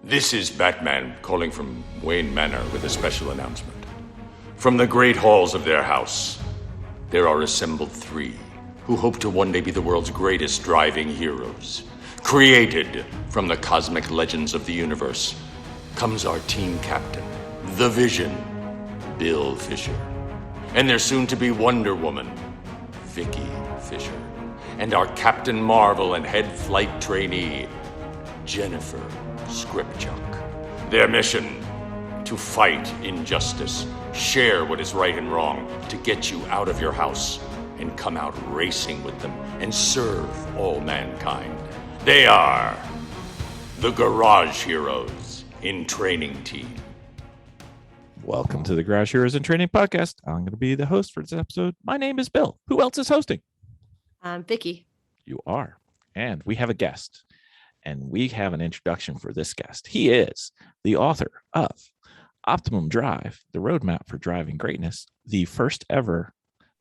This is Batman calling from Wayne Manor with a special announcement. From the great halls of their house, there are assembled three who hope to one day be the world's greatest driving heroes. Created from the cosmic legends of the universe comes our team captain, the Vision, Bill Fisher, and their soon-to-be Wonder Woman, Vicky Fisher, and our Captain Marvel and head flight trainee, Jennifer Scripchuk. Their mission: to fight injustice, share what is right and wrong, to get you out of your house and come out racing with them and serve all mankind. They are the Garage Heroes in Training Team. Welcome to the Garage Heroes in Training Podcast. I'm going to be the host for this episode. My name is Bill. Who else is hosting? I'm Vicky. You are. And we have a guest. And we have an introduction for this guest. He is the author of Optimum Drive, the roadmap for driving greatness, the first ever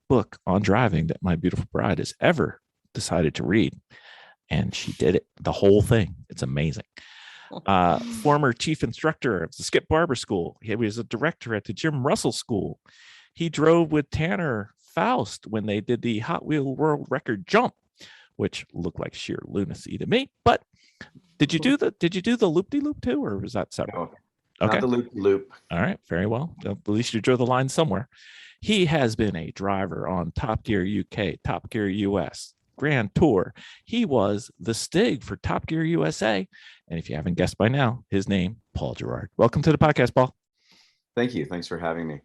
book on driving that my beautiful bride has ever decided to read. And she did it, the whole thing. It's amazing. Former chief instructor of the Skip Barber School. He was a director at the Jim Russell School. He drove with Tanner Faust when they did the Hot Wheel World Record jump, which looked like sheer lunacy to me. But did you do the loop-de-loop too, or was that separate? No, okay. Not the loop-de-loop. All right, very well. At least you drew the line somewhere. He has been a driver on Top Gear UK, Top Gear US, Grand Tour. He was the Stig for Top Gear USA. And if you haven't guessed by now, his name, Paul Gerrard. Welcome to the podcast, Paul. Thank you. Thanks for having me.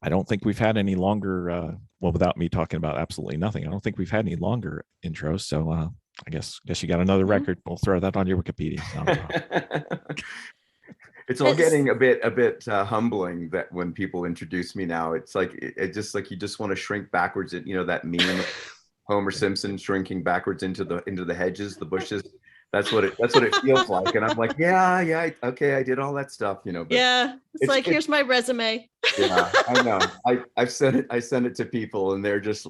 I don't think we've had any longer, without me talking about absolutely nothing, I don't think we've had any longer intros. So I guess you got another record. We'll throw that on your Wikipedia. It's all getting a bit humbling that when people introduce me now, it's like it just like you just want to shrink backwards. You know that meme of Homer Simpson shrinking backwards into the hedges, the bushes. That's what it feels like. And I'm like, yeah, okay, I did all that stuff, you know. But yeah, it's like here's my resume. Yeah, I know. I send it to people, and they're just.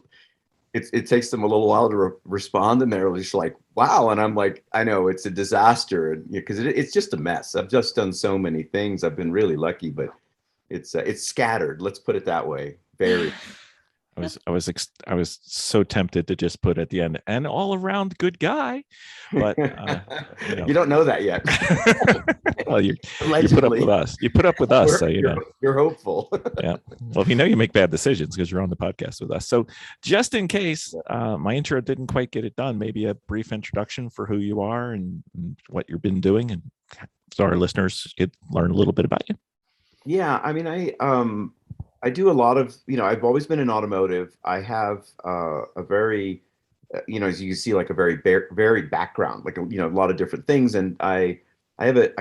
It takes them a little while to respond, and they're just like, wow. And I'm like, I know it's a disaster because it's just a mess. I've just done so many things. I've been really lucky, but it's scattered. Let's put it that way. Very. I was so tempted to just put at the end, and all around good guy, but you don't know that yet. Well, you put up with us. You put up with us, so you're hopeful. Yeah. Well, you make bad decisions because you're on the podcast with us. So, just in case my intro didn't quite get it done, maybe a brief introduction for who you are and what you've been doing, and so our listeners could learn a little bit about you. Yeah, I mean, I do a lot of, I've always been in automotive. I have a very, as you can see, like a very varied background, like, a lot of different things. And I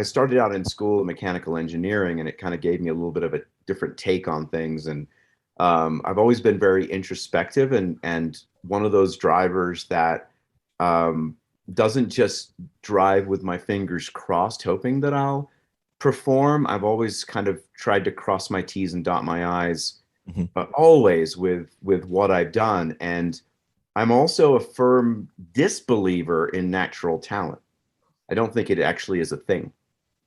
started out in school in mechanical engineering, and it kind of gave me a little bit of a different take on things. And I've always been very introspective and one of those drivers that doesn't just drive with my fingers crossed, hoping that I'll perform. I've always kind of tried to cross my T's and dot my I's, but always with what I've done. And I'm also a firm disbeliever in natural talent. I don't think it actually is a thing.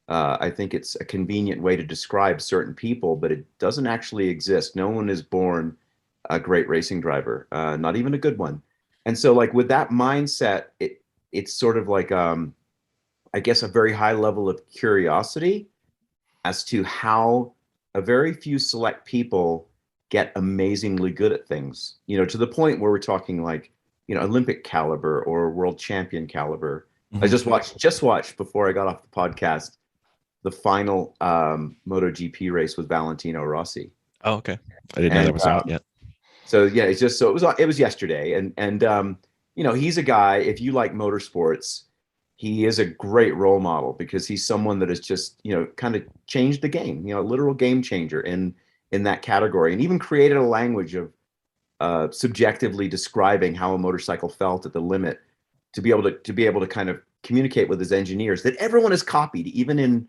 I think it's a convenient way to describe certain people, but it doesn't actually exist. No one is born a great racing driver, not even a good one. And so, like, with that mindset, it's sort of like I guess a very high level of curiosity as to how a very few select people get amazingly good at things, to the point where we're talking like, Olympic caliber or world champion caliber. I just watched before I got off the podcast, the final MotoGP race with Valentino Rossi. Oh, okay. I didn't know that was out yet. So yeah, it was yesterday. And he's a guy, if you like motorsports, he is a great role model because he's someone that has just, kind of changed the game, a literal game changer in that category, and even created a language of subjectively describing how a motorcycle felt at the limit to be able to kind of communicate with his engineers that everyone has copied. Even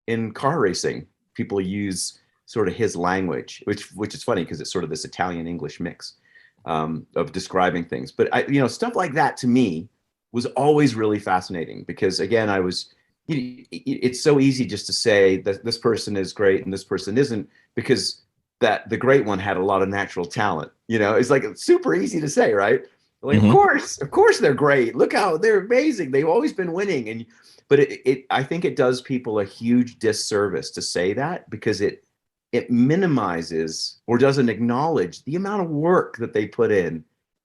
in car racing, people use sort of his language, which is funny because it's sort of this Italian English mix of describing things. But stuff like that to me was always really fascinating because, again, I was it's so easy just to say that this person is great and this person isn't, because that the great one had a lot of natural talent. It's like it's super easy to say, right? Like, of course they're great. Look how they're amazing. They've always been winning. But I think it does people a huge disservice to say that, because it minimizes or doesn't acknowledge the amount of work that they put in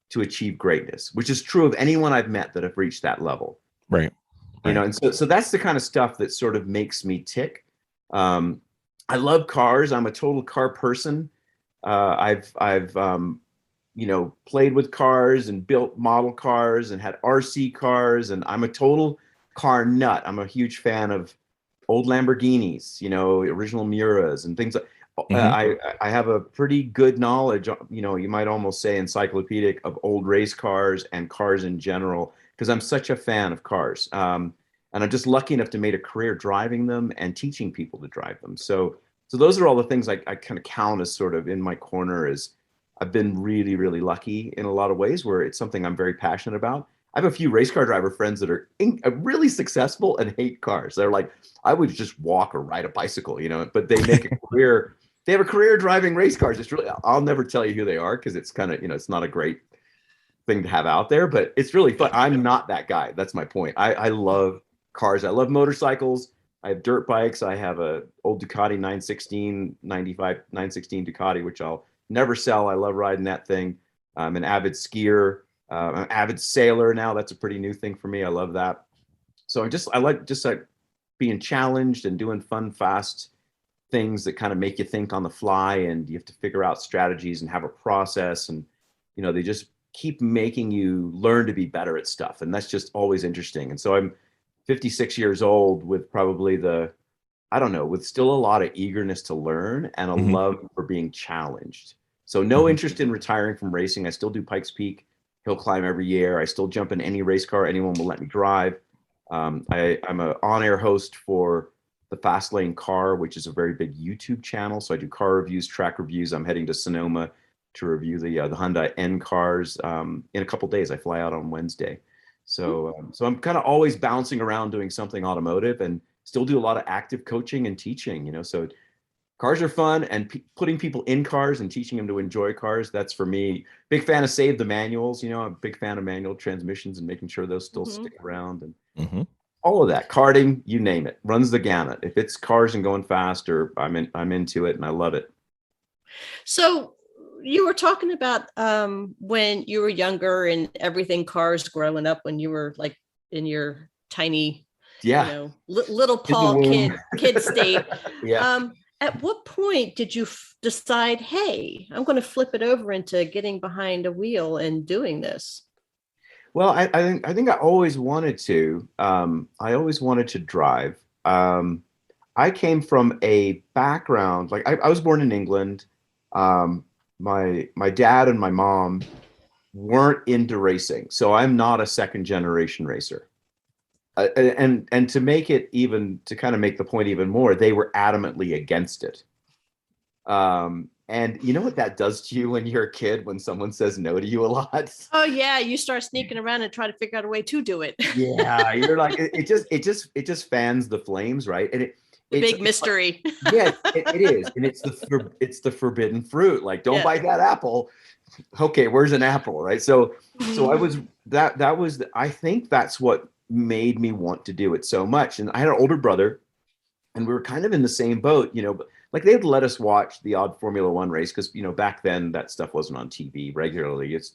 to achieve greatness, which is true of anyone I've met that have reached that level. Right. And so that's the kind of stuff that sort of makes me tick. I love cars. I'm a total car person. I've played with cars and built model cars and had RC cars, and I'm a total car nut. I'm a huge fan of old Lamborghinis, original Miuras and things like. I have a pretty good knowledge, you might almost say encyclopedic, of old race cars and cars in general, because I'm such a fan of cars. And I'm just lucky enough to make a career driving them and teaching people to drive them. So those are all the things I kind of count as sort of in my corner. As I've been really, really lucky in a lot of ways where it's something I'm very passionate about. I have a few race car driver friends that are really successful and hate cars. They're like, I would just walk or ride a bicycle, but they make a career. They have a career driving race cars. It's really, I'll never tell you who they are, because it's kind of, it's not a great thing to have out there, but it's really fun. I'm not that guy. That's my point. I love cars. I love motorcycles. I have dirt bikes. I have a old Ducati 916 Ducati, which I'll never sell. I love riding that thing. I'm an avid skier. I'm an avid sailor now. That's a pretty new thing for me. I love that. So I like being challenged and doing fun, fast things that kind of make you think on the fly, and you have to figure out strategies and have a process, and they just keep making you learn to be better at stuff, and that's just always interesting. And so I'm 56 years old with probably with still a lot of eagerness to learn and a love for being challenged. So no interest in retiring from racing. I still do Pikes Peak hill climb every year. I still jump in any race car anyone will let me drive. I'm an on-air host for the Fast Lane Car, which is a very big YouTube channel. So I do car reviews, track reviews. I'm heading to Sonoma to review the Hyundai N cars in a couple days. I fly out on Wednesday. So I'm kind of always bouncing around doing something automotive, and still do a lot of active coaching and teaching, so cars are fun, and putting people in cars and teaching them to enjoy cars. That's for me. Big fan of Save the Manuals. I'm a big fan of manual transmissions and making sure those still stick around, and all of that. Karting, you name it, runs the gamut. If it's cars and going faster, I'm into it, and I love it. So you were talking about when you were younger and everything cars growing up, when you were like in your tiny, little Paul kid state. At what point did you decide, hey, I'm going to flip it over into getting behind a wheel and doing this? Well, I think I always wanted to. I always wanted to drive. I came from a background, like I was born in England. My dad and my mom weren't into racing, so I'm not a second generation racer. And to make it even, to kind of make the point even more, they were adamantly against it. And you know what that does to you when you're a kid, when someone says no to you a lot? Oh yeah, you start sneaking around and try to figure out a way to do it. Yeah, you're like, it just fans the flames, right? And it's big mystery. Yeah, it is, and it's the forbidden fruit. Like, don't bite that apple. Okay, where's an apple, right? So I was that was, I think that's what made me want to do it so much. And I had an older brother, and we were kind of in the same boat, but like they'd let us watch the odd Formula One race, because back then that stuff wasn't on TV regularly. It's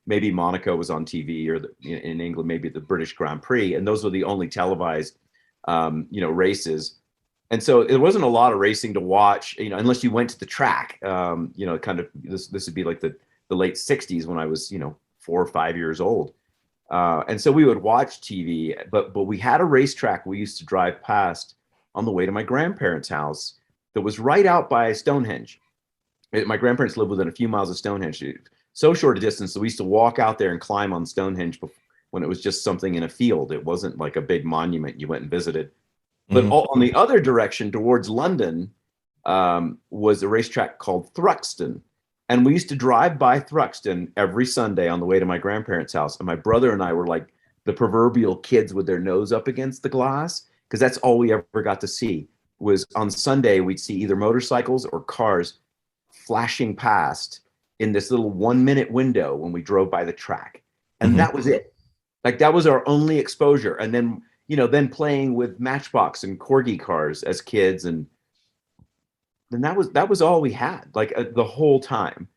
maybe Monaco was on TV, or in England maybe the British Grand Prix, and those were the only televised races. And so there wasn't a lot of racing to watch, unless you went to the track. Kind of this would be like the late 60s, when I was 4 or 5 years old. And so we would watch TV, but we had a racetrack we used to drive past on the way to my grandparents' house that was right out by Stonehenge. My grandparents lived within a few miles of Stonehenge, so short a distance that we used to walk out there and climb on Stonehenge when it was just something in a field. It wasn't like a big monument you went and visited. But on the other direction towards London was a racetrack called Thruxton. And we used to drive by Thruxton every Sunday on the way to my grandparents' house. And my brother and I were like the proverbial kids with their nose up against the glass, because that's all we ever got to see. Was on Sunday we'd see either motorcycles or cars flashing past in this little 1 minute window when we drove by the track, and that was it. Like that was our only exposure. And then, then playing with Matchbox and Corgi cars as kids, and then that was all we had, like the whole time.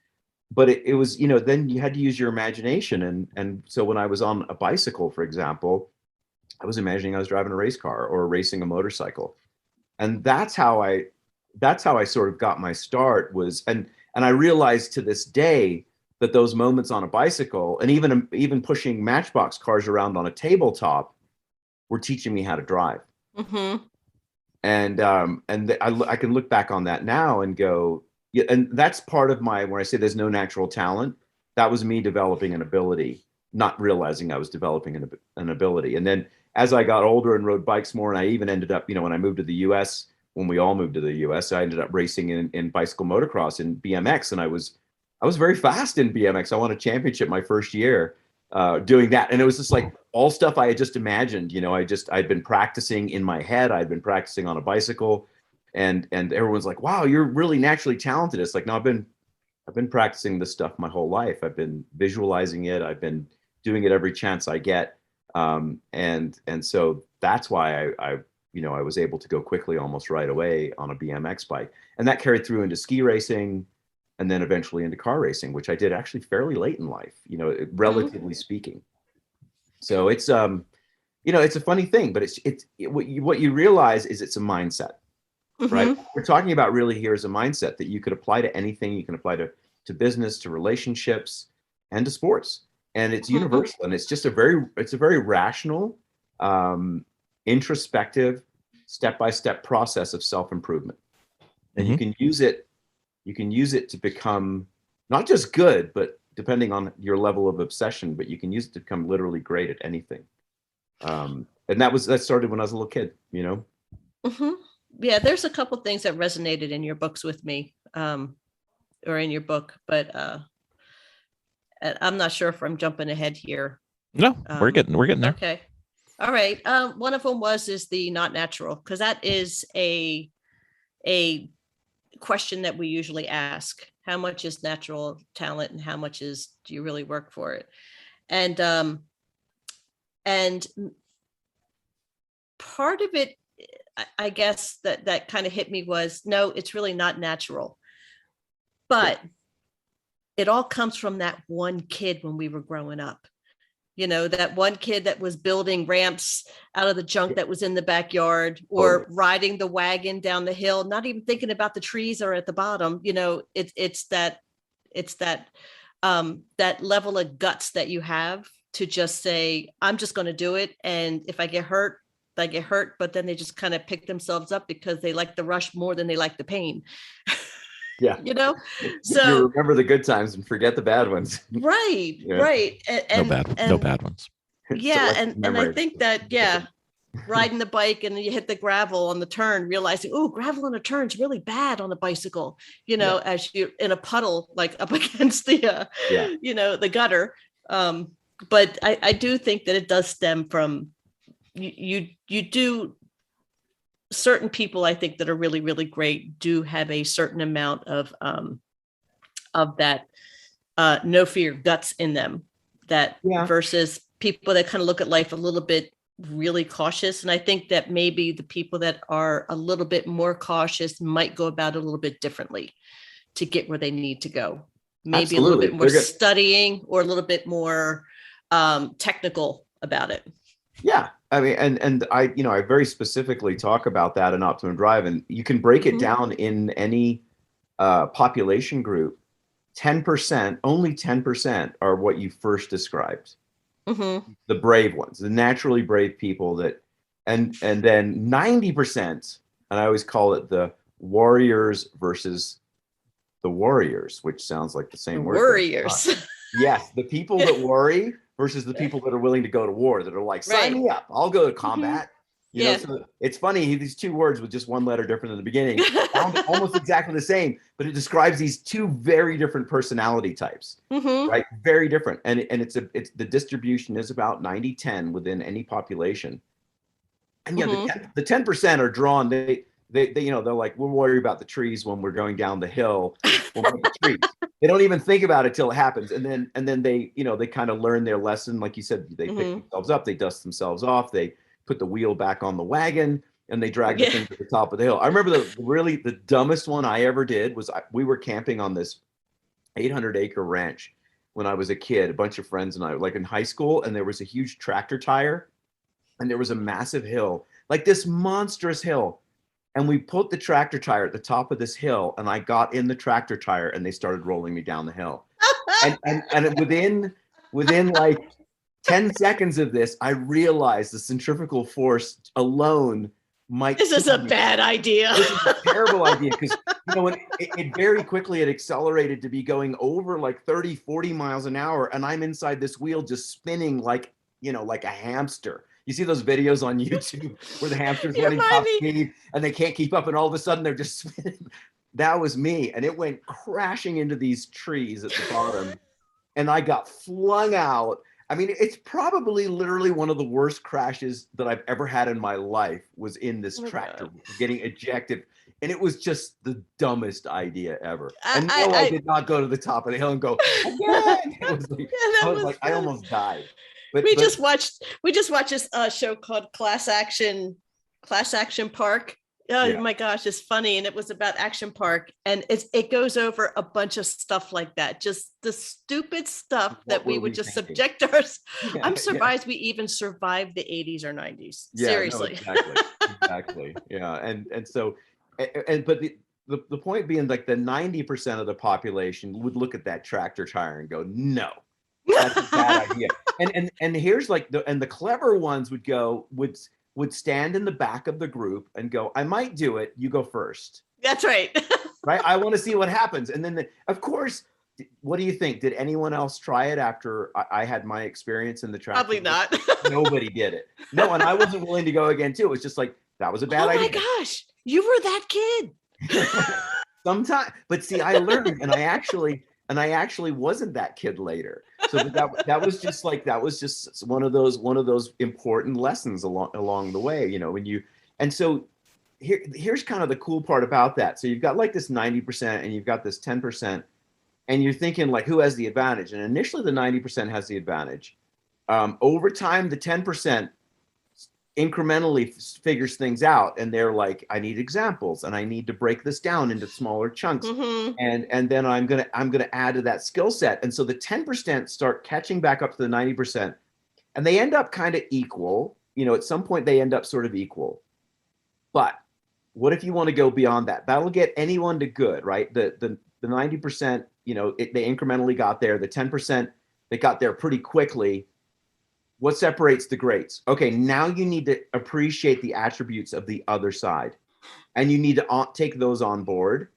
But it was, then you had to use your imagination, and so when I was on a bicycle, for example, I was imagining I was driving a race car or racing a motorcycle. And that's how I sort of got my start, was, and I realized to this day that those moments on a bicycle, and even pushing Matchbox cars around on a tabletop, were teaching me how to drive. And I can look back on that now and go, yeah, and that's part of when I say there's no natural talent, that was me developing an ability, not realizing I was developing an ability. And then as I got older and rode bikes more, and I even ended up, when I moved to the US, when we all moved to the US, I ended up racing in bicycle motocross and BMX. And I was very fast in BMX. I won a championship my first year doing that. And it was just like all stuff I had just imagined. I'd been practicing in my head. I'd been practicing on a bicycle, and everyone's like, wow, you're really naturally talented. It's like, no, I've been practicing this stuff my whole life. I've been visualizing it. I've been doing it every chance I get. And so that's why I was able to go quickly almost right away on a BMX bike. And that carried through into ski racing, and then eventually into car racing, which I did actually fairly late in life, relatively speaking. So it's, it's a funny thing, but what you realize is it's a mindset, right? What we're talking about really here is a mindset that you could apply to anything. You can apply to business, to relationships, and to sports. And it's universal, and it's just a very rational, introspective, step-by-step process of self-improvement. And you can use it to become not just good, but depending on your level of obsession, but you can use it to become literally great at anything. And that started when I was a little kid, Yeah, there's a couple things that resonated in your books with me, or in your book, but I'm not sure if I'm jumping ahead here. No, we're getting there. Okay. All right. One of them is the not natural, because that is a question that we usually ask. How much is natural talent, and how much do you really work for it? And part of it, I guess that kind of hit me was, no, it's really not natural. But it all comes from that one kid when we were growing up. That one kid that was building ramps out of the junk that was in the backyard, or riding the wagon down the hill, not even thinking about the trees are at the bottom. It's that level of guts that you have to just say, I'm just going to do it. And if I get hurt, I get hurt, but then they just kind of pick themselves up because they like the rush more than they like the pain. Yeah. So you remember the good times and forget the bad ones. Right. Yeah. Right. No bad ones. Yeah. And I think that, riding the bike and you hit the gravel on the turn, realizing, oh, gravel on a turn is really bad on a bicycle, as you're in a puddle, like up against the, the gutter. But I do think that it does stem from you do. Certain people, I think, that are really, really great do have a certain amount of that no fear guts in them, versus people that kind of look at life a little bit really cautious. And I think that maybe the people that are a little bit more cautious might go about it a little bit differently to get where they need to go. Maybe a little bit more studying, or a little bit more technical about it. Yeah. I mean, and I very specifically talk about that in Optimum Drive, and you can break it down in any population group. 10%, only 10% are what you first described. The brave ones, the naturally brave people and then 90%, and I always call it the warriors versus the warriors, which sounds like the same word. Warriors. Yes, the people that worry versus the people that are willing to go to war, that are like, sign me up, I'll go to combat. So it's funny, these two words with just one letter different in the beginning, sound almost exactly the same, but it describes these two very different personality types, right? Very different. And it's the distribution is about 90-10 within any population. And yeah, the 10% are drawn. They you know, they're like, we'll worry about the trees when we're going down the hill. We'll worry about the trees. They don't even think about it till it happens. And then they, you know, they kind of learn their lesson. Like you said, they pick themselves up, they dust themselves off, they put the wheel back on the wagon, and they drag the thing to the top of the hill. I remember the dumbest one I ever did was we were camping on this 800-acre ranch when I was a kid, a bunch of friends and I, like in high school, and there was a huge tractor tire, and there was a massive hill, like this monstrous hill. And we put the tractor tire at the top of this hill, and I got in the tractor tire, and they started rolling me down the hill. And within like 10 seconds of this, I realized the centrifugal force alone might. This is a bad idea. This is a terrible idea, because you know, it very quickly it accelerated to be going over like 30, 40 miles an hour, and I'm inside this wheel just spinning like, you know, like a hamster. You see those videos on YouTube where the hamster's running top speed and they can't keep up, and all of a sudden they're just spinning. That was me, and it went crashing into these trees at the bottom, and I got flung out. I mean, it's probably literally one of the worst crashes that I've ever had in my life, was in this tractor getting ejected. And it was just the dumbest idea ever. And I did not go to the top of the hill and go, again. It was like I almost died. But we just watched this show called Class Action Park. Oh my gosh, it's funny. And it was about Action Park. And it goes over a bunch of stuff like that. Just the stupid stuff that we would just subject ourselves. Yeah, I'm surprised we even survived the 80s or 90s. Yeah, seriously. No, exactly. Yeah. And so, but the point being, like, the 90% of the population would look at that tractor tire and go, no, that's a bad idea. And here's like the clever ones would stand in the back of the group and go, I might do it. You go first. That's right. Right. I want to see what happens. And then, of course, what do you think? Did anyone else try it after I had my experience in the tractor? Probably not. Nobody did it. No, and I wasn't willing to go again too. It was just like, that was a bad idea. Oh my gosh, you were that kid. Sometimes, but see, I learned, and I actually wasn't that kid later. So that was just one of those important lessons along the way, you know, and so here's kind of the cool part about that. So you've got like this 90% and you've got this 10%, and you're thinking like, who has the advantage? And initially the 90% has the advantage. Over time, the 10% incrementally figures things out, and they're like, I need examples, and I need to break this down into smaller chunks, and then I'm gonna add to that skill set. And so the 10% start catching back up to the 90%, and they end up kind of equal. You know, at some point they end up sort of equal. But what if you want to go beyond that? That'll get anyone to good, right? The 90%, you know, they incrementally got there. The 10%, they got there pretty quickly. What separates the greats? Okay, now you need to appreciate the attributes of the other side, and you need to take those on board,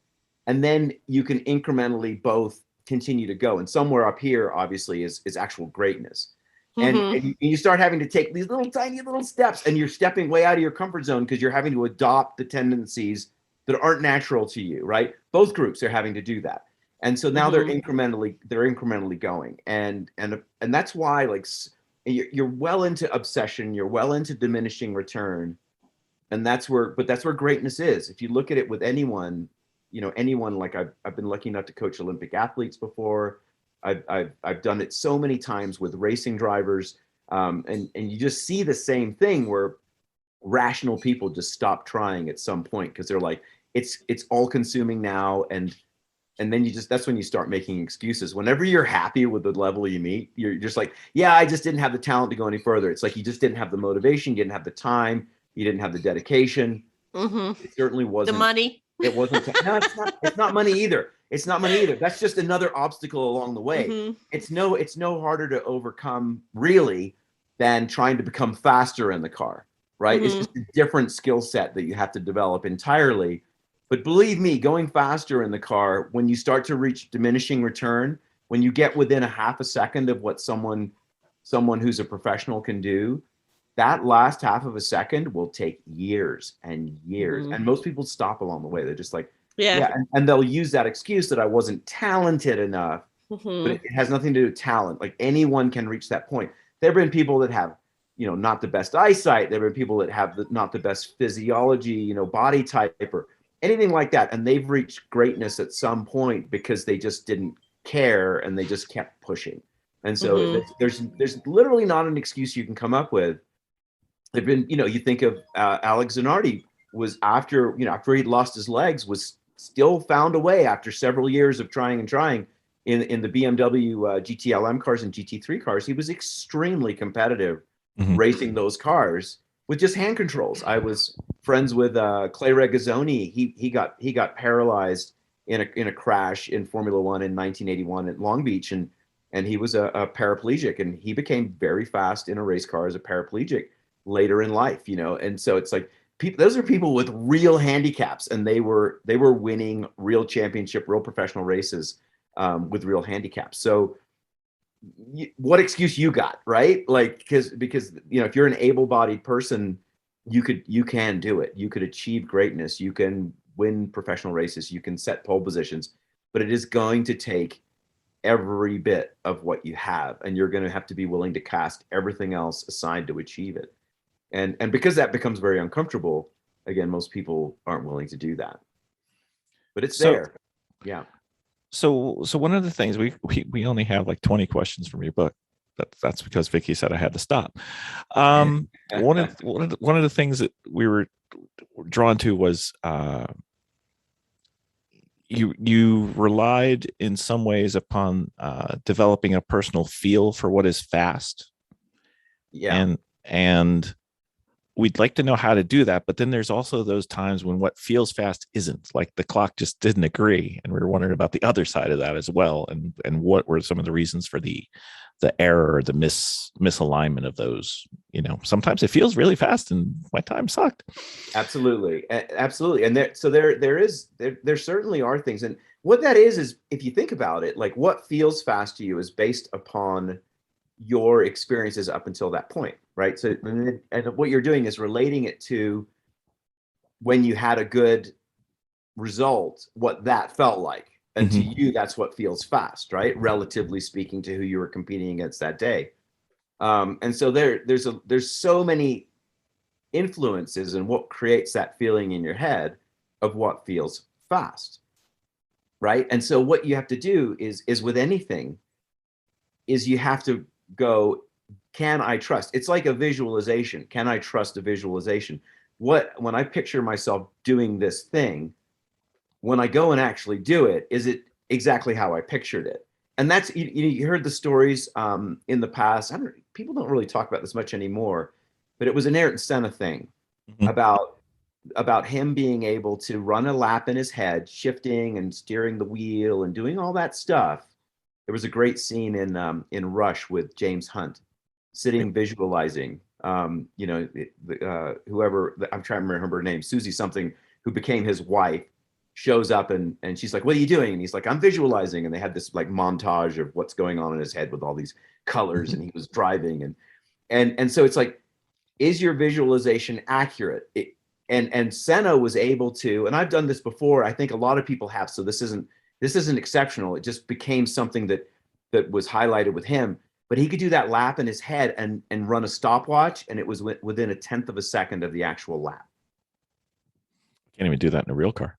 and then you can incrementally both continue to go. And somewhere up here, obviously, is actual greatness. And you start having to take these little tiny little steps, and you're stepping way out of your comfort zone because you're having to adopt the tendencies that aren't natural to you, right? Both groups are having to do that. And so now they're incrementally going. And that's why, like, you're well into obsession, you're well into diminishing return, and that's where greatness is. If you look at it with anyone, you know, like I've been lucky enough to coach Olympic athletes before. I've done it so many times with racing drivers, and you just see the same thing where rational people just stop trying at some point because they're like, it's all consuming now, and then that's when you start making excuses. Whenever you're happy with the level you meet, you're just like, yeah, I just didn't have the talent to go any further. It's like you just didn't have the motivation, you didn't have the time, you didn't have the dedication. It certainly wasn't the money. It wasn't. No, it's not money either. It's not money either. That's just another obstacle along the way. It's no harder to overcome really than trying to become faster in the car, right? It's just a different skill set that you have to develop entirely. But believe me, going faster in the car, when you start to reach diminishing return, when you get within a half a second of what someone who's a professional can do, that last half of a second will take years and years. And most people stop along the way. They're just like, yeah. And they'll use that excuse that I wasn't talented enough, but it has nothing to do with talent. Like anyone can reach that point. There have been people that have not the best eyesight. There have been people that have not the best physiology, body type or anything like that. And they've reached greatness at some point because they just didn't care and they just kept pushing. And so there's literally not an excuse you can come up with. There've been, you think of Alex Zanardi was after he'd lost his legs, was still found a way after several years of trying in the BMW GTLM cars and GT3 cars. He was extremely competitive racing those cars with just hand controls. I was friends with Clay Regazzoni. He got paralyzed in a crash in Formula One in 1981 at Long Beach, and he was a paraplegic, and he became very fast in a race car as a paraplegic later in life. And so it's like those are people with real handicaps, and they were winning real championship, real professional races with real handicaps. So what excuse you got, right? Like, because if you're an able-bodied person, you can do it. You could achieve greatness. You can win professional races. You can set pole positions, but it is going to take every bit of what you have, and you're going to have to be willing to cast everything else aside to achieve it. And because that becomes very uncomfortable, again, most people aren't willing to do that. But it's there. Yeah. So one of the things we only have like 20 questions from your book. That's because Vicky said I had to stop. One of the things that we were drawn to was you relied in some ways upon developing a personal feel for what is fast. Yeah. And we'd like to know how to do that, but then there's also those times when what feels fast isn't, like the clock just didn't agree, and we were wondering about the other side of that as well, and what were some of the reasons for the error or the misalignment of those. Sometimes it feels really fast and my time sucked. Absolutely. And there certainly are things, and what that is if you think about it, like what feels fast to you is based upon your experiences up until that point, right? So, and what you're doing is relating it to when you had a good result, what that felt like. And to you, that's what feels fast, right? Relatively speaking to who you were competing against that day. And so there's so many influences in what creates that feeling in your head of what feels fast, right? And so what you have to do is with anything is you have to go, can I trust? It's like a visualization. Can I trust a visualization? When I picture myself doing this thing, when I go and actually do it, is it exactly how I pictured it? And that's, you heard the stories in the past. People don't really talk about this much anymore, but it was an Ayrton Senna thing about him being able to run a lap in his head, shifting and steering the wheel and doing all that stuff. There was a great scene in Rush with James Hunt, sitting visualizing. Whoever, I'm trying to remember her name, Susie something, who became his wife, shows up and she's like, "What are you doing?" And he's like, "I'm visualizing." And they had this like montage of what's going on in his head with all these colors, and he was driving and so it's like, is your visualization accurate? And Senna was able to, and I've done this before. I think a lot of people have, so this isn't exceptional. It just became something that was highlighted with him. But he could do that lap in his head and run a stopwatch, and it was within a tenth of a second of the actual lap. Can't even do that in a real car.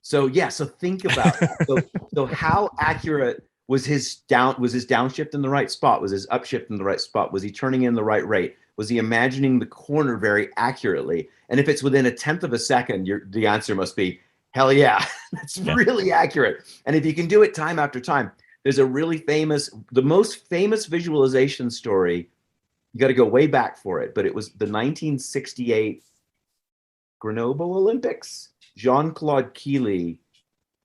So think about that. So how accurate was his downshift in the right spot? Was his upshift in the right spot? Was he turning in the right rate? Was he imagining the corner very accurately? And if it's within a tenth of a second, the answer must be, hell yeah, that's really accurate. And if you can do it time after time, there's a really the most famous visualization story. You got to go way back for it, but it was the 1968 Grenoble Olympics. Jean-Claude Keely,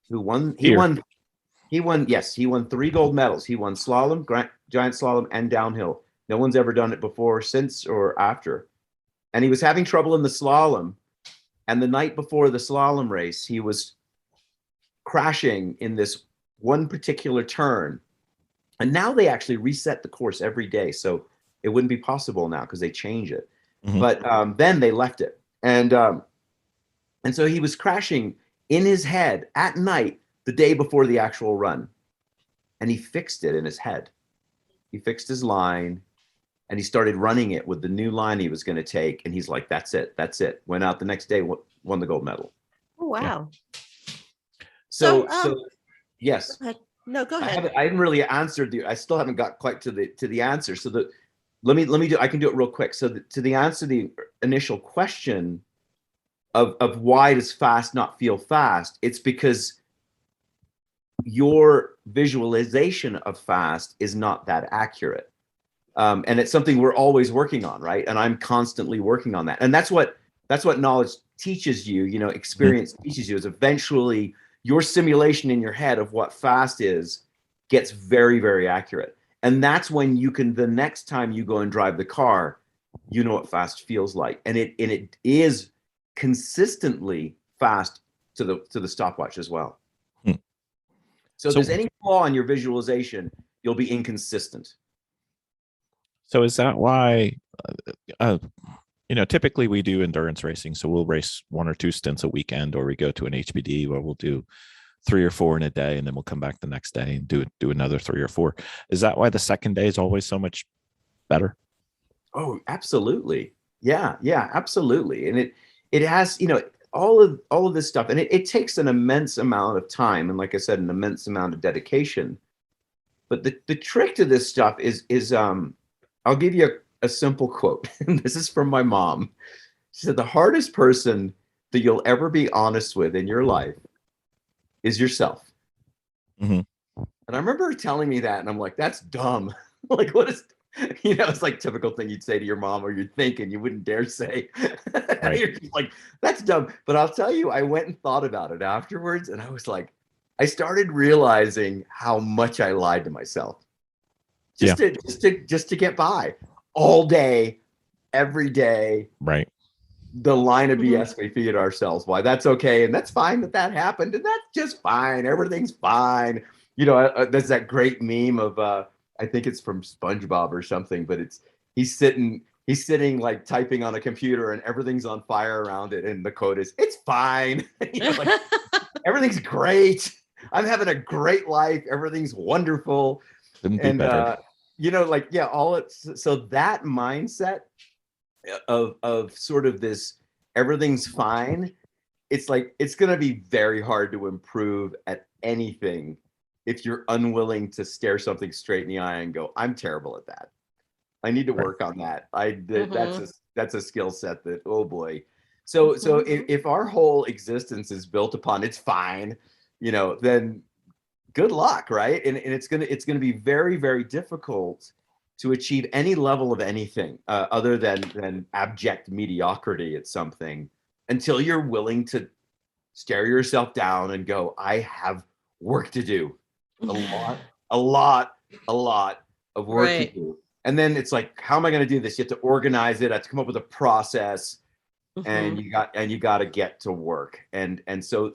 who won, he won 3 gold medals. He won slalom, giant slalom, and downhill. No one's ever done it before, since, or after. And he was having trouble in the slalom. And the night before the slalom race, he was crashing in this one particular turn. And now they actually reset the course every day. So it wouldn't be possible now because they change it. But then they left it. And so he was crashing in his head at night the day before the actual run. And he fixed it in his head. He fixed his line. and he started running it with the new line he was going to take. And he's like, that's it. Went out the next day, won the gold medal. Oh, wow. So yes. Go ahead. No, go ahead. I haven't really answered I still haven't got quite to the answer. So I can do it real quick. So to the answer the initial question of why does fast not feel fast? It's because your visualization of fast is not that accurate. And it's something we're always working on, right? And I'm constantly working on that. And that's what knowledge teaches you, experience teaches you, is eventually your simulation in your head of what fast is gets very, very accurate. And that's when you can, the next time you go and drive the car, you know what fast feels like. And it is consistently fast to the stopwatch as well. So if there's any flaw in your visualization, you'll be inconsistent. So is that why, typically we do endurance racing. So we'll race 1 or 2 stints a weekend, or we go to an HBD where we'll do 3 or 4 in a day, and then we'll come back the next day and do another 3 or 4. Is that why the second day is always so much better? Oh, absolutely. Yeah, absolutely. And it has, all of this stuff, and it takes an immense amount of time, and like I said, an immense amount of dedication. But the trick to this stuff is I'll give you a simple quote. This is from my mom. She said, the hardest person that you'll ever be honest with in your life is yourself. Mm-hmm. And I remember her telling me that, and I'm like, that's dumb. Like, what is, it's like typical thing you'd say to your mom, or you'd think, and you wouldn't dare say. Right. You're just like, that's dumb. But I'll tell you, I went and thought about it afterwards, and I was like, I started realizing how much I lied to myself. Just to get by all day, every day. Right. The line of BS we feed ourselves. Why that's okay, and that's fine that happened, and that's just fine. Everything's fine. There's that great meme of I think it's from SpongeBob or something, but he's sitting like typing on a computer, and everything's on fire around it, and the quote is, "It's fine." Like, everything's great. I'm having a great life. Everything's wonderful. Couldn't be better. So that mindset of sort of this everything's fine, it's like it's going to be very hard to improve at anything if you're unwilling to stare something straight in the eye and go, I'm terrible at that. I need to work on that. That's a skill set that, oh boy. So if our whole existence is built upon it's fine, then good luck, right? And it's gonna be very, very difficult to achieve any level of anything other than abject mediocrity at something, until you're willing to stare yourself down and go, I have work to do. A lot of work to do. And then it's like, how am I going to do this? You have to organize it. I have to come up with a process, and you got to get to work. And so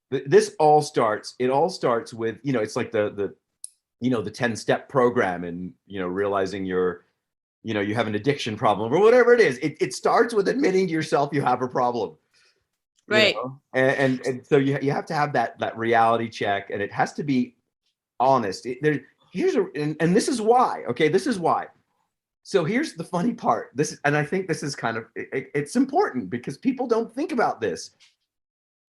this all starts. It all starts with, it's like the 10-step program, and realizing you have an addiction problem or whatever it is. It starts with admitting to yourself you have a problem, right? And so you have to have that reality check, and it has to be honest. And this is why. Okay, this is why. So here's the funny part. And I think this is kind of it's important because people don't think about this.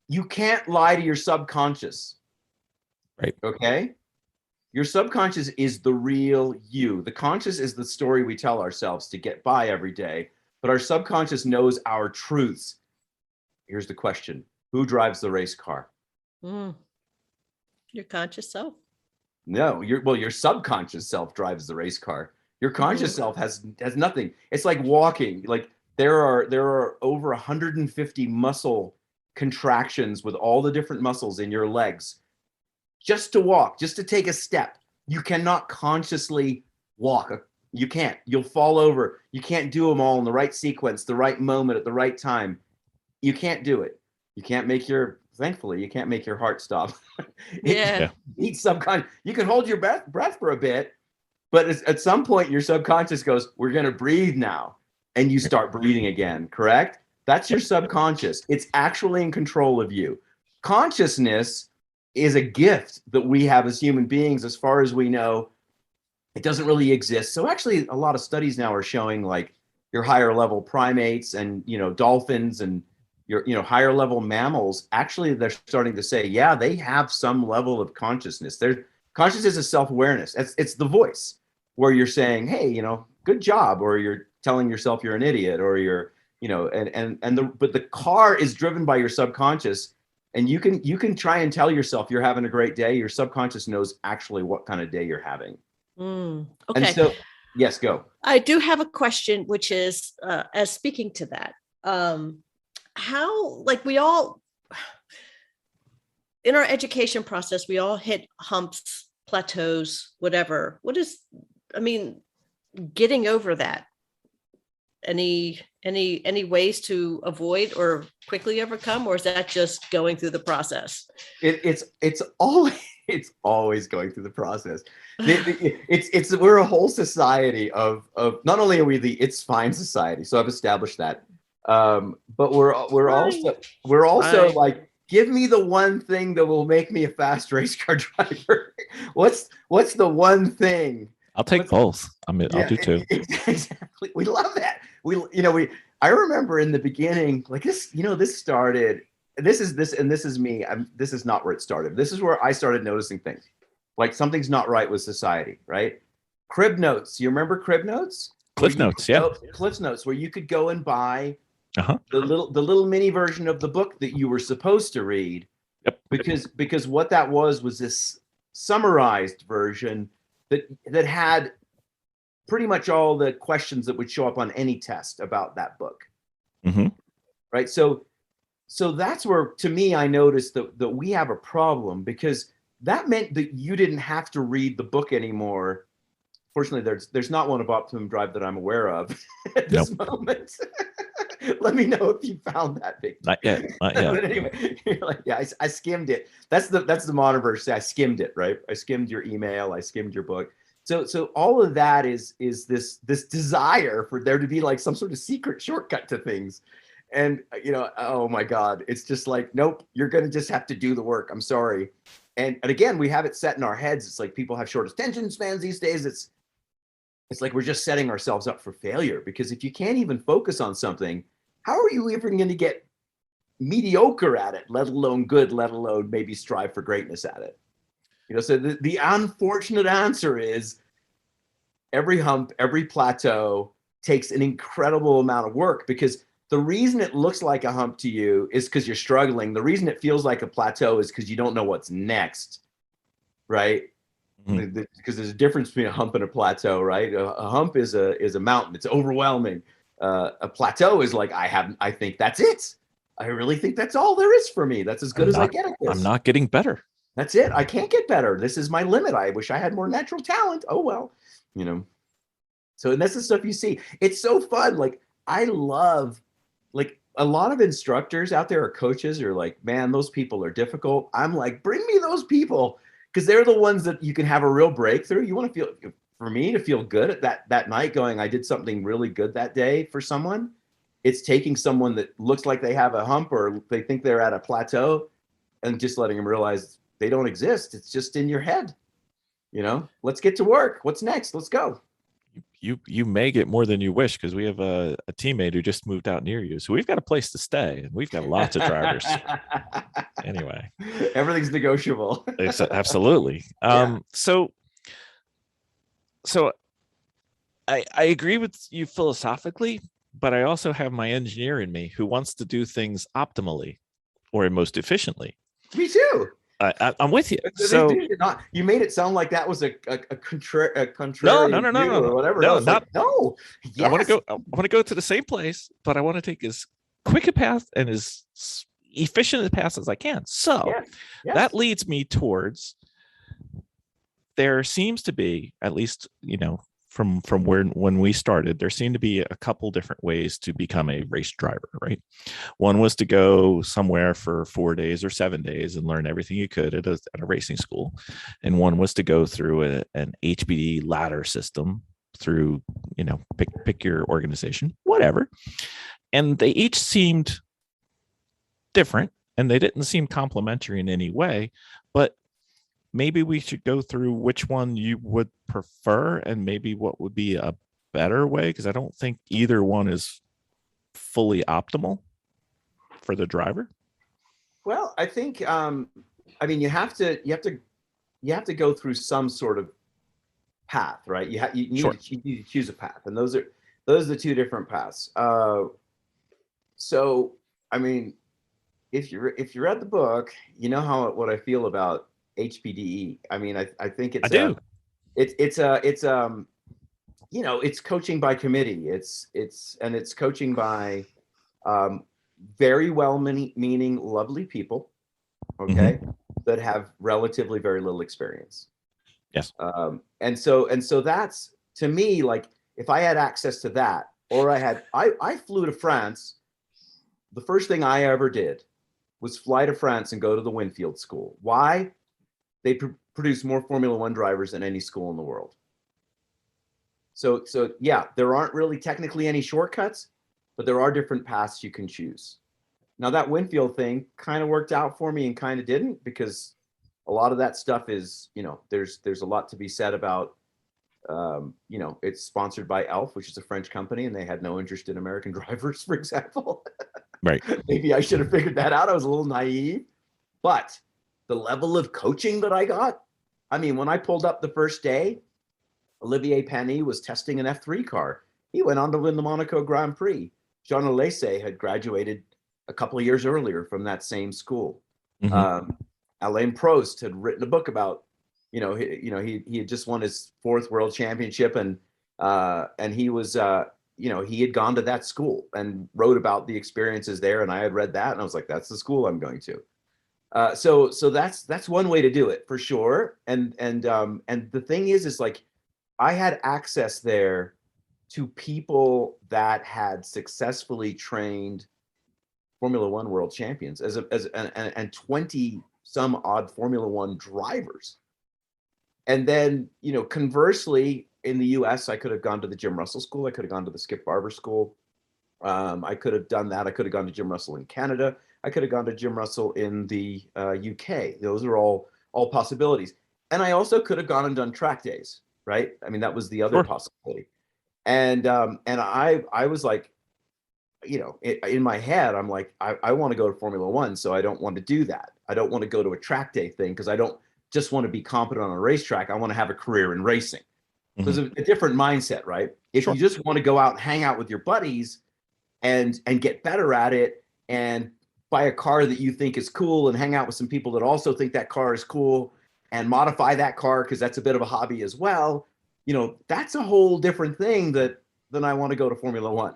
You can't lie to your subconscious. Right. Okay. Your subconscious is the real you. The conscious is the story we tell ourselves to get by every day, but our subconscious knows our truths. Here's the question. Who drives the race car? Your conscious self? No, your subconscious self drives the race car. Your conscious self has nothing. It's like walking. Like there are over 150 muscle contractions with all the different muscles in your legs just to walk, just to take a step. You cannot consciously walk. You can't. You'll fall over. You can't do them all in the right sequence, the right moment, at the right time. You can't do it. You can't thankfully, you can't make your heart stop. Yeah. Each subconscious. You can hold your breath for a bit, but at some point your subconscious goes, we're going to breathe now. And you start breathing again, correct? That's your subconscious. It's actually in control of you. Consciousness is a gift that we have as human beings, as far as we know, It doesn't really exist. So actually, a lot of studies now are showing like your higher level primates and, dolphins and your, higher level mammals, actually, they're starting to say, yeah, they have some level of consciousness. Their consciousness is self-awareness. It's the voice where you're saying, hey, good job, or you're telling yourself you're an idiot, or you're, but the car is driven by your subconscious, and you can try and tell yourself you're having a great day. Your subconscious knows actually what kind of day you're having. Okay. And so, yes, go. I do have a question, which is, as speaking to that, how, like, we all, in our education process, we all hit humps, plateaus, whatever. Getting over that, any ways to avoid or quickly overcome, or is that just going through the process? It's always going through the process. We're a whole society of not only are we the It's Fine society, so I've established that, but we're also like, give me the one thing that will make me a fast race car driver. What's the one thing? I'll take both. I'll do two. Exactly. We love that. I remember in the beginning, like this, this started, this is me. This is not where it started. This is where I started noticing things. Like something's not right with society, right? Crib Notes. You remember Crib Notes? Cliff Notes, yeah. Cliff Notes, where you could go and buy the little mini version of the book that you were supposed to read. Yep. Because what that was this summarized version that had pretty much all the questions that would show up on any test about that book. Mm-hmm. Right. So that's where, to me, I noticed that we have a problem, because that meant that you didn't have to read the book anymore. Fortunately, there's not one of Optimum Drive that I'm aware of at this moment. Let me know if you found that, Vic. Not yet. But anyway, you're like, yeah, I skimmed it. That's the modern version. I skimmed it, right? I skimmed your email. I skimmed your book. So all of that is this desire for there to be like some sort of secret shortcut to things. And, oh my God, it's just like, nope, you're going to just have to do the work. I'm sorry. And again, we have it set in our heads. It's like people have short attention spans these days. It's like we're just setting ourselves up for failure, because if you can't even focus on something, how are you even going to get mediocre at it, let alone good, let alone maybe strive for greatness at it? So the unfortunate answer is every hump, every plateau takes an incredible amount of work, because the reason it looks like a hump to you is because you're struggling. The reason it feels like a plateau is because you don't know what's next, right? Mm-hmm. Because there's a difference between a hump and a plateau, right? A hump is a mountain. It's overwhelming. A plateau is like, I think that's it. I really think that's all there is for me. That's as good as I get at this. I'm not getting better. That's it. I can't get better. This is my limit. I wish I had more natural talent. Oh, well, So, and that's the stuff you see. It's so fun. Like, I love, like, a lot of instructors out there, or coaches, are like, man, those people are difficult. I'm like, bring me those people, because they're the ones that you can have a real breakthrough. You want to feel, for me to feel good at that night, going, I did something really good that day for someone. It's taking someone that looks like they have a hump, or they think they're at a plateau, and just letting them realize they don't exist. It's just in your head. Let's get to work. What's next? Let's go. You may get more than you wish, because we have a teammate who just moved out near you. So we've got a place to stay, and we've got lots of drivers. Anyway, everything's negotiable. Absolutely. Yeah. So I agree with you philosophically, but I also have my engineer in me who wants to do things optimally or most efficiently. Me too. I'm with you. So you made it sound like that was a contrary no, or whatever. No, no. Yes. I want to go to the same place, but I want to take as quick a path and as efficient a path as I can. So that leads me towards, there seems to be, at least, from when we started, there seemed to be a couple different ways to become a race driver, right? One was to go somewhere for 4 days or 7 days and learn everything you could at a racing school. And one was to go through an HBD ladder system through, pick your organization, whatever. And they each seemed different, and they didn't seem complementary in any way, but maybe we should go through which one you would prefer and maybe what would be a better way, because I don't think either one is fully optimal for the driver. Well, I think I mean you have to go through some sort of path, right? You need Sure. to choose a path, and those are the two different paths. So I mean, if you read the book, you know what I feel about HPDE. I mean, I think it's you know, it's coaching by committee. It's coaching by very well meaning, lovely people, okay, that have relatively very little experience. Yes. And so that's, to me, like, if I had access to that, or I flew to France. The first thing I ever did was fly to France and go to the Winfield School. Why? They produce more Formula One drivers than any school in the world. So yeah, there aren't really technically any shortcuts, but there are different paths you can choose. Now, that Winfield thing kind of worked out for me and kind of didn't, because a lot of that stuff is, you know, there's a lot to be said about, you know, it's sponsored by Elf, which is a French company, and they had no interest in American drivers, for example. Right. Maybe I should have figured that out. I was a little naive, but the level of coaching that I got, I mean, when I pulled up the first day, Olivier Panis was testing an F3 car. He went on to win the Monaco Grand Prix. Jean Alesi had graduated a couple of years earlier from that same school. Alain Prost had written a book about, he had just won his 4th world championship, and he was, he had gone to that school and wrote about the experiences there. And I had read that, and I was like, that's the school I'm going to. So that's one way to do it, for sure. And the thing is like, I had access there to people that had successfully trained Formula One world champions and 20 some odd Formula One drivers. And then, conversely, in the US, I could have gone to the Jim Russell School. I could have gone to the Skip Barber School. I could have done that. I could have gone to Jim Russell in Canada. I could have gone to Jim Russell in the UK. Those are all possibilities. And I also could have gone and done track days, right? I mean, that was the other possibility. And I was like, in my head, I'm like, I want to go to Formula One, so I don't want to do that. I don't want to go to a track day thing, because I don't just want to be competent on a racetrack. I want to have a career in racing. So there's a different mindset, right? If you just want to go out and hang out with your buddies and get better at it, and buy a car that you think is cool, and hang out with some people that also think that car is cool, and modify that car because that's a bit of a hobby as well, that's a whole different thing than I want to go to Formula One,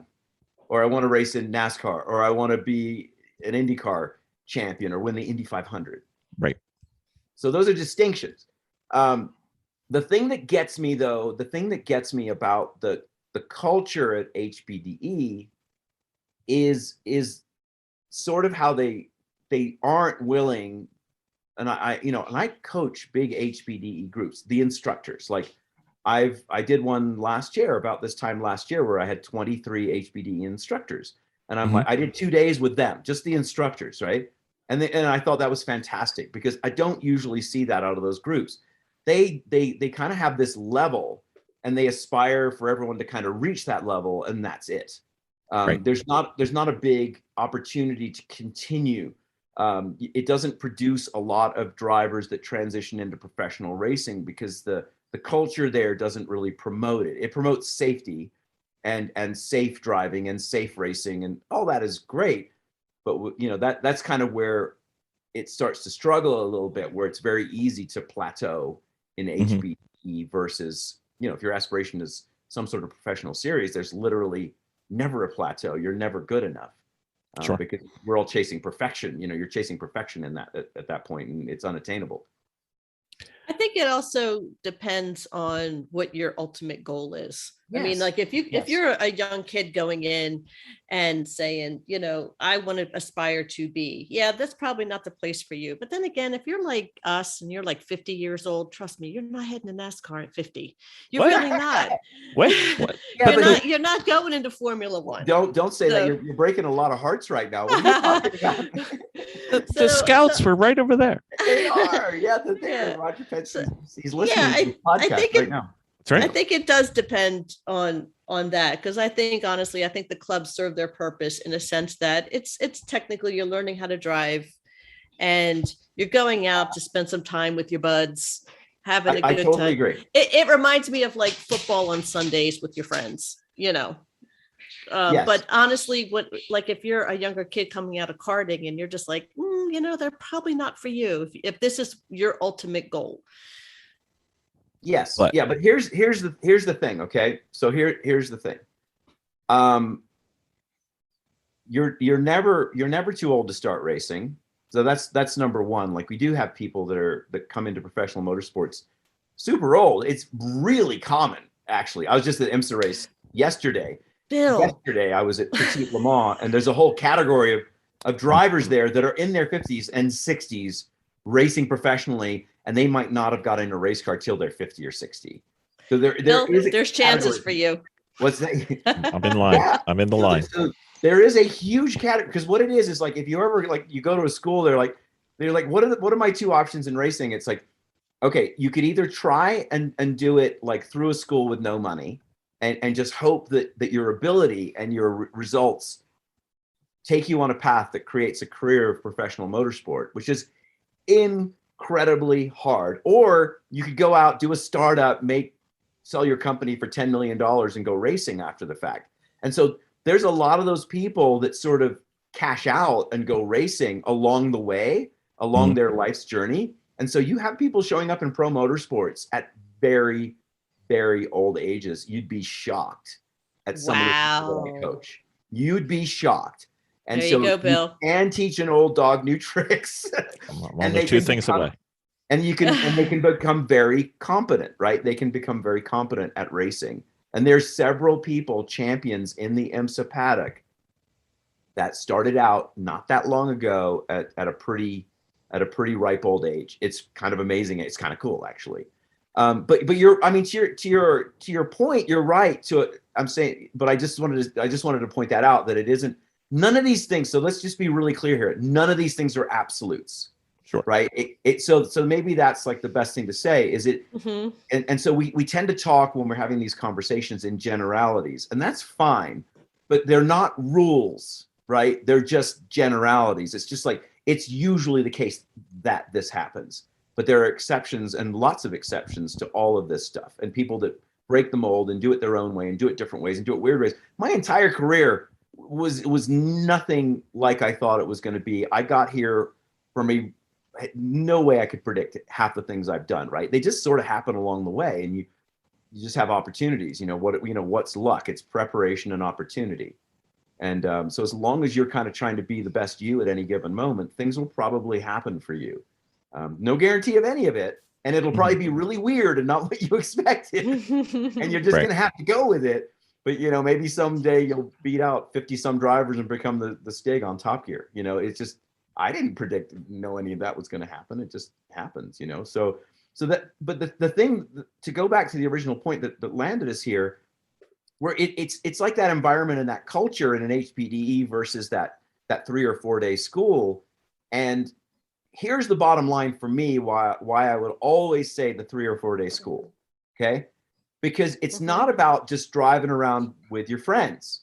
or I want to race in NASCAR, or I want to be an IndyCar champion or win the Indy 500. Right. So those are distinctions. The thing that gets me, though, about the culture at HPDE is sort of how they aren't willing. And I coach big HPDE groups, the instructors. Like I did one last year, about this time last year, where I had 23 HPDE instructors, and I'm like, I did 2 days with them, just the instructors, right? And I thought that was fantastic, because I don't usually see that out of those groups. They kind of have this level, and they aspire for everyone to kind of reach that level, and that's it. Right. There's not a big opportunity to continue. It doesn't produce a lot of drivers that transition into professional racing, because the culture there doesn't really promote it. It promotes safety and safe driving and safe racing, and all that is great. But that's kind of where it starts to struggle a little bit, where it's very easy to plateau in HPE versus, if your aspiration is some sort of professional series, there's literally never a plateau. You're never good enough, because we're all chasing perfection. You're chasing perfection in that at that point, and it's unattainable. I think it also depends on what your ultimate goal is. Yes. I mean, like if you're a young kid going in and saying, I want to aspire to be, that's probably not the place for you. But then again, if you're like us and you're like 50 years old, trust me, you're not heading to NASCAR at 50. You're really not. What? You're not going into Formula One. Don't say that. You're breaking a lot of hearts right now. What are you talking about? The scouts were right over there. They are. Yeah, they're there. Yeah. Roger Penske, So, he's listening yeah, to the I podcast think right now. That's right. I think it does depend on that, because I think honestly, I think the clubs serve their purpose in a sense that it's technically you're learning how to drive, and you're going out to spend some time with your buds, having a I good totally time. agree. It reminds me of like football on Sundays with your friends, you know. Yes. But honestly, like if you're a younger kid coming out of karting and you're just like, you know, they're probably not for you if this is your ultimate goal. Yes. But- Yeah, but here's the thing, okay? So here's the thing. You're never too old to start racing. So that's number one. Like we do have people that come into professional motorsports super old. It's really common, actually. I was just at IMSA race yesterday. Bill. Yesterday I was at Petit Le Mans, and there's a whole category of drivers there that are in their 50s and 60s racing professionally, and they might not have got into a race car till they're 50 or 60. So there's chances for you. What's that? I'm in line. Yeah. I'm in the line. So there is a huge category, because what it is like if you ever like you go to a school, they're like what are my two options in racing? It's like, okay, you could either try and do it like through a school with no money and just hope that your ability and your results take you on a path that creates a career of professional motorsport, which is incredibly hard. Or you could go out, do a startup, sell your company for $10 million and go racing after the fact. And so there's a lot of those people that sort of cash out and go racing along the way, along their life's journey. And so you have people showing up in pro motorsports at very, very old ages. You'd be shocked at some of the people they coach. You'd be shocked. And there you go, Bill. And teach an old dog new tricks. And they 2 things away. And they can become very competent, right? They can become very competent at racing. And there's several people, champions in the IMSA paddock, that started out not that long ago at a pretty ripe old age. It's kind of amazing. It's kind of cool, actually. But to your point, you're right. I'm saying, but I just wanted to point that out, that it isn't. None of these things. So let's just be really clear here. None of these things are absolutes. Sure. Right. So maybe that's like the best thing to say is it. Mm-hmm. And so we tend to talk when we're having these conversations in generalities, and that's fine, but they're not rules, right? They're just generalities. It's just like, it's usually the case that this happens, but there are exceptions, and lots of exceptions to all of this stuff, and people that break the mold and do it their own way and do it different ways and do it weird ways. My entire career was nothing like I thought it was going to be. I got here from no way I could predict half the things I've done, right? They just sort of happen along the way, and you just have opportunities. What's luck? It's preparation and opportunity. And so as long as you're kind of trying to be the best you at any given moment, things will probably happen for you. No guarantee of any of it. And it'll probably be really weird and not what you expected. And you're just going to have to go with it. But, maybe someday you'll beat out 50 some drivers and become the Stig on Top Gear. It's just, I didn't know any of that was going to happen. It just happens, So that, but the thing, to go back to the original point that landed us here, where it's like that environment and that culture in an HPDE versus that 3 or 4 day school. And here's the bottom line for me, why I would always say the 3 or 4 day school. Okay. Because it's not about just driving around with your friends.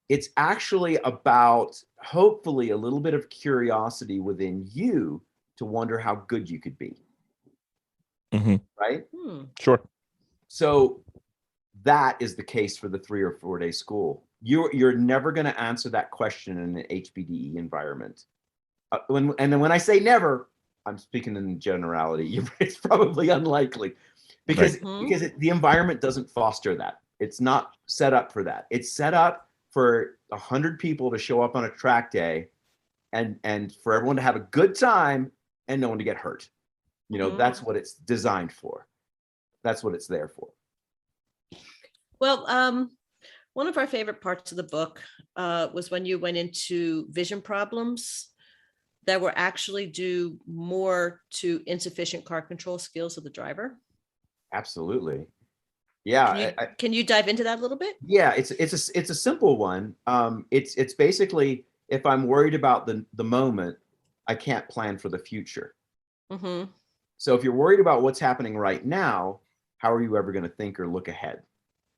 It's actually about hopefully a little bit of curiosity within you to wonder how good you could be. Right? Sure. So that is the case for the 3 or 4 day school. You're never going to answer that question in an HPDE environment. When I say never, I'm speaking in generality. It's probably unlikely because the environment doesn't foster that. It's not set up for that. It's set up for 100 people to show up on a track day and for everyone to have a good time and no one to get hurt. That's what it's designed for. That's what it's there for. Well, one of our favorite parts of the book was when you went into vision problems that were actually due more to insufficient car control skills of the driver. Absolutely. Yeah. Can you dive into that a little bit? Yeah, it's a simple one. It's basically, if I'm worried about the moment, I can't plan for the future. Mm-hmm. So if you're worried about what's happening right now, how are you ever going to think or look ahead?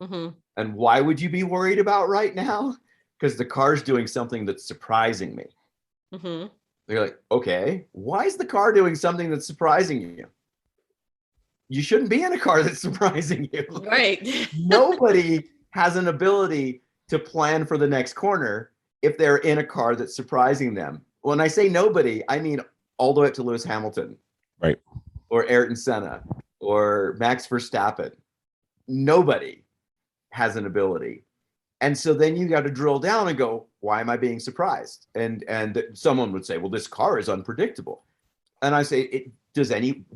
Mm-hmm. And why would you be worried about right now? Because the car's doing something that's surprising me. Mm-hmm. They're like, okay, why is the car doing something that's surprising you? You shouldn't be in a car that's surprising you. Right. Nobody has an ability to plan for the next corner if they're in a car that's surprising them. When I say nobody, I mean all the way up to Lewis Hamilton. Right. Or Ayrton Senna or Max Verstappen. Nobody has an ability. And so then you got to drill down and go, why am I being surprised? And someone would say, well, this car is unpredictable. And I say,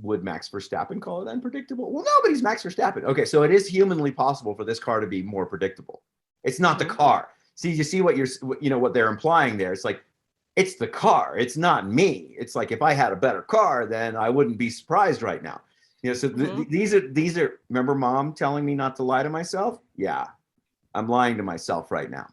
would Max Verstappen call it unpredictable? Well, nobody's Max Verstappen. Okay, so it is humanly possible for this car to be more predictable. It's not the car. See, you see what they're implying there. It's like, it's the car. It's not me. It's like, if I had a better car, then I wouldn't be surprised right now. So these are, remember mom telling me not to lie to myself? Yeah, I'm lying to myself right now.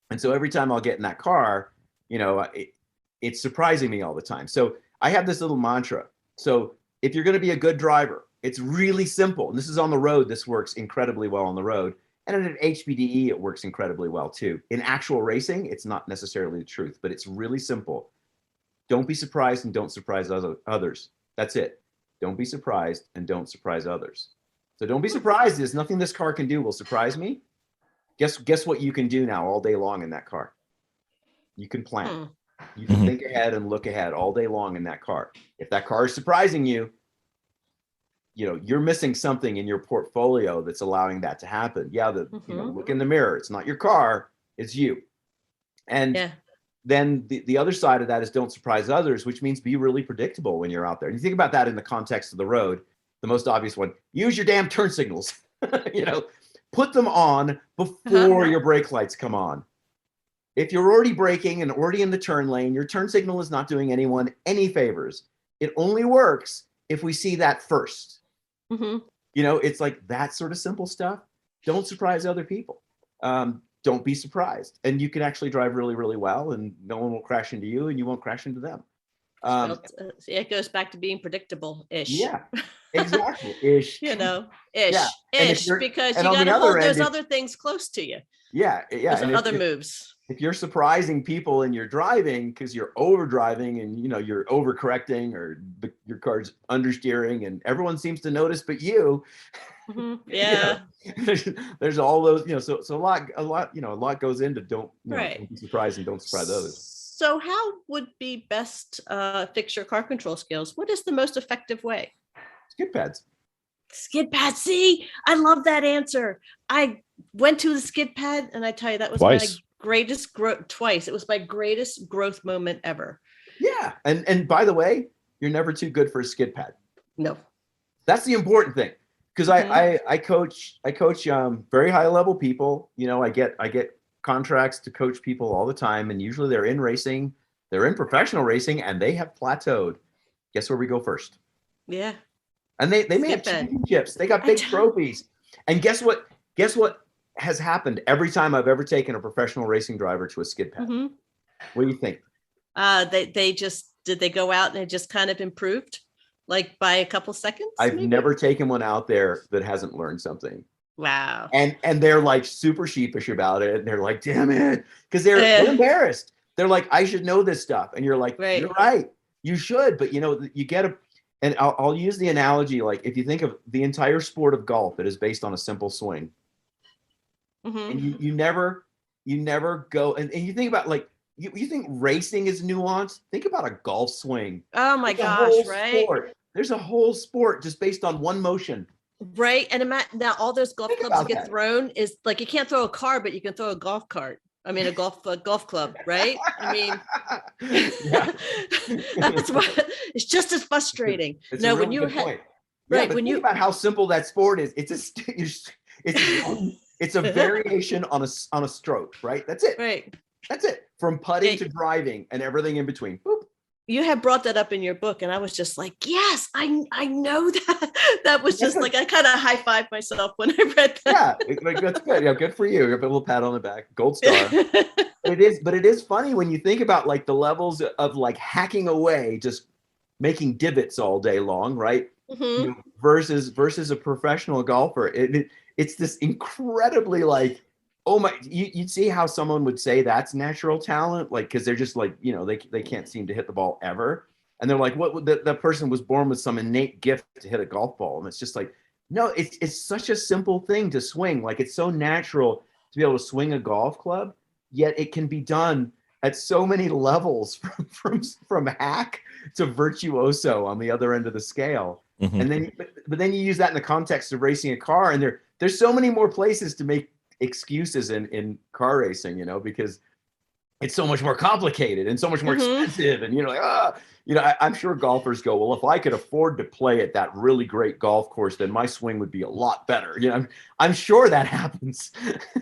And so every time I'll get in that car, it's surprising me all the time. So I have this little mantra. So if you're going to be a good driver, it's really simple. And this is on the road. This works incredibly well on the road. And at HPDE, it works incredibly well too. In actual racing, it's not necessarily the truth, but it's really simple. Don't be surprised and don't surprise others. That's it. Don't be surprised and don't surprise others. So don't be surprised. There's nothing this car can do will surprise me. Guess what you can do now all day long in that car? You can plan. You can think ahead and look ahead all day long in that car. If that car is surprising you, you're missing something in your portfolio that's allowing that to happen. Yeah, look in the mirror. It's not your car, it's you. And then the other side of that is don't surprise others, which means be really predictable when you're out there. And you think about that in the context of the road, the most obvious one, use your damn turn signals. Put them on before your brake lights come on. If you're already braking and already in the turn lane, your turn signal is not doing anyone any favors. It only works if we see that first. It's like that sort of simple stuff. Don't surprise other people. Don't be surprised. And you can actually drive really, really well and no one will crash into you and you won't crash into them. It goes back to being predictable-ish. Yeah, exactly. Ish. Ish. Yeah. Ish, because you got to hold those other things close to you. Yeah. Those other moves. If you're surprising people in your driving because you're over driving and you're overcorrecting or your car's understeering and everyone seems to notice but you. Yeah. There's all those, so a lot goes into don't be surprised and don't surprise others. So how would be best fix your car control skills? What is the most effective way? Skid pads. Skid pad. See, I love that answer. I went to the skid pad and I tell you, that was twice. My greatest growth twice. It was my greatest growth moment ever. Yeah. And by the way, you're never too good for a skid pad. No. That's the important thing. Because I coach very high level people. I get contracts to coach people all the time. And usually they're in racing, they're in professional racing and they have plateaued. Guess where we go first? Yeah. And they may have championships. They got big trophies. And guess what has happened every time I've ever taken a professional racing driver to a skid pad? What do you think? Did they go out and it just kind of improved like by a couple seconds? I've never taken one out there that hasn't learned something. Wow. And they're like super sheepish about it. And they're like, damn it. Because they're embarrassed. They're like, I should know this stuff. And you're like, You're right. You should. But you get and I'll use the analogy, like if you think of the entire sport of golf, it is based on a simple swing. And you never go and you think about like you think racing is nuanced. Think about a golf swing. Oh my gosh, right? There's a whole sport just based on one motion. Right. And now all those golf clubs that get thrown is like you can't throw a car, but you can throw a golf cart. I mean, a golf club, right? I mean, that's what it's just as frustrating. It's a really good point. Right. When you think about how simple that sport is, it's a variation on a stroke, right? That's it. Right. That's it. From putting to driving and everything in between. Boop. You had brought that up in your book, and I was just like, yes, I know that. That was just like I kind of high-fived myself when I read that. Yeah, like that's good. Yeah, good for you. You have a little pat on the back, gold star. But it is funny when you think about like the levels of like hacking away, just making divots all day long, right? Mm-hmm. Versus a professional golfer. It's this incredibly like, oh my, you'd see how someone would say that's natural talent, like, because they're just like, they can't seem to hit the ball ever. And they're like, what would that person was born with some innate gift to hit a golf ball. And it's just like, no, it's such a simple thing to swing. Like, it's so natural to be able to swing a golf club, yet it can be done at so many levels from hack to virtuoso on the other end of the scale. Mm-hmm. And then, but then you use that in the context of racing a car, and there's so many more places to make excuses in car racing, because it's so much more complicated and so much more expensive, and I'm sure golfers go, well, if I could afford to play at that really great golf course, then my swing would be a lot better. I'm sure that happens,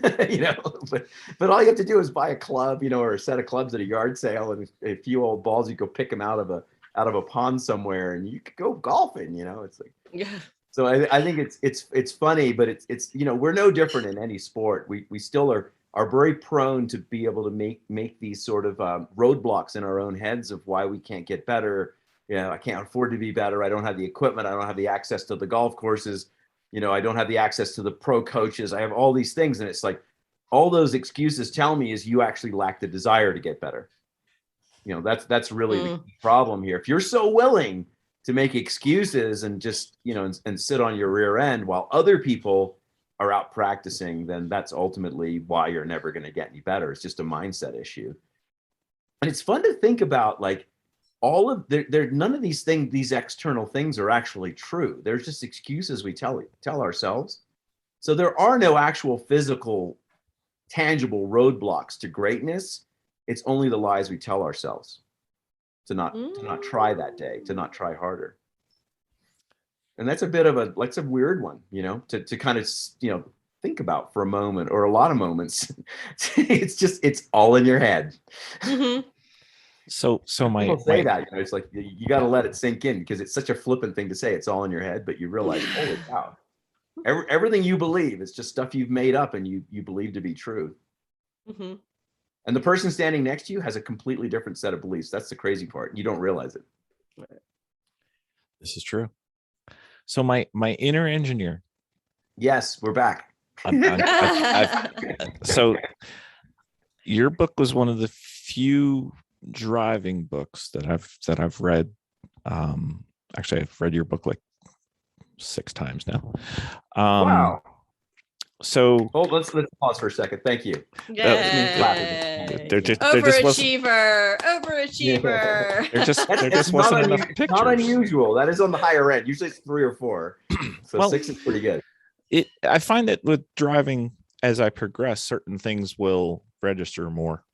but all you have to do is buy a club, or a set of clubs at a yard sale and a few old balls. You go pick them out of a pond somewhere, and you could go golfing. It's like, yeah. So I think it's funny, but it's we're no different in any sport. We still are very prone to be able to make these sort of roadblocks in our own heads of why we can't get better. I can't afford to be better. I don't have the equipment. I don't have the access to the golf courses. I don't have the access to the pro coaches. I have all these things, and it's like all those excuses tell me is you actually lack the desire to get better. That's really the problem here. If you're so willing to make excuses and just, and sit on your rear end while other people are out practicing, then that's ultimately why you're never going to get any better. It's just a mindset issue. And it's fun to think about, like, all of none of these things, these external things are actually true. There's just excuses we tell ourselves. So there are no actual physical, tangible roadblocks to greatness. It's only the lies we tell ourselves to not try that day, to not try harder. And that's a bit of a weird one, to kind of, think about for a moment, or a lot of moments. it's all in your head. Mm-hmm. So people say that, it's like, you got to let it sink in, because it's such a flippant thing to say. It's all in your head, but you realize, holy cow, everything you believe is just stuff you've made up and you believe to be true. Mm-hmm. And the person standing next to you has a completely different set of beliefs. That's the crazy part. You don't realize it. This is true. So my inner engineer. Yes, we're back. So your book was one of the few driving books that I've read. Actually, I've read your book like 6 times now. Wow. So let's pause for a second. Thank you. Yay. Overachiever. There just wasn't enough pictures. Not unusual. That is on the higher end. Usually it's 3 or 4. So 6 is pretty good. I find that with driving, as I progress, certain things will register more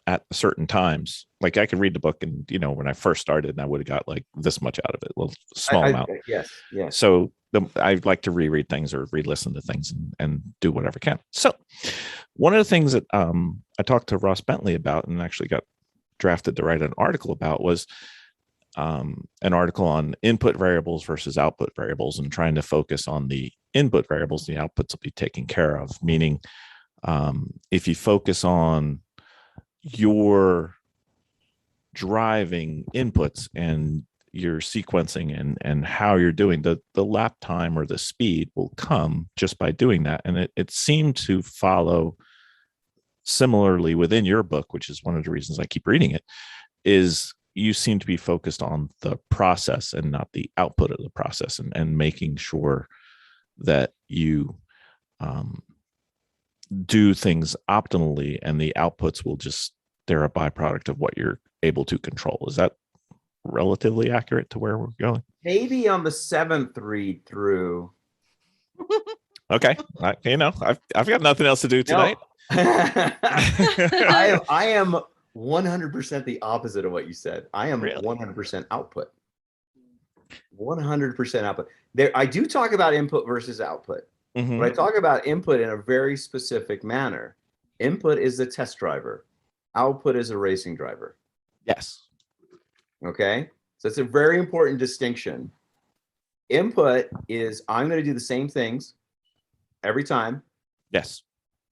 at certain times. Like, I could read the book, and when I first started, and I would have got like this much out of it, well, small amount. Yes. So I like to reread things or re-listen to things and do whatever I can. So one of the things that I talked to Ross Bentley about, and actually got drafted to write an article about, was an article on input variables versus output variables, and trying to focus on the input variables, the outputs will be taken care of. Meaning, if you focus on your driving inputs and your sequencing and how you're doing, the lap time or the speed will come just by doing that. And it seemed to follow similarly within your book, which is one of the reasons I keep reading it, is you seem to be focused on the process and not the output of the process, and making sure that you do things optimally, and the outputs will just, they're a byproduct of what you're able to control. Is that relatively accurate to where we're going? Maybe on the 7th read through. Okay. I've got nothing else to do tonight. No. I am 100% the opposite of what you said. I am 100% output. 100% output. There, I do talk about input versus output, but I talk about input in a very specific manner. Input is the test driver. Output is a racing driver. Yes. Okay. So it's a very important distinction. Input is, I'm going to do the same things every time. Yes.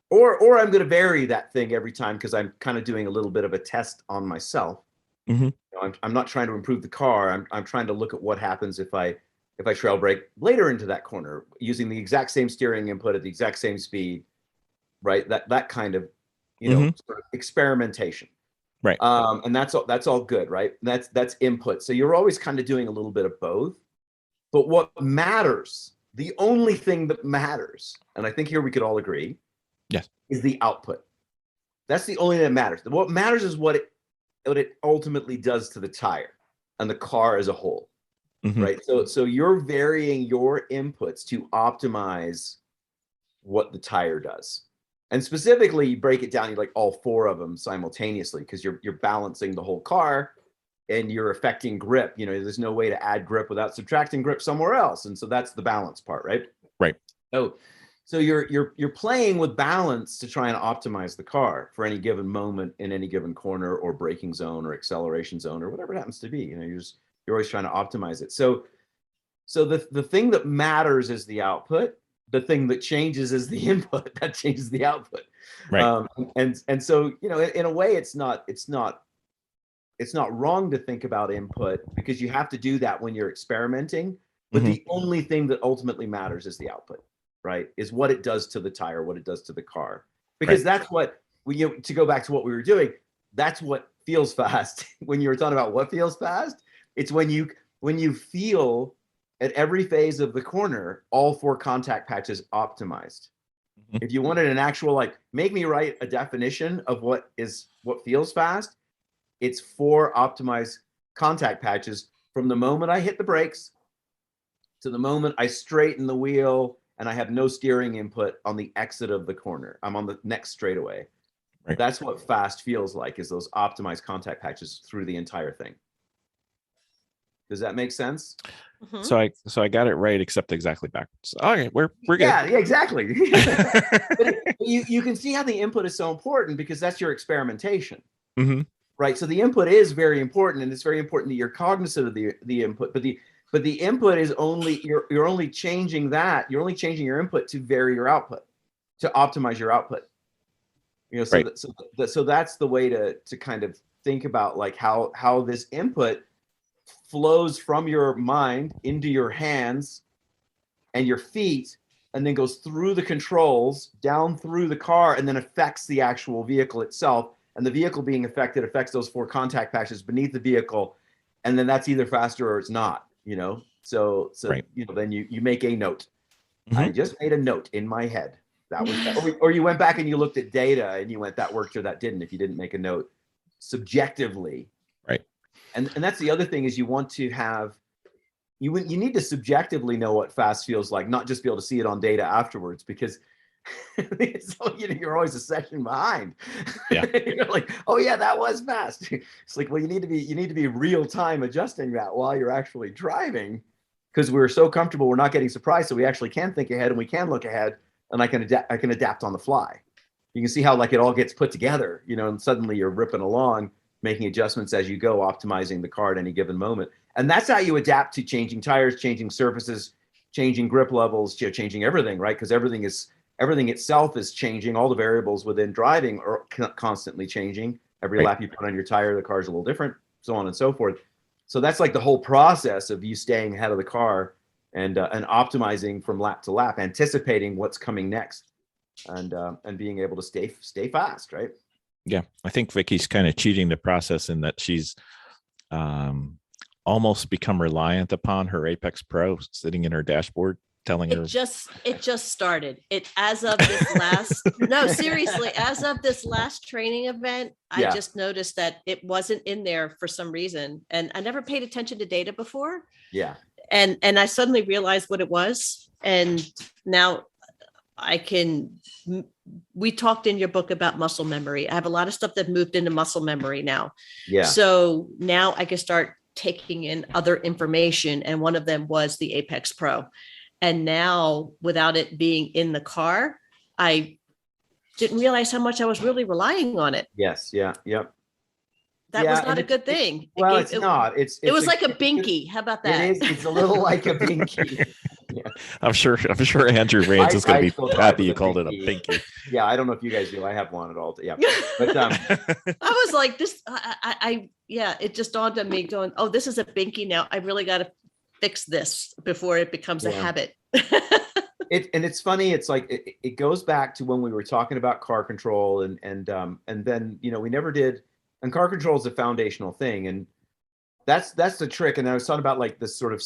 Or I'm going to vary that thing every time, because I'm kind of doing a little bit of a test on myself. Mm-hmm. I'm not trying to improve the car. I'm trying to look at what happens if I trail brake later into that corner using the exact same steering input at the exact same speed, right? That kind of, sort of experimentation. Right. And that's all good, right? That's input. So you're always kind of doing a little bit of both. But what matters, the only thing that matters, and I think here we could all agree, yes, is the output. That's the only thing that matters. What matters is what it ultimately does to the tire and the car as a whole. Mm-hmm. Right. So you're varying your inputs to optimize what the tire does. And specifically, you break it down, you like all four of them simultaneously because you're balancing the whole car and you're affecting grip. There's no way to add grip without subtracting grip somewhere else. And so that's the balance part, right? Right. So you're playing with balance to try and optimize the car for any given moment in any given corner or braking zone or acceleration zone or whatever it happens to be. You're always trying to optimize it. So the thing that matters is the output. The thing that changes is the input. That changes the output. Right. And so in a way, it's not wrong to think about input because you have to do that when you're experimenting. But the only thing that ultimately matters is the output. Right, is what it does to the tire, what it does to the car, because that's what to go back to what we were doing. That's what feels fast. When you were talking about what feels fast, it's when you feel at every phase of the corner, all four contact patches optimized. Mm-hmm. If you wanted an actual make me write a definition of what feels fast, it's 4 optimized contact patches from the moment I hit the brakes to the moment I straighten the wheel. And I have no steering input on the exit of the corner. I'm on the next straightaway. Right. That's what fast feels like, is those optimized contact patches through the entire thing. Does that make sense? Mm-hmm. So I got it right, except exactly backwards. Okay, we're good. Yeah, exactly. But you can see how the input is so important because that's your experimentation. Mm-hmm. Right. So the input is very important, and it's very important that you're cognizant of the input, but the input is only you're only changing that. You're only changing your input to vary your output, to optimize your output. So right. So that's the way to kind of think about how this input flows from your mind into your hands and your feet, and then goes through the controls down through the car, and then affects the actual vehicle itself. And the vehicle being affected affects those 4 contact patches beneath the vehicle, and then that's either faster or it's not. So right. Then you make a note. Mm-hmm. I just made a note in my head. That was, or you went back and you looked at data and you went, that worked or that didn't, if you didn't make a note subjectively. Right. And that's the other thing, is you want to have, you need to subjectively know what fast feels like, not just be able to see it on data afterwards, because so, you're always a section behind. Yeah. You're like, oh yeah, that was fast. It's like, well, you need to be real time adjusting that while you're actually driving, because we're so comfortable we're not getting surprised, so we actually can think ahead and we can look ahead, and I can adapt on the fly. You can see how it all gets put together, and suddenly you're ripping along, making adjustments as you go, optimizing the car at any given moment. And that's how you adapt to changing tires, changing surfaces, changing grip levels, changing everything, right? Because everything itself is changing. All the variables within driving are constantly changing. Every lap you put on your tire, the car's a little different, so on and so forth. So that's the whole process of you staying ahead of the car and optimizing from lap to lap, anticipating what's coming next, and being able to stay fast, right? Yeah, I think Vicky's kind of cheating the process in that she's almost become reliant upon her Apex Pro sitting in her dashboard, telling her. It just started. As of this last, no, seriously, as of this last training event, I just noticed that it wasn't in there for some reason, and I never paid attention to data before. Yeah. And I suddenly realized what it was, and now we talked in your book about muscle memory. I have a lot of stuff that moved into muscle memory now. Yeah. So now I can start taking in other information, and one of them was the Apex Pro. And now, without it being in the car, I didn't realize how much I was really relying on it. Yes. Yeah. Yep. That was not a good thing. It's not. It was like a binky. How about that? It is. It's a little like a binky. Yeah. I'm sure Andrew Rains is going to be happy you called it a pinky. Yeah, I don't know if you guys do. I have one at all. Yeah, but I was like this. Yeah, it just dawned on me going, oh, this is a binky now. I really got to fix this before it becomes a habit. And it's funny. It's like it goes back to when we were talking about car control, and then we never did. And car control is a foundational thing, and that's the trick. And I was talking about like this sort of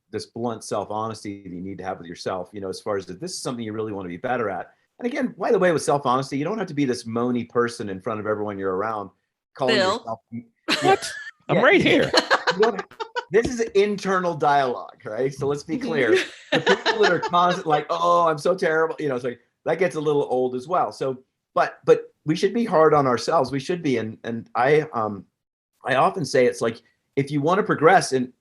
this blunt self-honesty that you need to have with yourself. As far as this is something you really want to be better at. And again, by the way, with self-honesty, you don't have to be this moany person in front of everyone you're around. Calling yourself. What? I'm right here. This is an internal dialogue, right? So let's be clear. The people that are constant, like, oh, I'm so terrible, it's like that gets a little old as well. So, but we should be hard on ourselves. We should be, and I often say it's like if you want to progress, and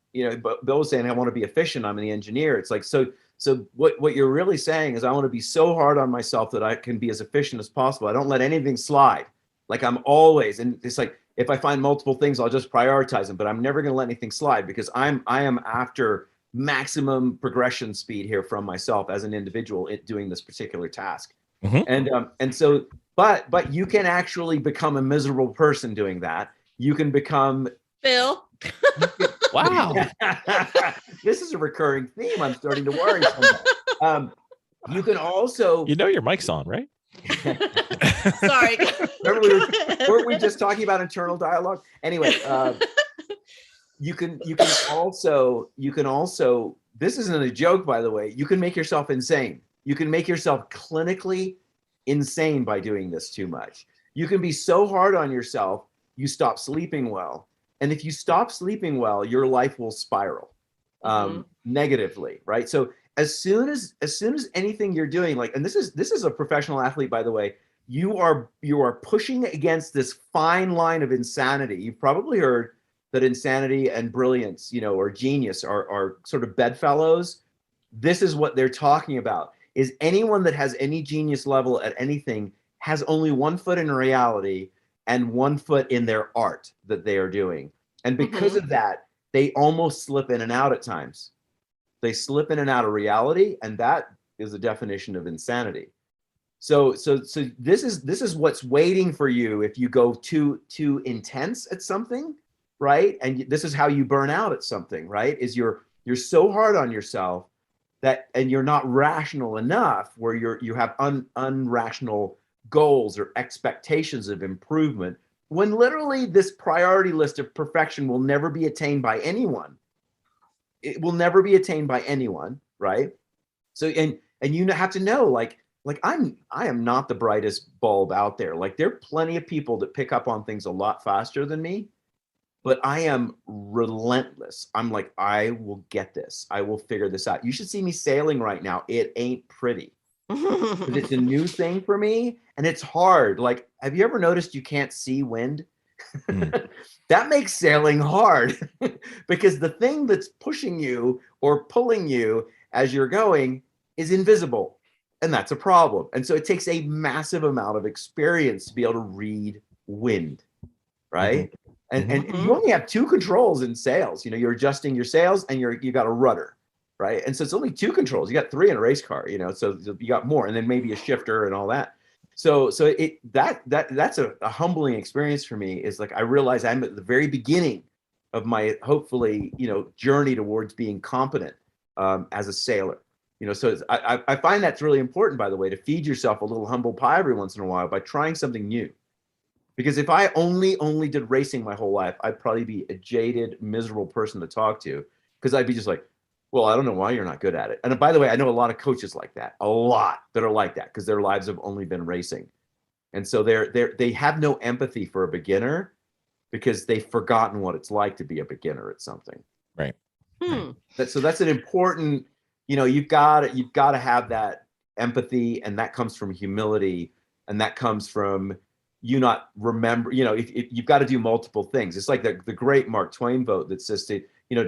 but Bill was saying I want to be efficient. I'm the engineer. It's like so what you're really saying is I want to be so hard on myself that I can be as efficient as possible. I don't let anything slide. Like I'm always, and it's like if I find multiple things, I'll just prioritize them, but I'm never going to let anything slide because I am after maximum progression speed here from myself as an individual doing this particular task. Mm-hmm. And so, but you can actually become a miserable person doing that. You can become Bill. Wow. This is a recurring theme. I'm starting to worry. You can also, your mic's on, right? Sorry. Remember weren't we just talking about internal dialogue? Anyway, you can also, this isn't a joke, by the way, you can make yourself insane. You can make yourself clinically insane by doing this too much. You can be so hard on yourself, you stop sleeping well. And if you stop sleeping well, your life will spiral negatively, right? So as soon as anything you're doing, like, and this is a professional athlete, by the way, you are pushing against this fine line of insanity. You've probably heard that insanity and brilliance, or genius are sort of bedfellows. This is what they're talking about, is anyone that has any genius level at anything has only one foot in reality and one foot in their art that they are doing. And because of that, they almost slip in and out at times. They slip in and out of reality, and that is the definition of insanity. So this is what's waiting for you if you go too intense at something, right? And this is how you burn out at something, right? Is you're so hard on yourself that, and you're not rational enough, where you have unrational goals or expectations of improvement, when literally this priority list of perfection will never be attained by anyone. It will never be attained by anyone, right? So and you have to know, like I am not the brightest bulb out there. Like there are plenty of people that pick up on things a lot faster than me, but I am relentless. I'm like, I will get this. I will figure this out. You should see me sailing right now. It ain't pretty. But it's a new thing for me, and it's hard. Like, have you ever noticed you can't see wind? That makes sailing hard because the thing that's pushing you or pulling you as you're going is invisible, and that's a problem. And so it takes a massive amount of experience to be able to read wind, right? And you only have two controls in sails. You're adjusting your sails, and you got a rudder. Right. And so it's only two controls. You got three in a race car, so you got more, and then maybe a shifter and all that. So that's a humbling experience for me, is like, I realize I'm at the very beginning of my, hopefully, journey towards being competent as a sailor. So I find that's really important, by the way, to feed yourself a little humble pie every once in a while by trying something new. Because if I only did racing my whole life, I'd probably be a jaded, miserable person to talk to, because I'd be just like, well, I don't know why you're not good at it. And by the way, I know a lot of coaches like that, a lot that are like that, because their lives have only been racing. And so they have no empathy for a beginner, because they've forgotten what it's like to be a beginner at something. Right. So that's an important, you've got to have that empathy, and that comes from humility, and that comes from you not remember, if you've got to do multiple things. It's like the great Mark Twain vote that says to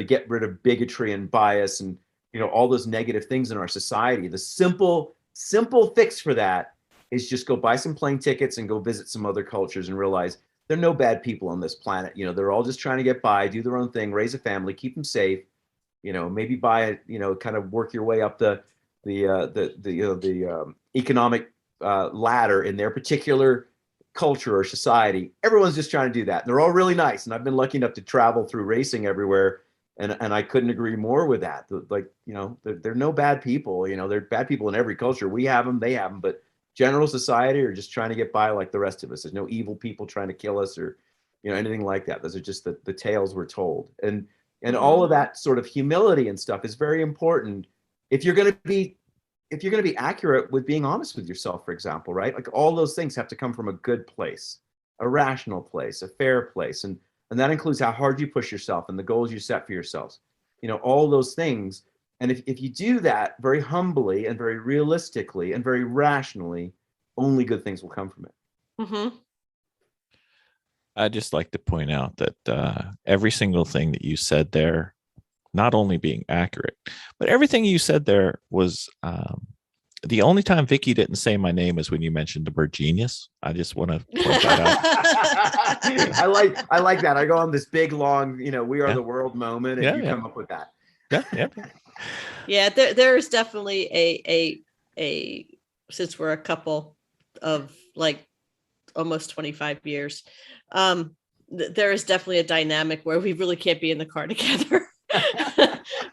get rid of bigotry and bias and, all those negative things in our society. The simple fix for that is just go buy some plane tickets and go visit some other cultures and realize there are no bad people on this planet. They're all just trying to get by, do their own thing, raise a family, keep them safe. maybe buy it, kind of work your way up the economic ladder in their particular culture or society. Everyone's just trying to do that. And they're all really nice. And I've been lucky enough to travel through racing everywhere. And I couldn't agree more with that. Like, they're no bad people. They're bad people in every culture. We have them, they have them, but general society are just trying to get by like the rest of us. There's no evil people trying to kill us or, anything like that. Those are just the tales we're told. And all of that sort of humility and stuff is very important if you're going to be accurate with being honest with yourself, for example, right? Like all those things have to come from a good place, a rational place, a fair place. And that includes how hard you push yourself and the goals you set for yourselves, all those things. And if you do that very humbly and very realistically and very rationally, only good things will come from it. Mm-hmm. I'd just like to point out that every single thing that you said there, not only being accurate, but everything you said there was the only time Vicky didn't say my name is when you mentioned the word genius. I just want to point that out. I like that. I go on this big, long, we are the world moment, and you come up with that. Yeah. There's definitely a since we're a couple of like almost 25 years, there is definitely a dynamic where we really can't be in the car together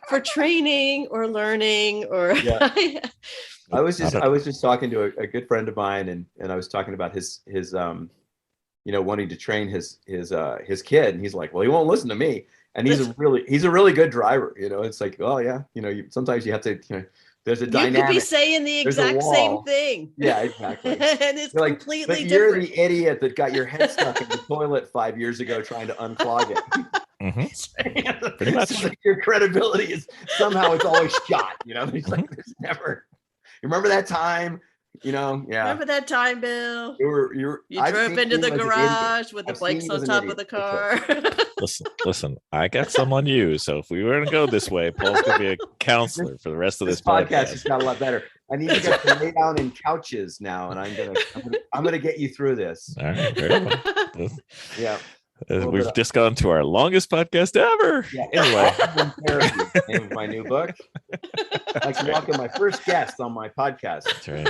for training or learning or. Yeah. I was just talking to a good friend of mine, and I was talking about his wanting to train his kid, and he's like, well, he won't listen to me, and he's a really good driver. It's like, oh yeah, sometimes you have to, there's a dynamic. You could be saying the exact same thing. Yeah, exactly. And it's you're completely but different. You're the idiot that got your head stuck in the toilet 5 years ago trying to unclog it. Mm-hmm. Pretty much. So your credibility is somehow it's always shot. It's like there's never. Remember that time? Yeah. Remember that time, Bill? You drove into the garage with the bikes on top of the car. Listen, I got some on you. So if we were to go this way, Paul's gonna be a counselor for the rest of this podcast. Has got a lot better. I need you guys to lay down in couches now, and I'm gonna get you through this. All right, very well. Yeah. We've just gone to our longest podcast ever. Yeah. Anyway, Therapy, name of my new book. I can welcome my first guest on my podcast. That's right.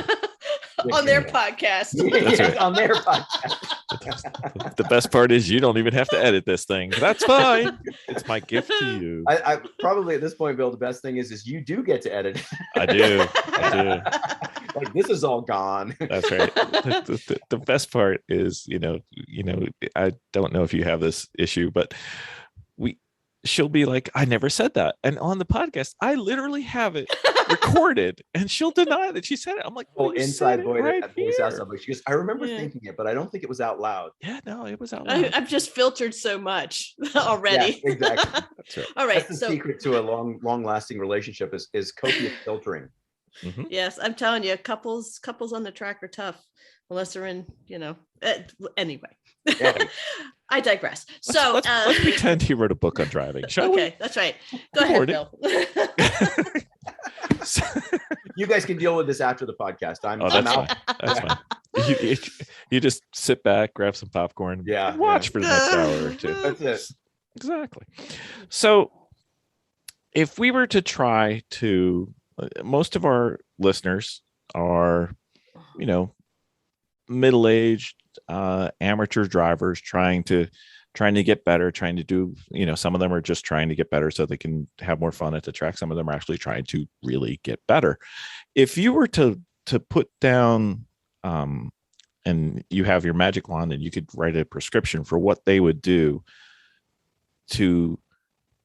On their podcast. That's right. On their podcast. The best part is you don't even have to edit this thing. That's fine. It's my gift to you. I probably at this point, Bill, the best thing is you do get to edit. I do. Like this is all gone. That's right. The best part is, I don't know if you have this issue, but she'll be like, I never said that. And on the podcast, I literally have it recorded, and she'll deny that she said it. I'm like, well, inside voice out something. She goes, I remember thinking it, but I don't think it was out loud. Yeah, no, it was out loud. I've just filtered so much already. Yeah, exactly. That's right. All right. That's the secret to a long-lasting relationship is copious filtering. Mm-hmm. Yes, I'm telling you, couples on the track are tough unless they're in, anyway. Yeah. I digress. So let's pretend he wrote a book on driving. Shall we? Okay, that's right. Go ahead, Bill. You guys can deal with this after the podcast. I'm out. Fine. That's fine. You just sit back, grab some popcorn, and watch for the next hour or two. That's it. Exactly. So if we were to try to, most of our listeners are, middle-aged amateur drivers trying to get better, trying to do, some of them are just trying to get better so they can have more fun at the track. Some of them are actually trying to really get better. If you were to put down, and you have your magic wand and you could write a prescription for what they would do to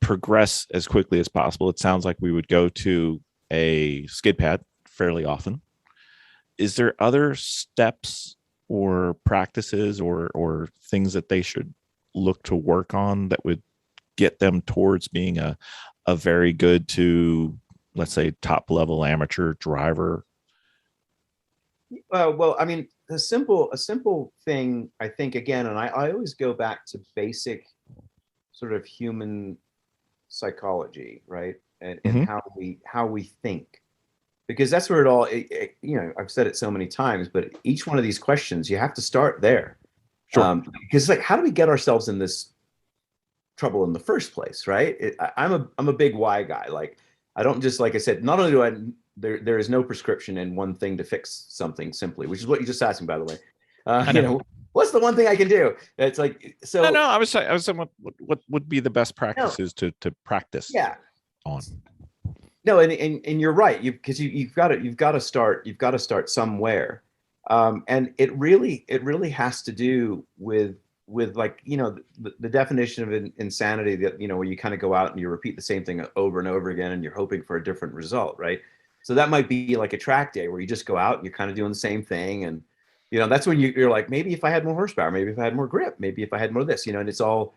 progress as quickly as possible, it sounds like we would go to a skid pad fairly often. Is there other steps or practices or things that they should look to work on that would get them towards being a very good to, let's say, top level amateur driver? Well, I mean, a simple thing, I think, again, and I always go back to basic sort of human psychology, right? And how we think. Because that's where it all, I've said it so many times, but each one of these questions, you have to start there. Sure. Because like, how do we get ourselves in this trouble in the first place, right? I'm a big why guy. Like, I don't just, like I said, not only do I, there is no prescription in one thing to fix something simply, which is what you just asked me, by the way. You know, what's the one thing I can do? It's like, so. No, I was saying what would be the best practices to practice on. No, and you're right. You've got to start somewhere. And it really has to do with like, you know, the definition of insanity, that, you know, where you kind of go out and you repeat the same thing over and over again and you're hoping for a different result, right? So that might be like a track day where you just go out and you're kind of doing the same thing. And, you know, that's when you're like, maybe if I had more horsepower, maybe if I had more grip, maybe if I had more of this, you know, and it's all,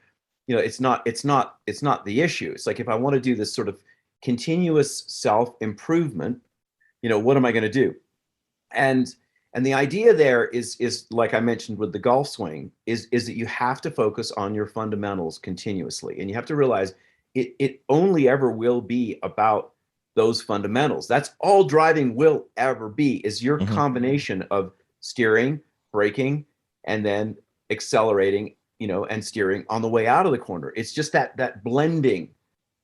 you know, it's not the issue. It's like, if I want to do this sort of continuous self-improvement, you know, what am I going to do? And the idea there is like I mentioned with the golf swing, is that you have to focus on your fundamentals continuously. And you have to realize it only ever will be about those fundamentals. That's all driving will ever be, is your combination of steering, braking, and then accelerating, you know, and steering on the way out of the corner. It's just that blending.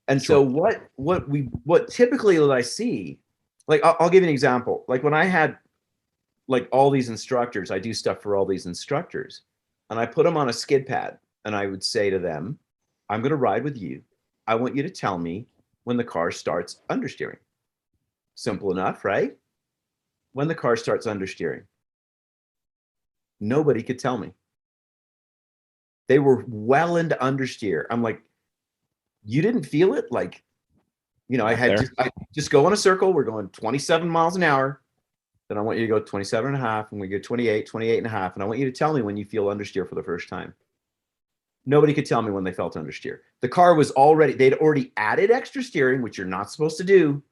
And so what typically that I see, like, I'll give you an example. Like, when I had like all these instructors, I do stuff for all these instructors, and I put them on a skid pad, and I would say to them, I'm going to ride with you. I want you to tell me when the car starts understeering. Simple enough, right? When the car starts understeering. Nobody could tell me. They were well into understeer. I'm like, you didn't feel it? Like, you know, I just go in a circle. We're going 27 miles an hour. Then I want you to go 27 and a half, and we go 28 and a half. And I want you to tell me when you feel understeer for the first time. Nobody could tell me when they felt understeer. The car was they'd already added extra steering, which you're not supposed to do.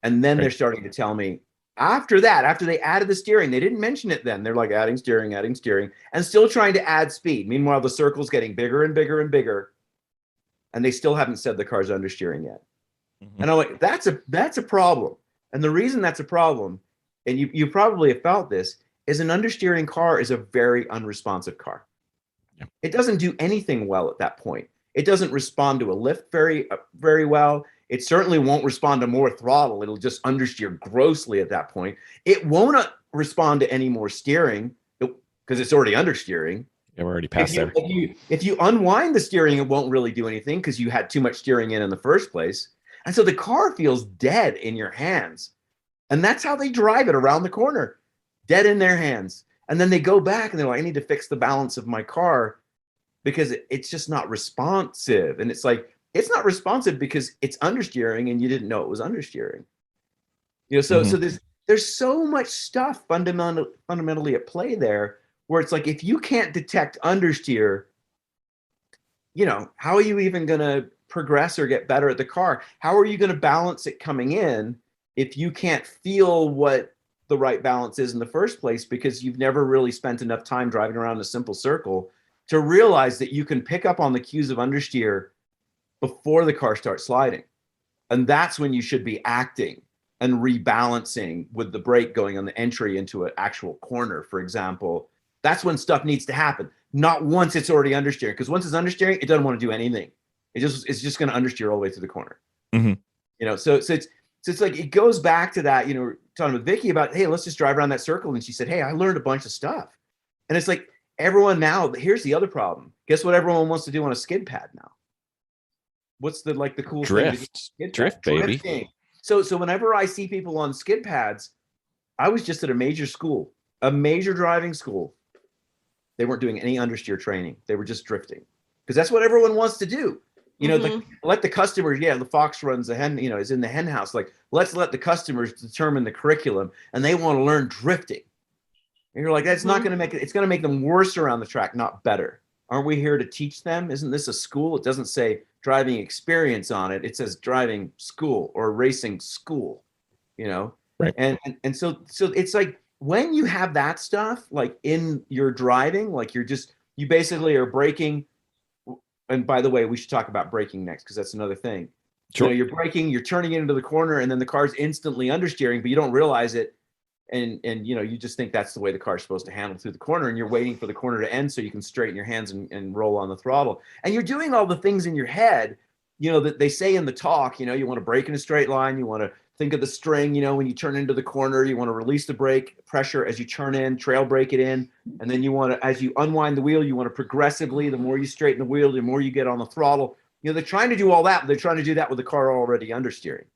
And then they're starting to tell me after they added the steering, they didn't mention it then. They're like adding steering, and still trying to add speed. Meanwhile, the circle's getting bigger and bigger and bigger. And they still haven't said the car's understeering yet. And I'm like, that's a problem. And the reason that's a problem, and you probably have felt this, is an understeering car is a very unresponsive car. Yeah. It doesn't do anything well at that point. It doesn't respond to a lift very well. It certainly won't respond to more throttle. It'll just understeer grossly at that point. It won't respond to any more steering because it's already understeering. Yeah, we're already past there. If you unwind the steering, it won't really do anything because you had too much steering in the first place. And so the car feels dead in your hands. And that's how they drive it around the corner, dead in their hands. And then they go back and they're like, I need to fix the balance of my car because it's just not responsive. And it's like, it's not responsive because it's understeering and you didn't know it was understeering. You know, so there's so much stuff fundamentally at play there, where it's like, if you can't detect understeer, you know, how are you even going to progress or get better at the car? How are you going to balance it coming in if you can't feel what the right balance is in the first place, because you've never really spent enough time driving around in a simple circle to realize that you can pick up on the cues of understeer before the car starts sliding. And that's when you should be acting and rebalancing with the brake going on the entry into an actual corner, for example. That's when stuff needs to happen. Not once it's already understeering, because once it's understeering, it doesn't want to do anything. It's just going to understeer all the way to the corner. You know, so it's like, it goes back to that, you know, talking with Vicky about, hey, let's just drive around that circle. And she said, hey, I learned a bunch of stuff. And it's like, everyone now, here's the other problem. Guess what everyone wants to do on a skid pad now? What's the cool drift, thing? Drift, baby. Drifting. So whenever I see people on skid pads, I was just at a major driving school. They weren't doing any understeer training. They were just drifting, because that's what everyone wants to do. You know, let the customers, the Fox runs the hen, you know, is in the hen house. Like, let's let the customers determine the curriculum, and they want to learn drifting. And you're like, that's not going to make it, it's going to make them worse around the track, not better. Aren't we here to teach them? Isn't this a school? It doesn't say driving experience on it. It says driving school or racing school, you know? Right. And so it's like, when you have that stuff, like in your driving, like you basically are braking. And by the way, we should talk about braking next, because that's another thing. Sure. You know, you're braking, you're turning into the corner, and then the car's instantly understeering, but you don't realize it. and you just think that's the way the car's supposed to handle through the corner, and you're waiting for the corner to end so you can straighten your hands and roll on the throttle, and you're doing all the things in your head that they say in the talk. You want to brake in a straight line, you want to think of the string, when you turn into the corner, you want to release the brake pressure as you turn in, trail brake it in, and then you want to, as you unwind the wheel, you want to progressively, the more you straighten the wheel, the more you get on the throttle. They're trying to do all that, but they're trying to do that with the car already understeering.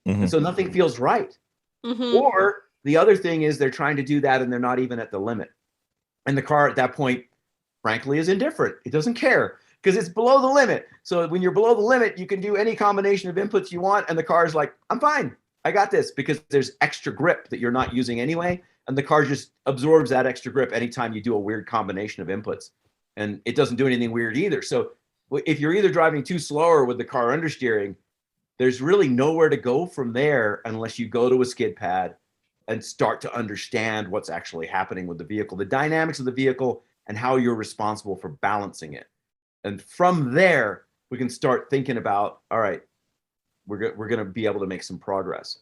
And so nothing feels right. Or the other thing is they're trying to do that and they're not even at the limit. And the car at that point, frankly, is indifferent. It doesn't care because it's below the limit. So when you're below the limit, you can do any combination of inputs you want. And the car is like, I'm fine. I got this, because there's extra grip that you're not using anyway. And the car just absorbs that extra grip anytime you do a weird combination of inputs. And it doesn't do anything weird either. So if you're either driving too slow or with the car understeering, there's really nowhere to go from there unless you go to a skid pad and start to understand what's actually happening with the vehicle, the dynamics of the vehicle, and how you're responsible for balancing it. And from there, we can start thinking about, all right, we're going to be able to make some progress.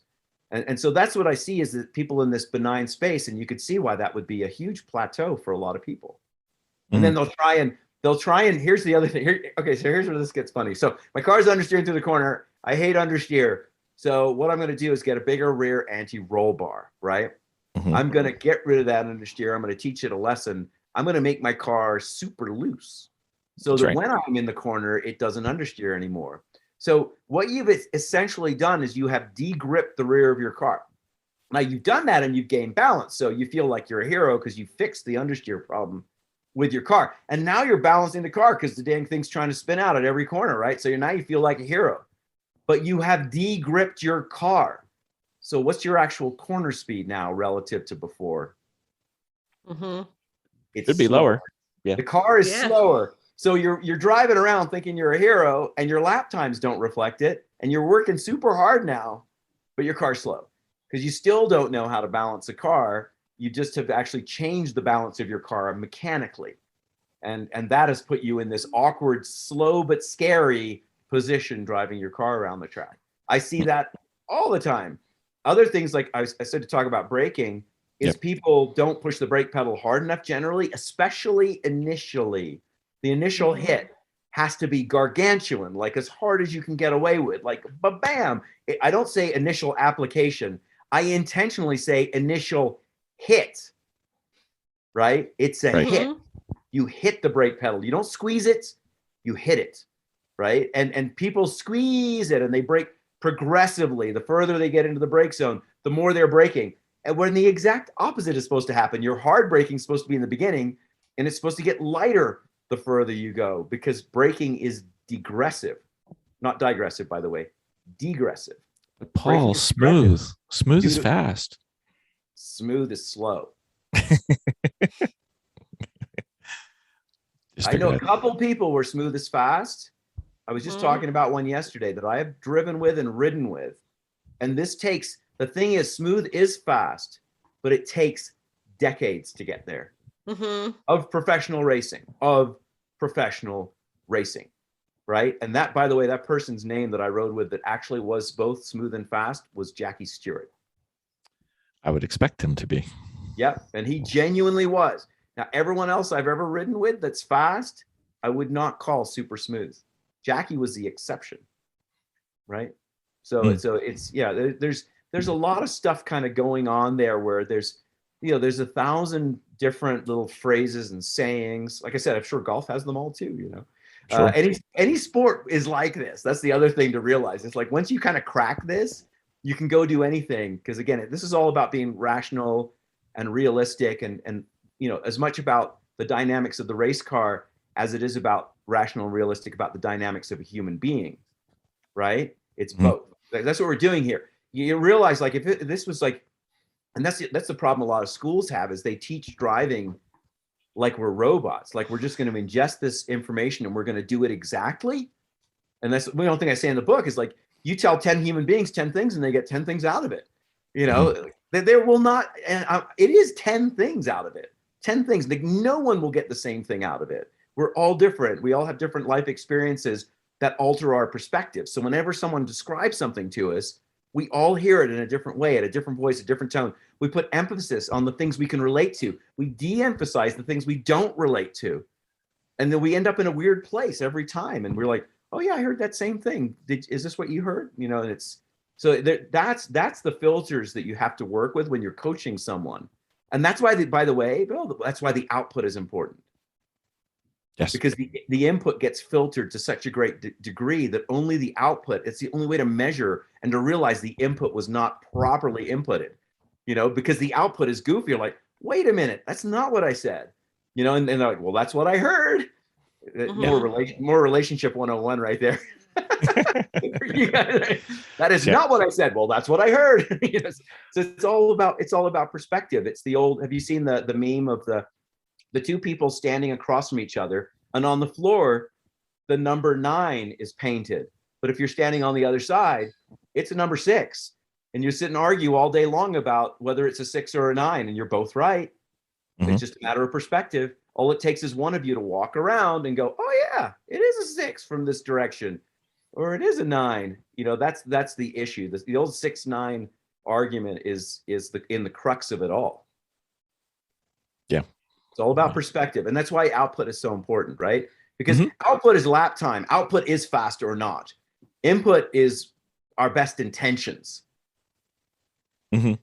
And so that's what I see, is that people in this benign space, and you could see why that would be a huge plateau for a lot of people. And then they'll try and here's the other thing. Okay, so here's where this gets funny. So my car's understeering through the corner. I hate understeer. So what I'm going to do is get a bigger rear anti-roll bar, right? I'm going to get rid of that understeer. I'm going to teach it a lesson. I'm going to make my car super loose so that when I'm in the corner, it doesn't understeer anymore. So what you've essentially done is you have de-gripped the rear of your car. Now you've done that and you've gained balance. So you feel like you're a hero because you fixed the understeer problem with your car. And now you're balancing the car because the dang thing's trying to spin out at every corner, right? So now you feel like a hero. But you have de-gripped your car. So what's your actual corner speed now relative to before? It should be lower. Yeah. The car is slower. So you're driving around thinking you're a hero, and your lap times don't reflect it. And you're working super hard now, but your car's slow because you still don't know how to balance a car. You just have actually changed the balance of your car mechanically. And that has put you in this awkward, slow, but scary position driving your car around the track. I see that all the time. Other things, like I said, to talk about braking, is people don't push the brake pedal hard enough generally, especially initially. The initial hit has to be gargantuan, like as hard as you can get away with, like bam. I don't say initial application. I intentionally say initial hit, right? It's a hit. You hit the brake pedal. You don't squeeze it, you hit it. Right. And people squeeze it and they brake progressively. The further they get into the brake zone, the more they're braking. And when the exact opposite is supposed to happen, your hard braking is supposed to be in the beginning, and it's supposed to get lighter the further you go, because braking is degressive, not digressive, by the way, degressive. Paul, smooth is fast. Smooth is slow. I know a couple people where smooth is fast. I was just talking about one yesterday that I have driven with and ridden with. And the thing is, smooth is fast, but it takes decades to get there of professional racing, right? And that, by the way, that person's name that I rode with that actually was both smooth and fast was Jackie Stewart. I would expect him to be. Yep. And he genuinely was. Now, everyone else I've ever ridden with that's fast, I would not call super smooth. Jackie was the exception, right? So it's there's a lot of stuff kind of going on there where there's 1,000 different little phrases and sayings. Like I said, I'm sure golf has them all too. Sure. Any sport is like this. That's the other thing to realize. It's like once you kind of crack this, you can go do anything. Because again, this is all about being rational and realistic, and as much about the dynamics of the race car as it is about rational and realistic about the dynamics of a human being, right? It's both. That's what we're doing here. You realize, like, if this was like, and that's the problem a lot of schools have, is they teach driving like we're robots, like we're just going to ingest this information and we're going to do it exactly. And that's the only thing I say in the book is, like, you tell 10 human beings 10 things and they get 10 things out of it. There will not, and it is 10 things out of it. 10 things. Like, no one will get the same thing out of it. We're all different. We all have different life experiences that alter our perspective. So whenever someone describes something to us, We all hear it in a different way, at a different voice, a different tone. We put emphasis on the things we can relate to. We de-emphasize the things we don't relate to. And then we end up in a weird place every time. And we're like, oh yeah, I heard that same thing. Is this what you heard? You know, and it's, so that's the filters that you have to work with when you're coaching someone. And that's why, by the way, Bill, that's why the output is important. Yes. Because the input gets filtered to such a great degree that only the output, it's the only way to measure and to realize the input was not properly inputted, you know, because the output is goofy. You're like, wait a minute, that's not what I said, you know, and they're like, well, that's what I heard. More relationship 101 right there. That is not what I said. Well, that's what I heard. So it's all about perspective. It's the old, have you seen the meme of the two people standing across from each other, and on the floor, the number 9 is painted. But if you're standing on the other side, it's a number 6. And you sit and argue all day long about whether it's a 6 or a 9, and you're both right. It's just a matter of perspective. All it takes is one of you to walk around and go, oh yeah, it is a 6 from this direction, or it is a 9. You know, that's the issue. The old 6-9 argument is in the crux of it all. Yeah. It's all about perspective. And that's why output is so important, right? Because output is lap time. Output is fast or not. Input is our best intentions. Yeah.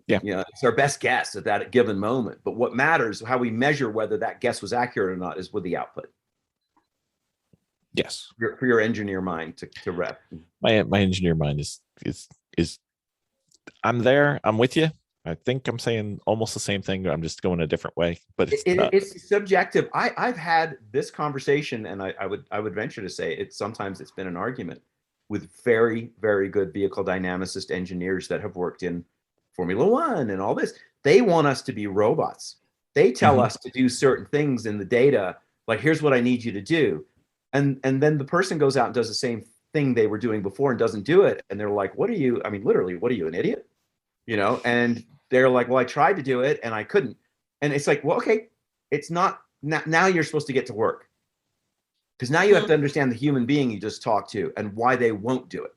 You know, it's our best guess at that given moment. But what matters, how we measure whether that guess was accurate or not, is with the output. Yes. For your engineer mind to rep. My engineer mind is I'm there. I'm with you. I think I'm saying almost the same thing. I'm just going a different way, but it's subjective. I've had this conversation, and I would venture to say sometimes it's been an argument with very, very good vehicle dynamicist engineers that have worked in Formula One and all this. They want us to be robots. They tell us to do certain things in the data, like, here's what I need you to do. And then the person goes out and does the same thing they were doing before and doesn't do it. And they're like, literally, what are you, an idiot? You know, and they're like, well, I tried to do it and I couldn't. And it's like, well, okay, it's not, now you're supposed to get to work. Because now you have to understand the human being you just talked to and why they won't do it.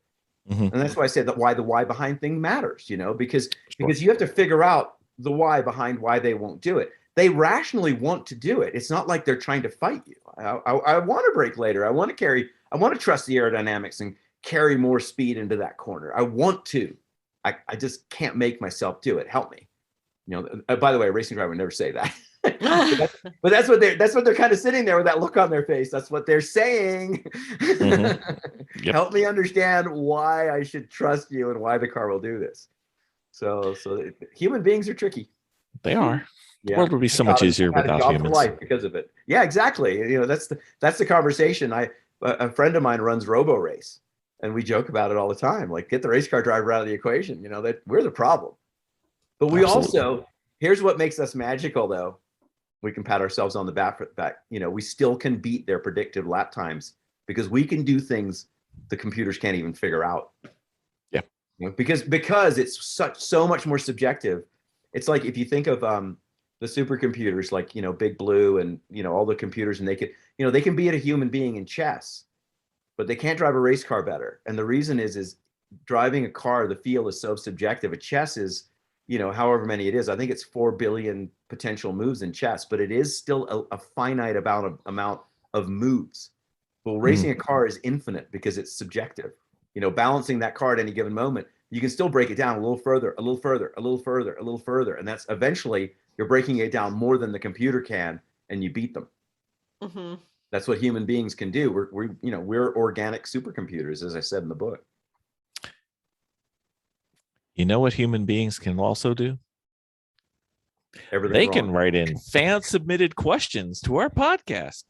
And that's why I said that the why behind thing matters, you know, because you have to figure out the why behind why they won't do it. They rationally want to do it. It's not like they're trying to fight you. I want to brake later. I want to trust the aerodynamics and carry more speed into that corner. I want to. I just can't make myself do it. Help me. You know, by the way, a racing driver would never say that. but that's what they're kind of sitting there with that look on their face. That's what they're saying. Yep. Help me understand why I should trust you and why the car will do this. So human beings are tricky. They are. The world would be so much easier without humans. Life because of it. Yeah, exactly. You know, that's the conversation. A friend of mine runs Robo Race, and we joke about it all the time. Like, get the race car driver out of the equation. You know, that we're the problem. But we also, here's what makes us magical, though. We can pat ourselves on the back. You know, we still can beat their predicted lap times because we can do things the computers can't even figure out. Yeah. You know, because it's so much more subjective. It's like if you think of the supercomputers, like, you know, Big Blue and, you know, all the computers, and they can beat a human being in chess, but they can't drive a race car better. And the reason is driving a car, the feel is so subjective. A chess is, you know, however many it is. I think it's 4 billion potential moves in chess, but it is still a finite amount of moves. Well, racing a car is infinite because it's subjective. You know, balancing that car at any given moment, you can still break it down a little further, a little further, a little further, a little further. And that's eventually you're breaking it down more than the computer can, and you beat them. That's what human beings can do. We're organic supercomputers, as I said in the book. You know what human beings can also do? Everything they wrong. Can write in fan submitted questions to our podcast.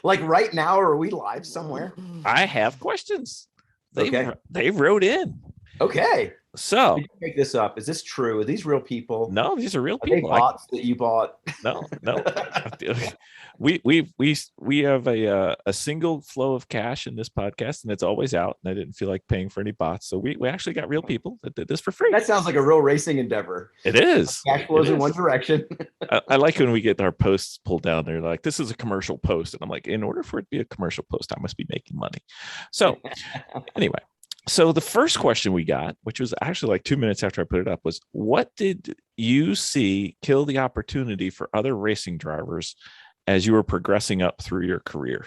Like right now, are we live somewhere? I have questions. They wrote in. Okay. So did you make this up? Is this true? Are these real people? No, these are real people. They bots that you bought? No. We have a single flow of cash in this podcast, and it's always out. And I didn't feel like paying for any bots, so we actually got real people that did this for free. That sounds like a real racing endeavor. It is. Cash flows in one direction. I like when we get our posts pulled down. They're like, "This is a commercial post," and I'm like, "In order for it to be a commercial post, I must be making money." So, anyway. So the first question we got, which was actually like 2 minutes after I put it up, was what did you see kill the opportunity for other racing drivers as you were progressing up through your career?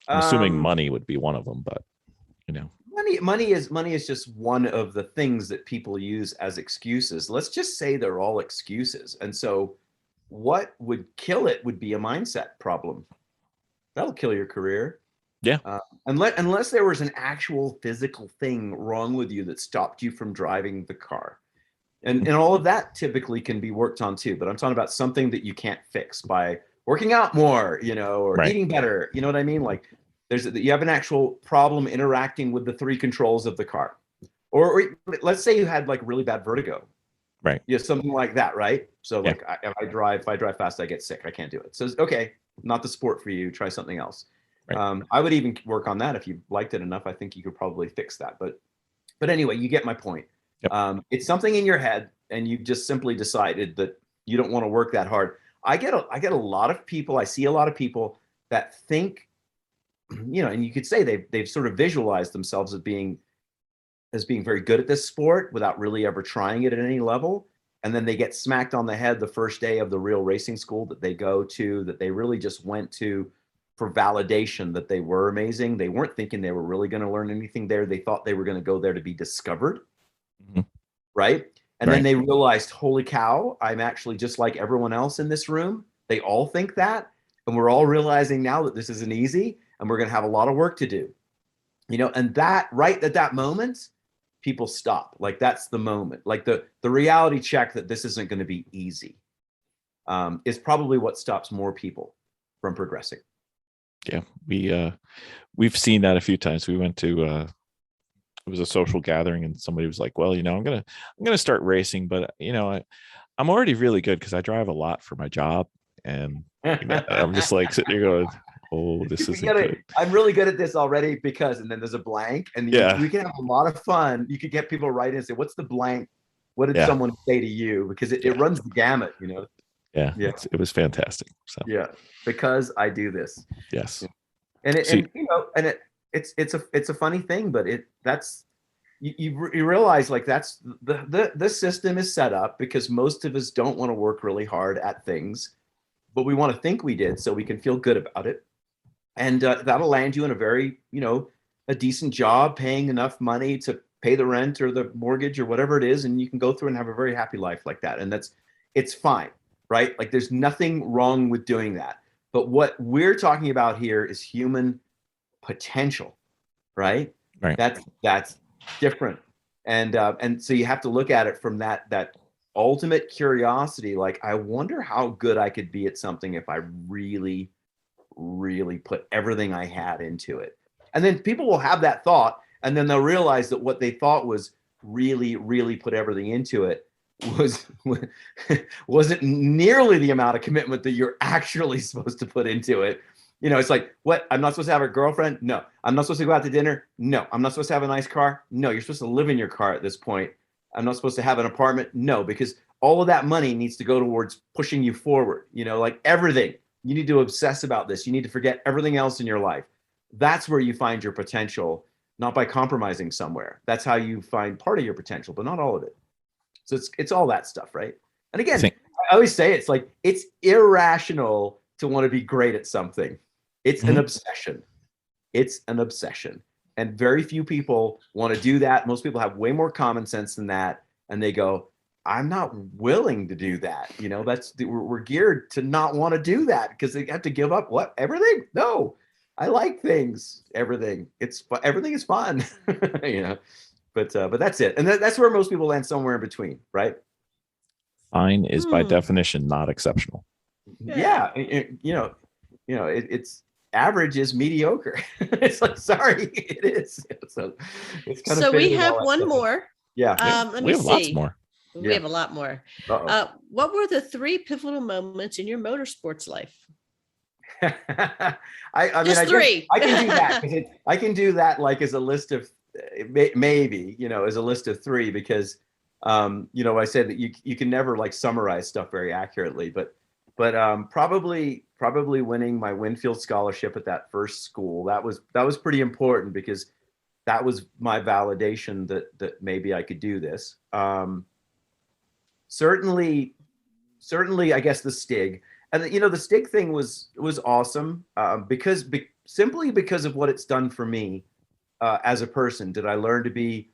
I'm assuming money would be one of them, but you know, money is just one of the things that people use as excuses. Let's just say they're all excuses. And so what would kill it would be a mindset problem. That'll kill your career. Yeah. Unless there was an actual physical thing wrong with you that stopped you from driving the car. And all of that typically can be worked on too. But I'm talking about something that you can't fix by working out more, or Right. eating better. You know what I mean? Like you have an actual problem interacting with the three controls of the car. Or let's say you had like really bad vertigo. Right. Yeah, something like that, right? So like if I drive fast, I get sick. I can't do it. So okay, not the sport for you. Try something else. Right. I would even work on that if you liked it enough. I think you could probably fix that. But anyway, you get my point. Yep. It's something in your head, and you just simply decided that you don't want to work that hard. I get a lot of people. I see a lot of people that think, and you could say they've sort of visualized themselves as being very good at this sport without really ever trying it at any level. And then they get smacked on the head the first day of the real racing school that they go to, that they really just went to for validation that they were amazing. They weren't thinking they were really going to learn anything there. They thought they were going to go there to be discovered. Mm-hmm. Right. And then they realized, holy cow, I'm actually just like everyone else in this room. They all think that. And we're all realizing now that this isn't easy and we're going to have a lot of work to do. And that right at that moment, people stop. Like that's the moment. Like the reality check that this isn't going to be easy is probably what stops more people from progressing. Yeah, we've seen that a few times. We went to it was a social gathering, and somebody was like, "Well, I'm gonna start racing, but I'm already really good because I drive a lot for my job." And I'm just like sitting there going, "Oh, this isn't good. I'm really good at this already because," and then there's a blank, and we can have a lot of fun. You could get people right in and say, "What's the blank? What did someone say to you?" Because it runs the gamut, Yeah. It was fantastic. So because I do this. Yes. And it's a funny thing, but you realize like that's the system is set up because most of us don't want to work really hard at things, but we want to think we did so we can feel good about it. And that'll land you in a very, a decent job, paying enough money to pay the rent or the mortgage or whatever it is. And you can go through and have a very happy life like that. And it's fine, right? Like there's nothing wrong with doing that. But what we're talking about here is human potential, right? Right. That's different. And so you have to look at it from that ultimate curiosity. Like, I wonder how good I could be at something if I really, really put everything I had into it. And then people will have that thought, and then they'll realize that what they thought was really, really put everything into it wasn't nearly the amount of commitment that you're actually supposed to put into it. It's like, what? I'm not supposed to have a girlfriend? No. I'm not supposed to go out to dinner? No. I'm not supposed to have a nice car? No. You're supposed to live in your car at this point. I'm not supposed to have an apartment? No, because all of that money needs to go towards pushing you forward. Like everything. You need to obsess about this. You need to forget everything else in your life. That's where you find your potential, not by compromising somewhere. That's how you find part of your potential, but not all of it. So it's all that stuff, right? And again, I always say it's like it's irrational to want to be great at something. It's an obsession. It's an obsession. And very few people want to do that. Most people have way more common sense than that. And they go, I'm not willing to do that. We're geared to not want to do that because they have to give up what? Everything? No, I like things. Everything. Everything is fun. But that's it. And that's where most people land, somewhere in between, right? Fine is by definition not exceptional. Yeah. It's average is mediocre. It's like, sorry, it is. So it's kind of. So we have one more. Yeah. Let me we have see. Lots more. We have a lot more. What were the 3 pivotal moments in your motorsports life? I mean, 3. I can do that. I can do that like as a list of maybe, as a list of 3 because, I said that you can never like summarize stuff very accurately, but probably winning my Winfield scholarship at that first school. That was pretty important because that was my validation that maybe I could do this. Certainly, I guess the Stig, and the Stig thing was awesome simply because of what it's done for me as a person. Did I learn to be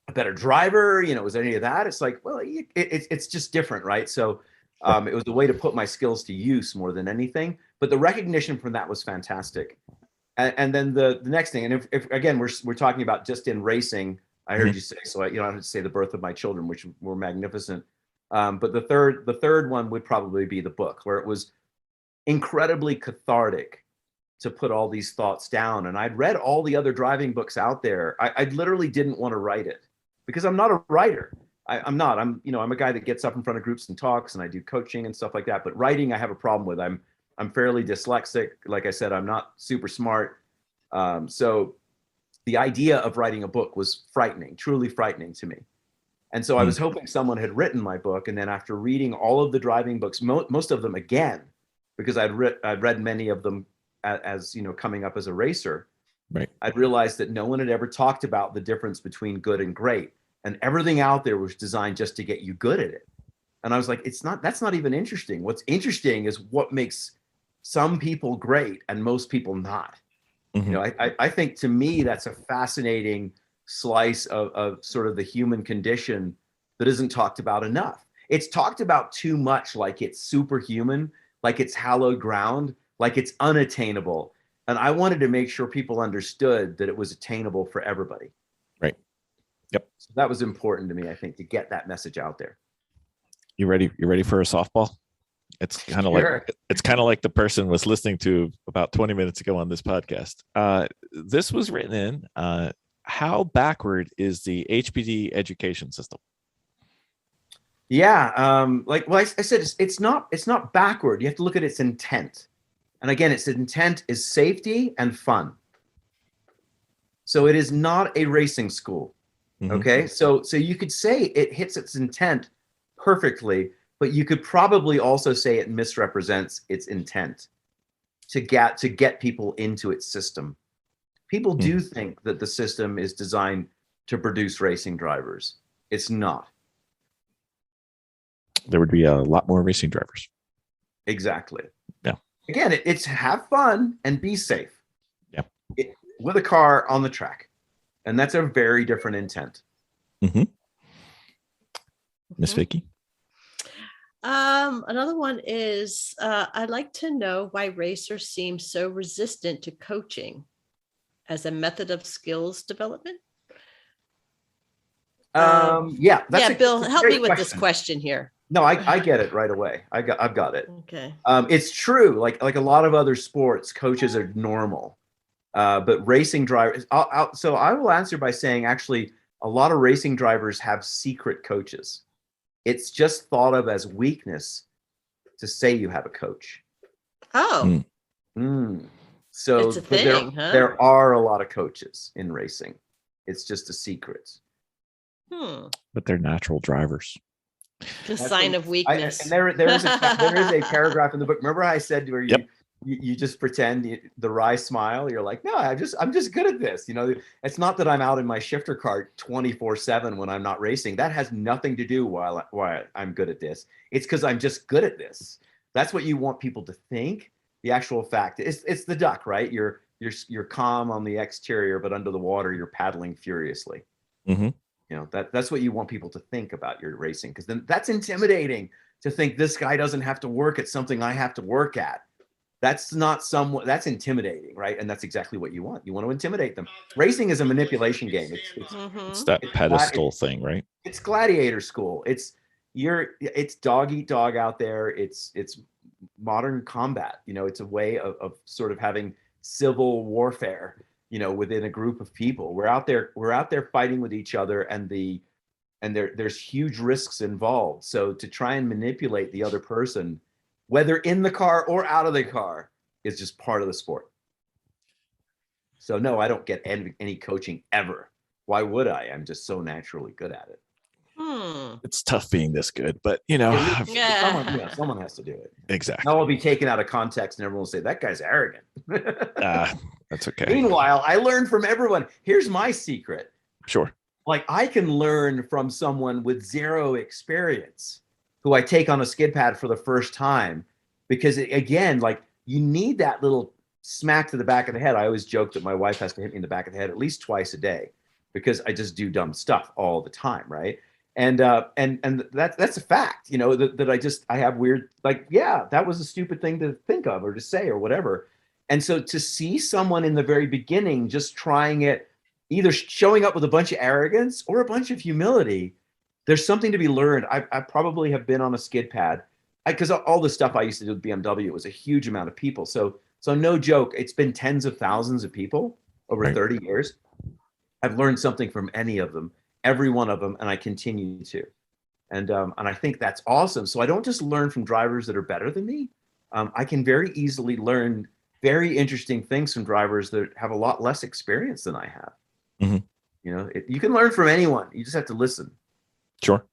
a better driver? Was there any of that? It's like, well, it's just different, right? So it was a way to put my skills to use more than anything. But the recognition from that was fantastic. And then the next thing, and if again we're talking about just in racing, I heard you say, so I have to say the birth of my children, which were magnificent. But the third one would probably be the book, where it was incredibly cathartic to put all these thoughts down. And I'd read all the other driving books out there. I literally didn't want to write it because I'm not a writer. I'm not. I'm a guy that gets up in front of groups and talks, and I do coaching and stuff like that. But writing, I have a problem with. I'm fairly dyslexic. Like I said, I'm not super smart. So the idea of writing a book was frightening, truly frightening to me. And so I was hoping someone had written my book. And then after reading all of the driving books, most of them again, because I'd read many of them as coming up as a racer, right? I'd realized that no one had ever talked about the difference between good and great. And everything out there was designed just to get you good at it. And I was like, that's not even interesting. What's interesting is what makes some people great and most people not. I think to me, that's a fascinating slice of sort of the human condition that isn't talked about enough. It's talked about too much, like it's superhuman, like it's hallowed ground, like it's unattainable. And I wanted to make sure people understood that it was attainable for everybody. Right. Yep. So that was important to me, I think, to get that message out there. You ready for a softball? It's kind of like the person was listening to about 20 minutes ago on this podcast. This was written in, how backward is the HPD education system? Yeah. I said, it's not backward. You have to look at its intent. And again, its intent is safety and fun. So it is not a racing school. Okay. So you could say it hits its intent perfectly, but you could probably also say it misrepresents its intent to get people into its system. People do think that the system is designed to produce racing drivers. It's not. There would be a lot more racing drivers. Exactly. Yeah. Again, it's have fun and be safe. Yeah. With a car on the track. And that's a very different intent. Miss Vicky? Another one is, I'd like to know why racers seem so resistant to coaching as a method of skills development. Bill, help me with this question here. No, I get it right away. I've got it. Okay. It's true. Like a lot of other sports, coaches are normal, but racing drivers. So I will answer by saying, actually, a lot of racing drivers have secret coaches. It's just thought of as weakness to say you have a coach. Oh. So it's a thing, there are a lot of coaches in racing. It's just a secret. But they're natural drivers. The sign of weakness. And there is a paragraph in the book. Remember how I said where you just pretend the wry smile. You're like, no, I'm just good at this. It's not that I'm out in my shifter cart 24/7 when I'm not racing. That has nothing to do why I'm good at this. It's because I'm just good at this. That's what you want people to think. The actual fact it's the duck, right? You're calm on the exterior, but under the water, you're paddling furiously. That's what you want people to think about your racing, because then that's intimidating to think this guy doesn't have to work at something I have to work at. That's that's intimidating, right? And that's exactly what you want. You want to intimidate them. Racing is a manipulation game. It's that pedestal thing, right? It's gladiator school. It's dog eat dog out there. It's modern combat. It's a way of sort of having civil warfare, within a group of people. We're out there fighting with each other, and there's huge risks involved. So to try and manipulate the other person, whether in the car or out of the car, is just part of the sport. So no, I don't get any coaching ever. Why would I? I'm just so naturally good at it. It's tough being this good, but someone has to do it. Exactly. Now I'll be taken out of context and everyone will say that guy's arrogant. That's okay. Meanwhile, I learn from everyone. Here's my secret. Sure. Like I can learn from someone with zero experience who I take on a skid pad for the first time, because again, like you need that little smack to the back of the head. I always joke that my wife has to hit me in the back of the head at least twice a day because I just do dumb stuff all the time, right? And that's a fact, you know, that I have weird, like, yeah, that was a stupid thing to think of or to say or whatever. And so to see someone in the very beginning just trying it, either showing up with a bunch of arrogance or a bunch of humility, there's something to be learned. I probably have been on a skid pad because all the stuff I used to do with BMW, it was a huge amount of people. So no joke, it's been tens of thousands of people over 30 years. I've learned something from any of them, every one of them, and I continue to. And I think that's awesome. So I don't just learn from drivers that are better than me. I can very easily learn very interesting things from drivers that have a lot less experience than I have. Mm-hmm. You know, you can learn from anyone. You just have to listen. Sure.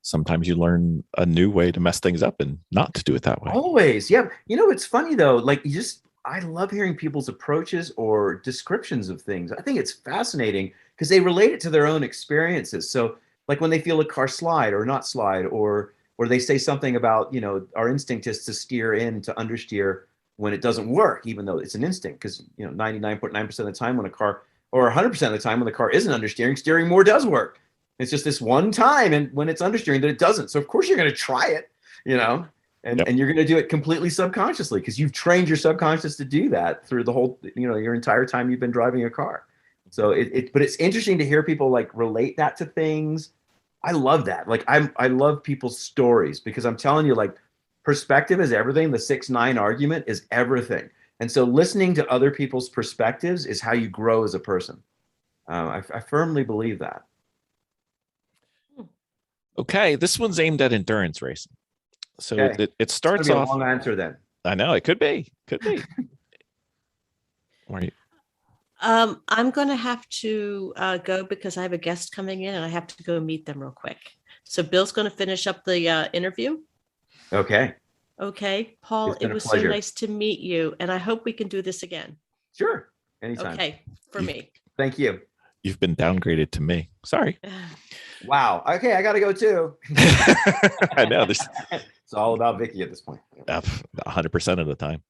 Sometimes you learn a new way to mess things up and not to do it that way. Always. Yeah. You know, it's funny though. Like I love hearing people's approaches or descriptions of things. I think it's fascinating because they relate it to their own experiences. So like when they feel a car slide or not slide, or they say something about, you know, our instinct is to steer in, to understeer when it doesn't work, even though it's an instinct, because, you know, 99.9% of the time when a car, or 100% of the time when the car isn't understeering, steering more does work. It's just this one time and when it's understeering that it doesn't. So of course you're going to try it, you know, and you're going to do it completely subconsciously because you've trained your subconscious to do that through the whole, you know, your entire time you've been driving a car. So but it's interesting to hear people like relate that to things. I love that. Like I love people's stories because I'm telling you, like, perspective is everything. The 6-9 argument is everything. And so listening to other people's perspectives is how you grow as a person. I firmly believe that. Okay, this one's aimed at endurance racing. So it starts off. It's a long answer then. I know it could be. Where are you? I'm going to have to go because I have a guest coming in and I have to go meet them real quick. So Bill's going to finish up the interview. Okay. Okay, Paul, it was so nice to meet you, and I hope we can do this again. Sure, anytime. Okay, for me. Thank you. You've been downgraded to me. Sorry. Wow. Okay, I got to go too. I know. It's all about Vicky at this point. 100% of the time.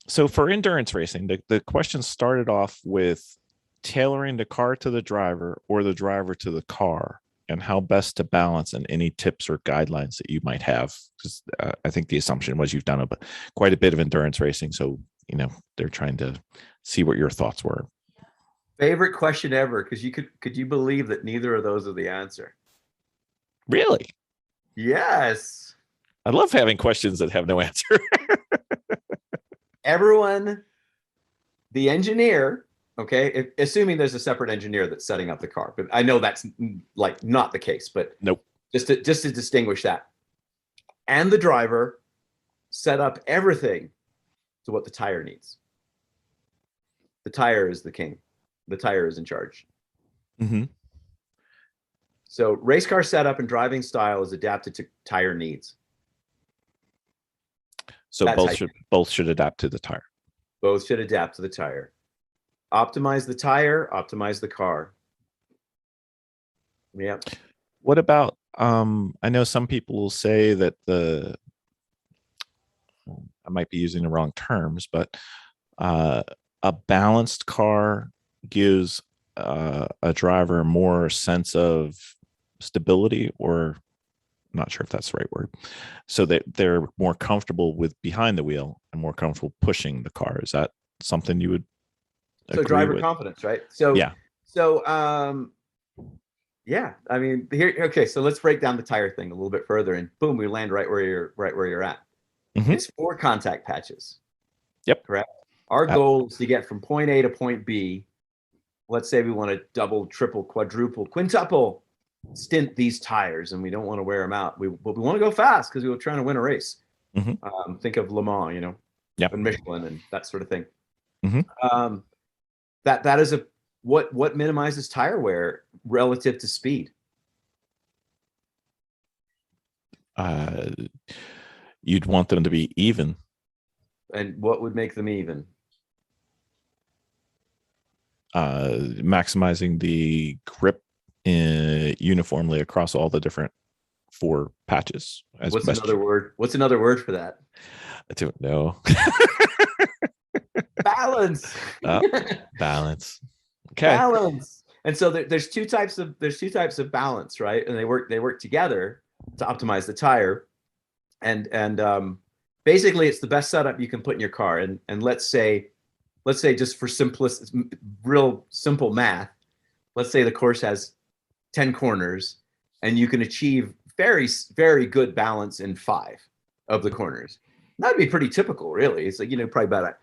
So for endurance racing, the question started off with tailoring the car to the driver or the driver to the car, and how best to balance, and any tips or guidelines that you might have. Because I think the assumption was you've done quite a bit of endurance racing. So, you know, they're trying to see what your thoughts were. Favorite question ever, because could you believe that neither of those are the answer? Really? Yes. I love having questions that have no answer. Everyone, the engineer, okay, assuming there's a separate engineer that's setting up the car, but I know that's like not the case, but nope. Just to distinguish that, and the driver set up everything to what the tire needs. The tire is the king. The tire is in charge. Mm-hmm. So race car setup and driving style is adapted to tire needs. So both should adapt to the tire. Both should adapt to the tire. Optimize the tire, optimize the car. Yeah. What about, I know some people will say that I might be using the wrong terms, but a balanced car gives a driver more sense of stability, or I'm not sure if that's the right word, so that they're more comfortable with behind the wheel and more comfortable pushing the car. Is that something you would agree with? Driver confidence, right? So yeah. Yeah, I mean, here. Okay, so let's break down the tire thing a little bit further, and boom, we land right where you're at. Mm-hmm. It's 4 contact patches. Yep. Correct. Our goal is to get from point A to point B. Let's say we want to double, triple, quadruple, quintuple stint these tires, and we don't want to wear them out. We want to go fast because we were trying to win a race. Mm-hmm. Think of Le Mans, you know, and Michelin and that sort of thing. Mm-hmm. That is what minimizes tire wear relative to speed. You'd want them to be even. And what would make them even? maximizing the grip uniformly across all the different 4 patches. What's another word? What's another word for that? I don't know. Balance. Balance. Okay. Balance. And so there's two types of balance, right? And they work together to optimize the tire. And basically, it's the best setup you can put in your car. And let's say just for real simple math, let's say the course has 10 corners, and you can achieve very, very good balance in 5 of the corners. That'd be pretty typical, really. It's like, probably about,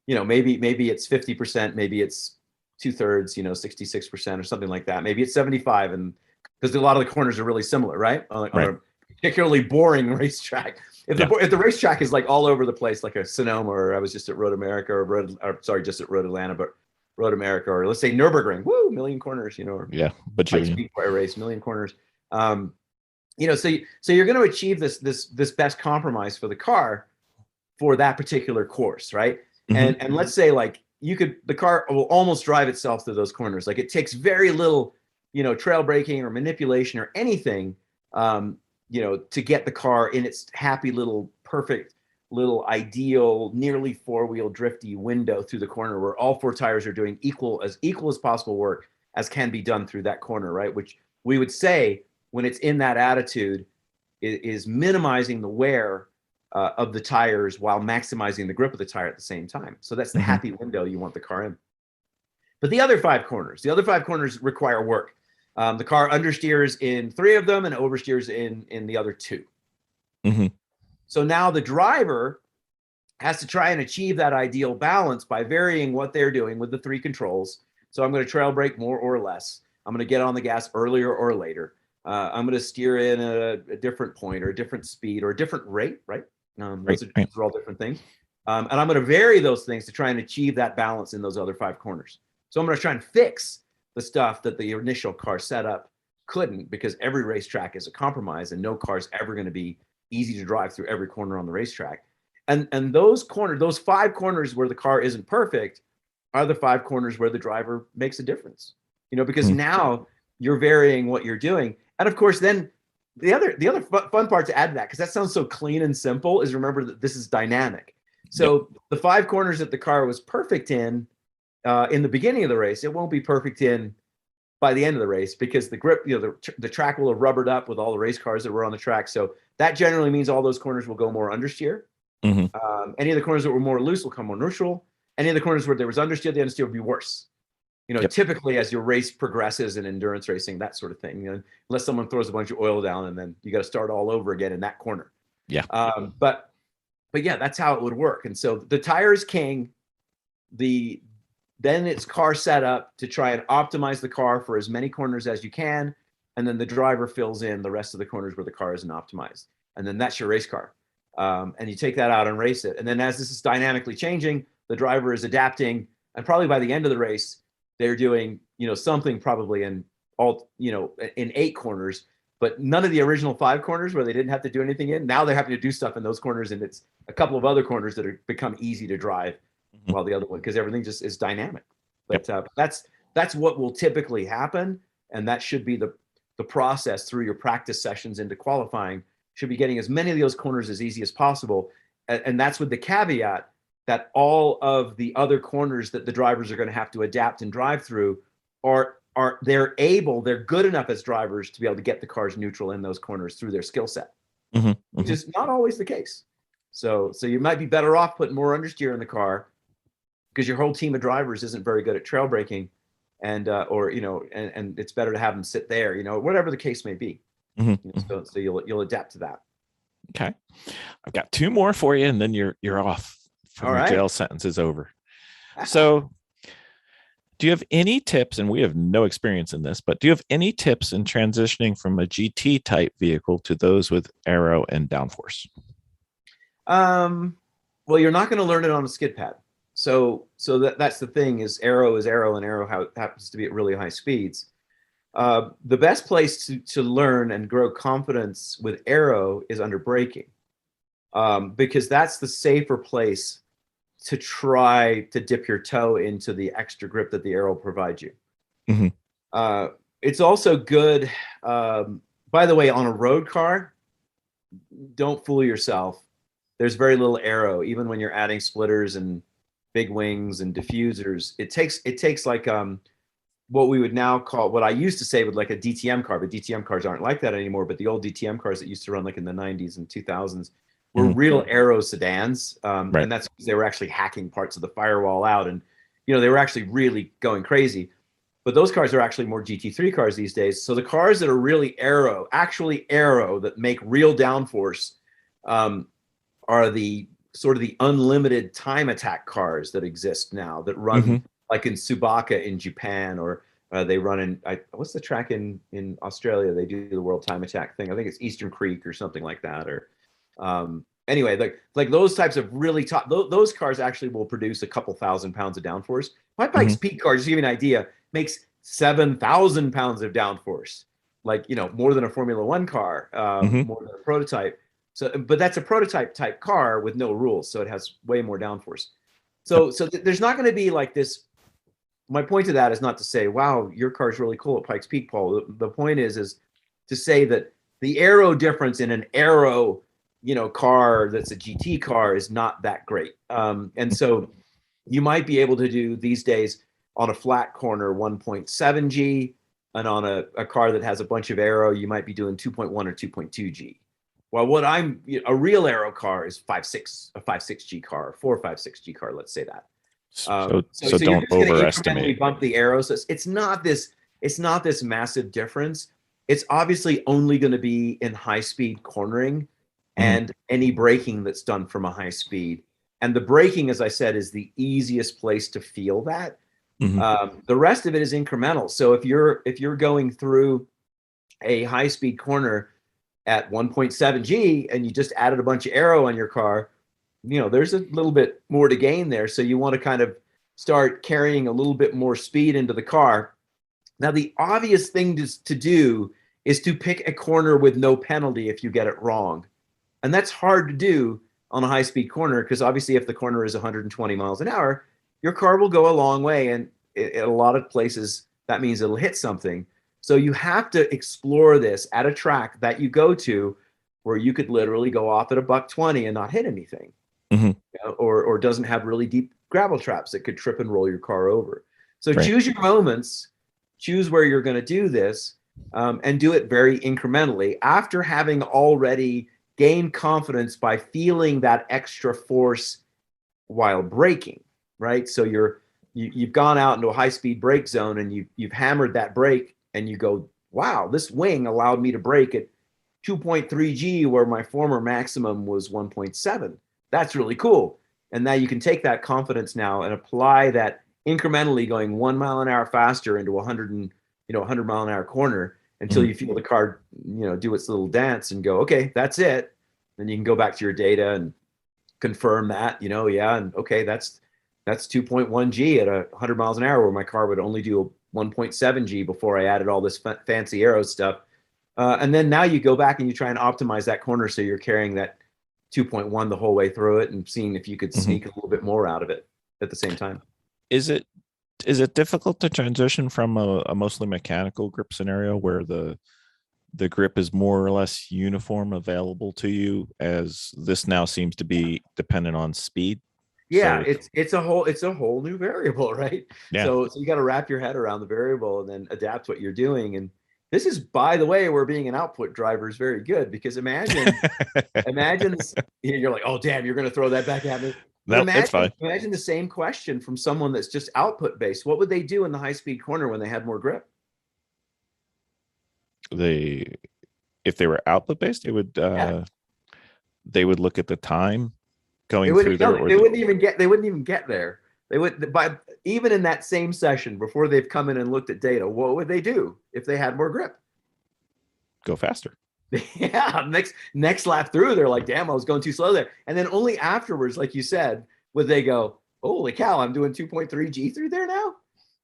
maybe it's 50%, maybe it's 2/3, 66% or something like that. Maybe it's 75, and because a lot of the corners are really similar, right? On a particularly boring racetrack. If the racetrack is like all over the place, like a Sonoma, or I was just at Road America, just at Road Atlanta, but Road America, or let's say Nürburgring, woo, million corners, or but speedway race, million corners. So you're going to achieve this best compromise for the car for that particular course, right? Mm-hmm. And let's say like the car will almost drive itself through those corners. Like it takes very little, trail braking or manipulation or anything, to get the car in its happy little, perfect little ideal, nearly 4-wheel drifty window through the corner where all 4 tires are doing equal as possible work as can be done through that corner, right? Which we would say, when it's in that attitude, is minimizing the wear of the tires while maximizing the grip of the tire at the same time. So that's the happy window you want the car in. But the other 5 corners require work. The car understeers in 3 of them and oversteers in the other 2. Mm-hmm. So now the driver has to try and achieve that ideal balance by varying what they're doing with the 3 controls. So I'm going to trail brake more or less. I'm going to get on the gas earlier or later. I'm going to steer in a different point or a different speed or a different rate, right? Those are all different things. And I'm going to vary those things to try and achieve that balance in those other 5 corners. So I'm going to try and fix the stuff that the initial car setup couldn't, because every racetrack is a compromise and no car is ever going to be easy to drive through every corner on the racetrack. And those 5 corners where the car isn't perfect are the 5 corners where the driver makes a difference, because now you're varying what you're doing. And of course, then the other fun part to add to that, because that sounds so clean and simple, is remember that this is dynamic. So the 5 corners that the car was perfect in the beginning of the race, it won't be perfect in by the end of the race, because the grip, the track will have rubbered up with all the race cars that were on the track. So that generally means all those corners will go more understeer. Mm-hmm. Any of the corners that were more loose will come more neutral. Any of the corners where there was understeer, the understeer would be worse. Typically as your race progresses in endurance racing, that sort of thing, unless someone throws a bunch of oil down and then you got to start all over again in that corner. But yeah, that's how it would work. And so the tire is king. Then it's car set up to try and optimize the car for as many corners as you can. And then the driver fills in the rest of the corners where the car isn't optimized. And then that's your race car. And you take that out and race it. And then as this is dynamically changing, the driver is adapting. And probably by the end of the race, they're doing, something probably in 8 corners, but none of the original 5 corners where they didn't have to do anything in. Now they're having to do stuff in those corners, and it's a couple of other corners that are become easy to drive, while the other one, because everything just is dynamic. But that's what will typically happen, and that should be the process through your practice sessions into qualifying. Should be getting as many of those corners as easy as possible, and that's with the caveat that all of the other corners that the drivers are going to have to adapt and drive through they're good enough as drivers to be able to get the cars neutral in those corners through their skill set, which is not always the case. So you might be better off putting more understeer in the car because your whole team of drivers isn't very good at trail braking, and it's better to have them sit there, whatever the case may be. So you'll adapt to that. Okay, I've got 2 more for you, and then you're off. From the jail sentence is over. So do you have any tips, and we have no experience in this, but do you have any tips in transitioning from a GT type vehicle to those with aero and downforce? Well, you're not going to learn it on a skid pad. So that's the thing, is aero, and aero happens to be at really high speeds. The best place to learn and grow confidence with aero is under braking, because that's the safer place to try to dip your toe into the extra grip that the aero provides you. It's also good. By the way, on a road car, don't fool yourself. There's very little aero, even when you're adding splitters and big wings and diffusers. It takes like what we would now call, what I used to say with like a DTM car, but DTM cars aren't like that anymore. But the old DTM cars that used to run like in the 90s and 2000s were real aero sedans, and that's because they were actually hacking parts of the firewall out, and they were actually really going crazy. But those cars are actually more GT3 cars these days. So the cars that are really aero, actually aero, that make real downforce, are the sort of the unlimited time attack cars that exist now, that run like in Tsubaka in Japan, or they run in, what's the track in Australia? They do the World Time Attack thing. I think it's Eastern Creek or something like that. Or anyway, like those types of really top, those cars actually will produce a couple thousand pounds of downforce. My Pikes Peak car, just to give you an idea, makes 7,000 pounds of downforce, like, more than a Formula One car, more than a prototype. So, but that's a prototype type car with no rules, so it has way more downforce. So there's not going to be like this. My point to that is not to say, wow, your car's really cool at Pikes Peak, Paul. The point is to say that the aero difference in an aero, car that's a GT car is not that great. And so you might be able to do these days on a flat corner 1.7 G, and on a car that has a bunch of aero, you might be doing 2.1 or 2.2 G. Well, a real aero car is 5.6 G car, 4.56 G car, let's say that. So you're don't just gonna overestimate. bump the aero. So it's not this massive difference. It's obviously only going to be in high speed cornering and any braking that's done from a high speed. And the braking, as I said, is the easiest place to feel that. The rest of it is incremental. So if you're going through a high speed corner at 1.7 G and you just added a bunch of aero on your car, there's a little bit more to gain there. So you want to kind of start carrying a little bit more speed into the car. Now, the obvious thing to do is to pick a corner with no penalty if you get it wrong. And that's hard to do on a high speed corner, because obviously if the corner is 120 miles an hour, your car will go a long way. And in a lot of places, that means it'll hit something. So you have to explore this at a track that you go to where you could literally go off at $120 and not hit anything, or doesn't have really deep gravel traps that could trip and roll your car over. So choose your moments, choose where you're going to do this, and do it very incrementally after having already gained confidence by feeling that extra force while braking, right? So you've gone out into a high-speed brake zone and you've hammered that brake, and you go, wow, this wing allowed me to brake at 2.3 G where my former maximum was 1.7. That's really cool. And now you can take that confidence now and apply that incrementally, going 1 mile an hour faster into 100 mile an hour corner until you feel the car, do its little dance and go, okay, that's it. Then you can go back to your data and confirm that, and okay, that's 2.1 G at 100 miles an hour, where my car would only do 1.7 G before I added all this fancy aero stuff. And then now you go back and you try and optimize that corner so you're carrying that 2.1 the whole way through it, and seeing if you could sneak a little bit more out of it at the same time. Is it difficult to transition from a mostly mechanical grip scenario where the grip is more or less uniform available to you, as this now seems to be dependent on speed? Yeah, so it's a whole new variable, right? Yeah. So you got to wrap your head around the variable and then adapt what you're doing. And this is, by the way, where being an output driver is very good, because imagine you're like, oh damn, you're going to throw that back at me. No, it's fine. Imagine the same question from someone that's just output based. What would they do in the high speed corner when they had more grip? If they were output based, they would look at the time going through there. They wouldn't even get there. They would, by even in that same session before they've come in and looked at data, what would they do if they had more grip? Go faster. Yeah, next lap through, they're like, damn, I was going too slow there. And then only afterwards, like you said, would they go, holy cow, I'm doing 2.3 G through there now?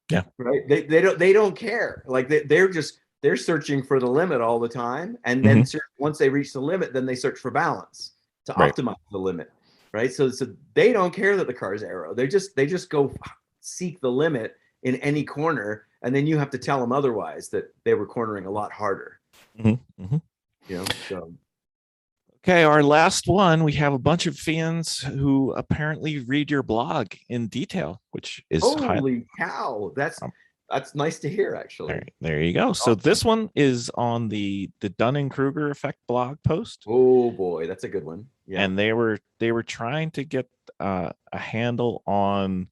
Yeah. Right. They don't care. Like they're searching for the limit all the time. And then once they reach the limit, then they search for balance to optimize the limit. right? So they don't care that the car's aero. They just go seek the limit in any corner, and then you have to tell them otherwise, that they were cornering a lot harder. Mm-hmm. Mm-hmm. You know, so. Okay, our last one. We have a bunch of fans who apparently read your blog in detail, which is holy cow. That's nice to hear, actually. There you go. So this one is on the Dunning-Kruger effect blog post. Oh boy, that's a good one. Yeah. And they were trying to get a handle on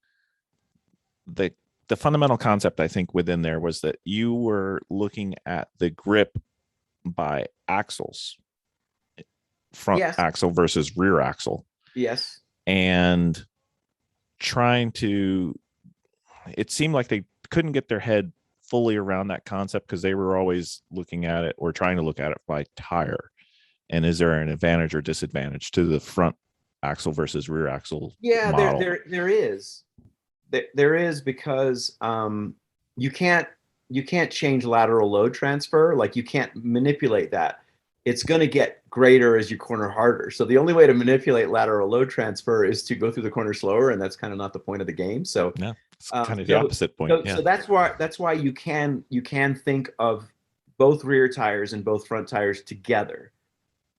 the fundamental concept. I think within there was that you were looking at the grip by axles, front axle versus rear axle. Yes. And trying to, it seemed like they couldn't get their head fully around that concept because they were always looking at it or trying to look at it by tire. And is there an advantage or disadvantage to the front axle versus rear axle? Yeah, model? there is. There is, because you can't change lateral load transfer. Like, you can't manipulate that. It's going to get greater as you corner harder. So the only way to manipulate lateral load transfer is to go through the corner slower, and that's kind of not the point of the game. So yeah, it's kind of the opposite point. So that's why you can think of both rear tires and both front tires together,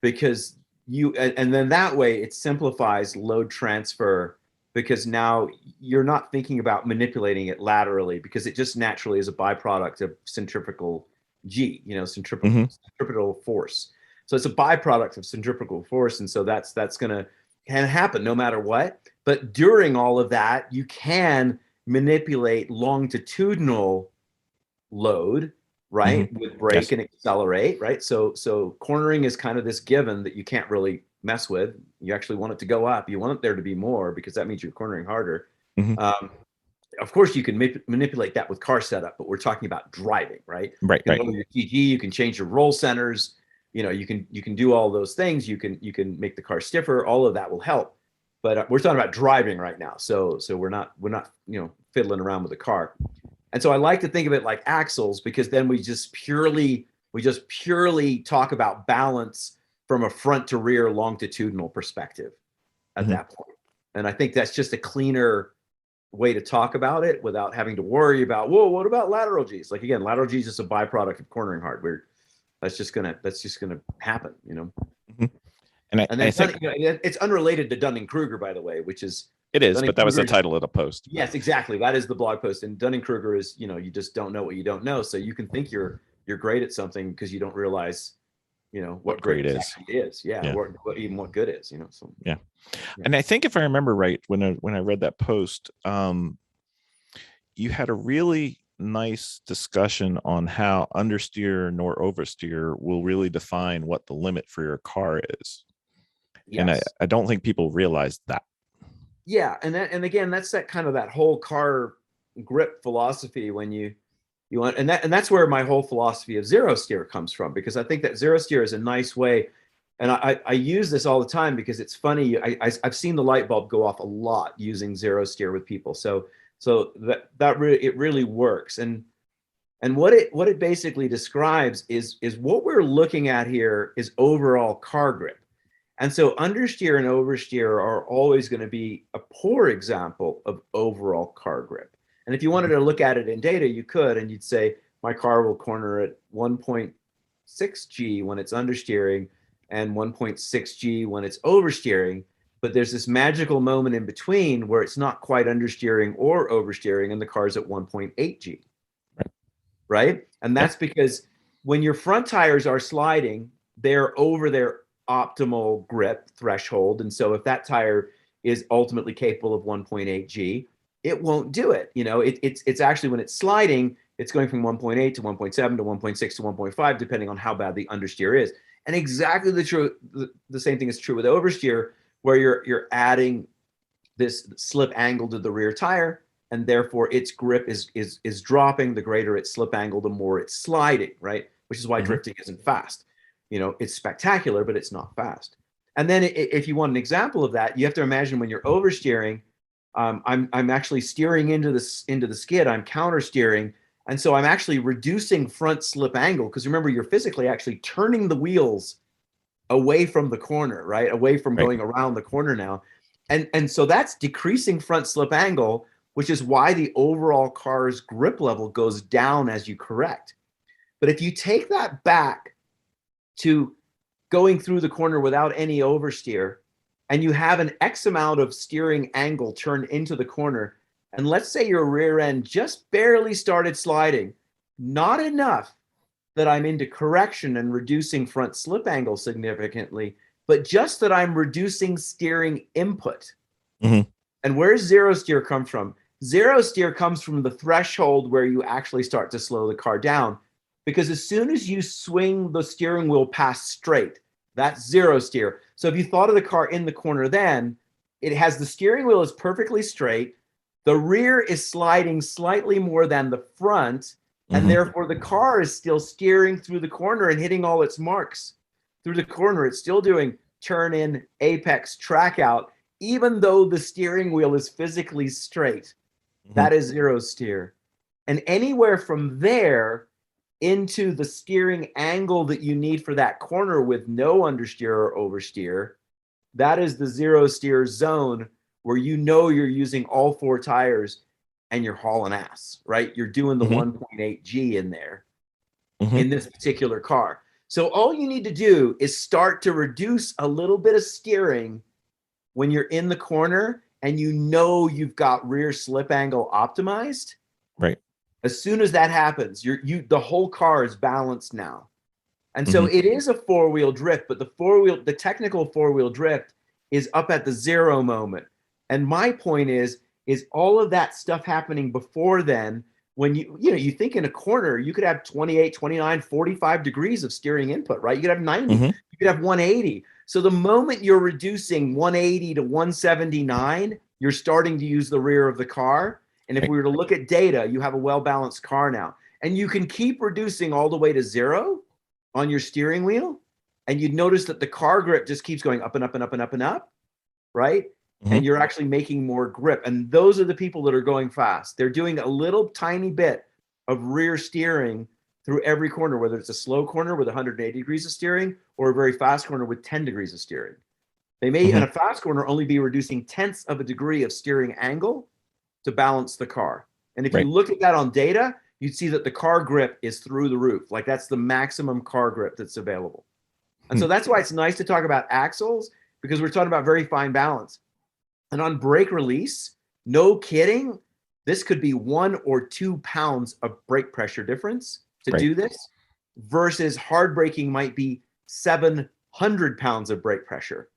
because and then that way it simplifies load transfer, because now you're not thinking about manipulating it laterally, because it just naturally is a byproduct of centrifugal G, centripetal force. So it's a byproduct of centrifugal force, and so that's going to happen no matter what. But during all of that, you can manipulate longitudinal load, right, with brake and accelerate, right? So cornering is kind of this given that you can't really mess with. You actually want it to go up. You want it there to be more, because that means you're cornering harder. Of course, you can manipulate that with car setup, but we're talking about driving, right? Right. You can lower your TG, you can change your roll centers. You can do all those things. You can make the car stiffer. All of that will help. But we're talking about driving right now. So we're not fiddling around with the car. And so I like to think of it like axles, because then we just purely talk about balance from a front to rear longitudinal perspective at that point. And I think that's just a cleaner way to talk about it without having to worry about, whoa, what about lateral G's? Like, again, lateral G's is a byproduct of cornering hard. That's just gonna happen, And I think it's unrelated to Dunning-Kruger, by the way, which is it is, but that was the title of the post. Yes, exactly. That is the blog post. And Dunning-Kruger is, you just don't know what you don't know. So you can think you're great at something because you don't realize, what great is. Yeah. What good is, So yeah. And I think if I remember right, when I read that post, you had a really nice discussion on how understeer nor oversteer will really define what the limit for your car is. Yes. And I don't think people realize that. Yeah, and again, that's that kind of that whole car grip philosophy when you want, and that's where my whole philosophy of zero steer comes from, because I think that zero steer is a nice way, and I use this all the time because it's funny. I've seen the light bulb go off a lot using zero steer with people. So it really works, and what it basically describes is what we're looking at here is overall car grip. And so understeer and oversteer are always going to be a poor example of overall car grip. And if you wanted to look at it in data, you could, and you'd say, my car will corner at 1.6 G when it's understeering and 1.6 G when it's oversteering. But there's this magical moment in between where it's not quite understeering or oversteering, and the car's at 1.8 G. Right? And that's because when your front tires are sliding, they're over their optimal grip threshold. And so if that tire is ultimately capable of 1.8 G, it won't do it. It's actually, when it's sliding, it's going from 1.8 to 1.7 to 1.6 to 1.5, depending on how bad the understeer is. And exactly the same thing is true with oversteer, where you're adding this slip angle to the rear tire, and therefore its grip is dropping. The greater its slip angle, the more it's sliding, right? Which is why drifting isn't fast. It's spectacular, but it's not fast. And then if you want an example of that, you have to imagine when you're oversteering, I'm actually steering into the skid, I'm counter steering. And so I'm actually reducing front slip angle, because remember, you're physically actually turning the wheels away from the corner, right? Away from going around the corner now. And so that's decreasing front slip angle, which is why the overall car's grip level goes down as you correct. But if you take that back to going through the corner without any oversteer, and you have an X amount of steering angle turned into the corner, and let's say your rear end just barely started sliding, not enough that I'm into correction and reducing front slip angle significantly, but just that I'm reducing steering input. Mm-hmm. And where does zero steer come from? Zero steer comes from the threshold where you actually start to slow the car down. Because as soon as you swing the steering wheel past straight, that's zero steer. So if you thought of the car in the corner, then it has the steering wheel is perfectly straight. The rear is sliding slightly more than the front. And therefore the car is still steering through the corner and hitting all its marks through the corner. It's still doing turn in, apex, track out, even though the steering wheel is physically straight. That is zero steer. And anywhere from there into the steering angle that you need for that corner with no understeer or oversteer, that is the zero steer zone where you know you're using all four tires and you're hauling ass, right? You're doing the 1.8 G in there in this particular car. So all you need to do is start to reduce a little bit of steering when you're in the corner and you know you've got rear slip angle optimized. Right. As soon as that happens, the whole car is balanced now. And so it is a four-wheel drift, but the technical four-wheel drift is up at the zero moment. And my point is all of that stuff happening before then, when you think in a corner, you could have 28, 29, 45 degrees of steering input, right? You could have 90, you could have 180. So the moment you're reducing 180 to 179, you're starting to use the rear of the car. And if we were to look at data, you have a well-balanced car now. And you can keep reducing all the way to zero on your steering wheel. And you'd notice that the car grip just keeps going up and up and up and up and up, right? And you're actually making more grip. And those are the people that are going fast. They're doing a little tiny bit of rear steering through every corner, whether it's a slow corner with 180 degrees of steering or a very fast corner with 10 degrees of steering. They may, in a fast corner, only be reducing tenths of a degree of steering angle to balance the car. And if you look at that on data, you'd see that the car grip is through the roof. Like that's the maximum car grip that's available. And so that's why it's nice to talk about axles, because we're talking about very fine balance. And on brake release, no kidding, this could be 1 or 2 pounds of brake pressure difference to do this, versus hard braking might be 700 pounds of brake pressure.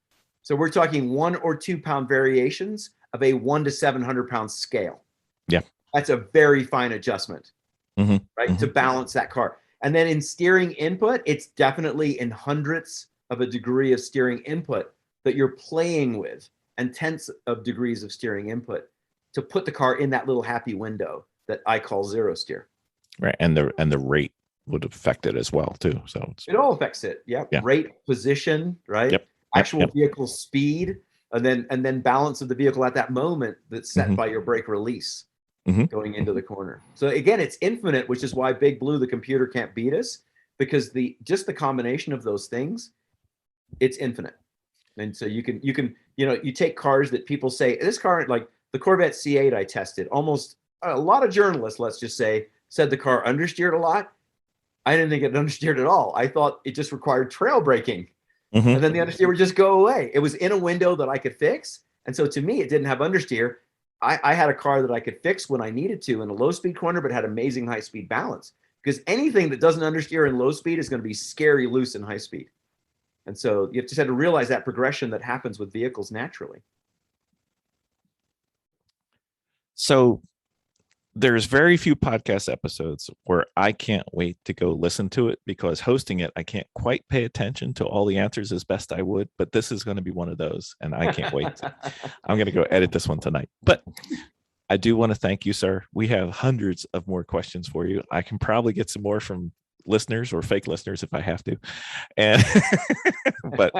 So we're talking 1 or 2 pound variations of a 1 to 700 pound scale. Yeah. That's a very fine adjustment, right? To balance that car. And then in steering input, it's definitely in hundredths of a degree of steering input that you're playing with, and tenths of degrees of steering input to put the car in that little happy window that I call zero steer. Right. And the rate would affect it as well too. So it all affects it. Yeah. Rate, position, right? Actual vehicle speed, and then balance of the vehicle at that moment that's set by your brake release going into the corner. So again, it's infinite, which is why Big Blue, the computer, can't beat us, because just the combination of those things, it's infinite. And so you take cars that people say, this car, like the Corvette C8 I tested, almost a lot of journalists, let's just say, said the car understeered a lot. I didn't think it understeered at all. I thought it just required trail braking. And then the understeer would just go away. It was in a window that I could fix. And so to me, it didn't have understeer. I had a car that I could fix when I needed to in a low speed corner, but had amazing high speed balance, because anything that doesn't understeer in low speed is going to be scary loose in high speed. And so you just had to realize that progression that happens with vehicles naturally. So there's very few podcast episodes where I can't wait to go listen to it, because hosting it, I can't quite pay attention to all the answers as best I would, but this is going to be one of those, and I can't wait. I'm going to go edit this one tonight. But I do want to thank you, sir. We have hundreds of more questions for you. I can probably get some more from listeners or fake listeners if I have to. And but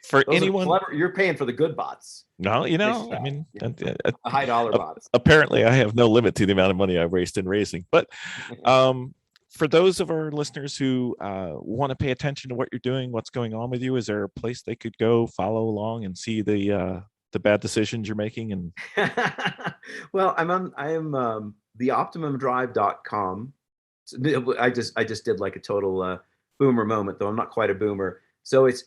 for those anyone, you're paying for the good bots. No, I mean, high dollar bots. Apparently I have no limit to the amount of money I've raised in racing. But for those of our listeners who want to pay attention to what you're doing, what's going on with you, is there a place they could go follow along and see the the bad decisions you're making? And well, I am the optimumdrive.com. I just did like a total boomer moment, though I'm not quite a boomer. So it's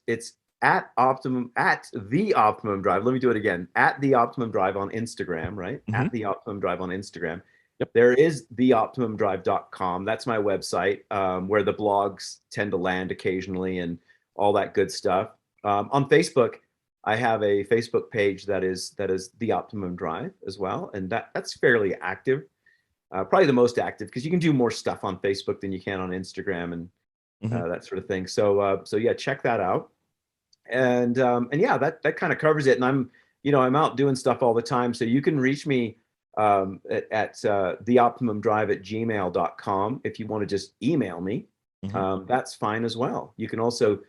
at the Optimum Drive. Let me do it again. At the Optimum Drive on Instagram, right? Mhm. At the Optimum Drive on Instagram. Yep. There is theoptimumdrive.com. That's my website, where the blogs tend to land occasionally and all that good stuff. On Facebook, I have a Facebook page that is the Optimum Drive as well, and that's fairly active. Probably the most active, because you can do more stuff on Facebook than you can on Instagram and that sort of thing. So yeah, check that out. And yeah, that kind of covers it. And I'm out doing stuff all the time. So you can reach me at theoptimumdrive@gmail.com. If you want to just email me, that's fine as well. You can also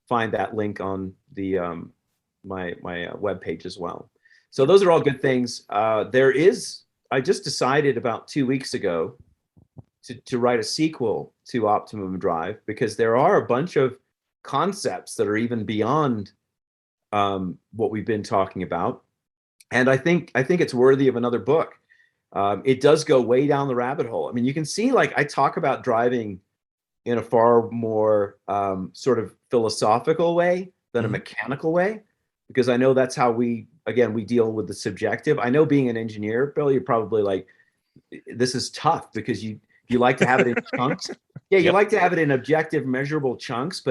find that link on the my webpage as well. So those are all good things. I just decided about 2 weeks ago to write a sequel to Optimum Drive, because there are a bunch of concepts that are even beyond what we've been talking about, and I think it's worthy of another book. It does go way down the rabbit hole. I mean, you can see, like, I talk about driving in a far more sort of philosophical way than a mechanical way, because I know that's how we deal with the subjective. I know, being an engineer, Bill, you're probably like, this is tough because you like to have it in chunks. Yeah, you like to have it in objective, measurable chunks,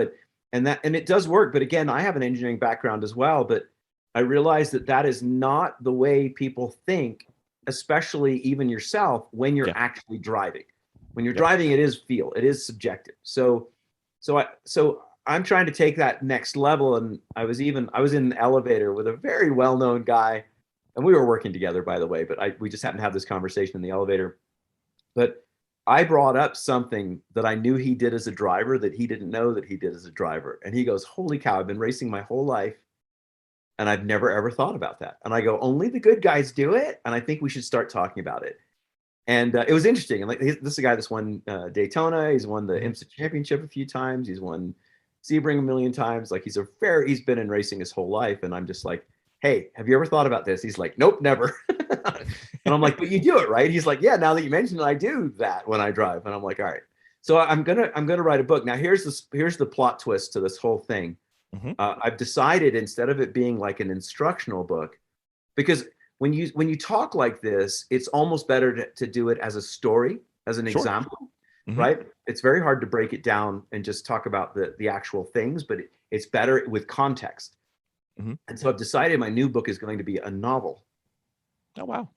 and it does work. But again, I have an engineering background as well, but I realize that is not the way people think, especially even yourself, when you're actually driving. When you're driving, it is subjective. So I'm trying to take that next level. And I was in an elevator with a very well-known guy, and we were working together, by the way, but we just happened to have this conversation in the elevator. But I brought up something that I knew he did as a driver that he didn't know that he did as a driver. And he goes, "Holy cow, I've been racing my whole life, and I've never, ever thought about that." And I go, "Only the good guys do it. And I think we should start talking about it." And it was interesting. And like, this is a guy that's won Daytona. He's won the IMSA championship a few times. He's won Sebring a million times. Like, he's been in racing his whole life. And I'm just like, "Hey, have you ever thought about this?" He's like, "Nope, never." And I'm like, "But you do it, right?" He's like, "Yeah, now that you mentioned it, I do that when I drive." And I'm like, "All right." So I'm gonna write a book. Now here's the plot twist to this whole thing. I've decided, instead of it being like an instructional book, because when you talk like this, it's almost better to do it as a story, as an example, right? It's very hard to break it down and just talk about the actual things, but it's better with context. And so I've decided my new book is going to be a novel. Oh, wow.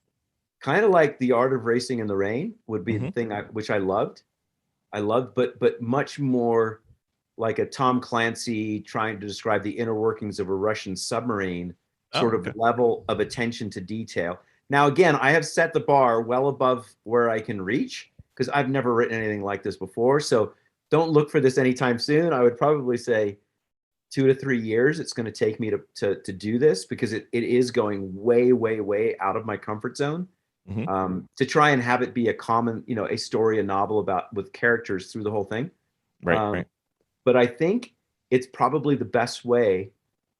Kind of like The Art of Racing in the Rain would be the thing which I loved, but much more like a Tom Clancy trying to describe the inner workings of a Russian submarine sort of level of attention to detail. Now, again, I have set the bar well above where I can reach, because I've never written anything like this before. So don't look for this anytime soon. I would probably say 2 to 3 years it's going to take me to do this, because it is going way, way, way out of my comfort zone. To try and have it be a common, a story, a novel with characters through the whole thing. Right. But I think it's probably the best way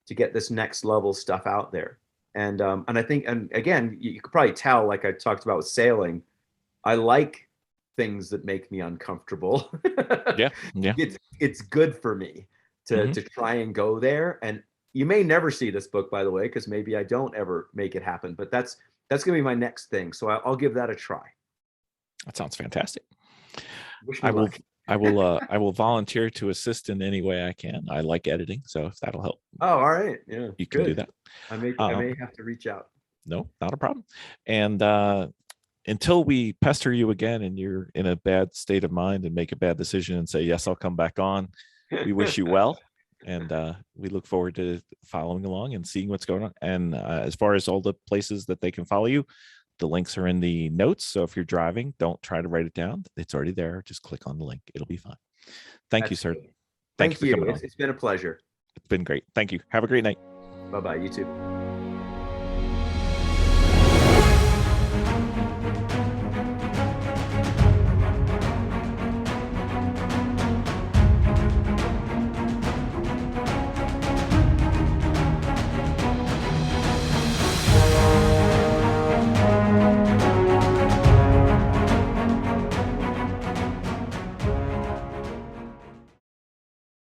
to get this next level stuff out there. And I think, and again, you could probably tell, like I talked about with sailing, I like things that make me uncomfortable. Yeah. It's good for me to try and go there. And you may never see this book, by the way, because maybe I don't ever make it happen. But that's going to be my next thing. So I'll give that a try. That sounds fantastic. I will volunteer to assist in any way I can. I like editing, so if that'll help. Oh, all right. Yeah, you can do that. I may have to reach out. No, not a problem. And until we pester you again and you're in a bad state of mind and make a bad decision and say, "Yes, I'll come back on," we wish you well. And we look forward to following along and seeing what's going on. And as far as all the places that they can follow you, the links are in the notes. So if you're driving, don't try to write it down. It's already there. Just click on the link. It'll be fine. Thank you, sir. Thank you. It's been a pleasure. It's been great. Thank you. Have a great night. Bye-bye. You too.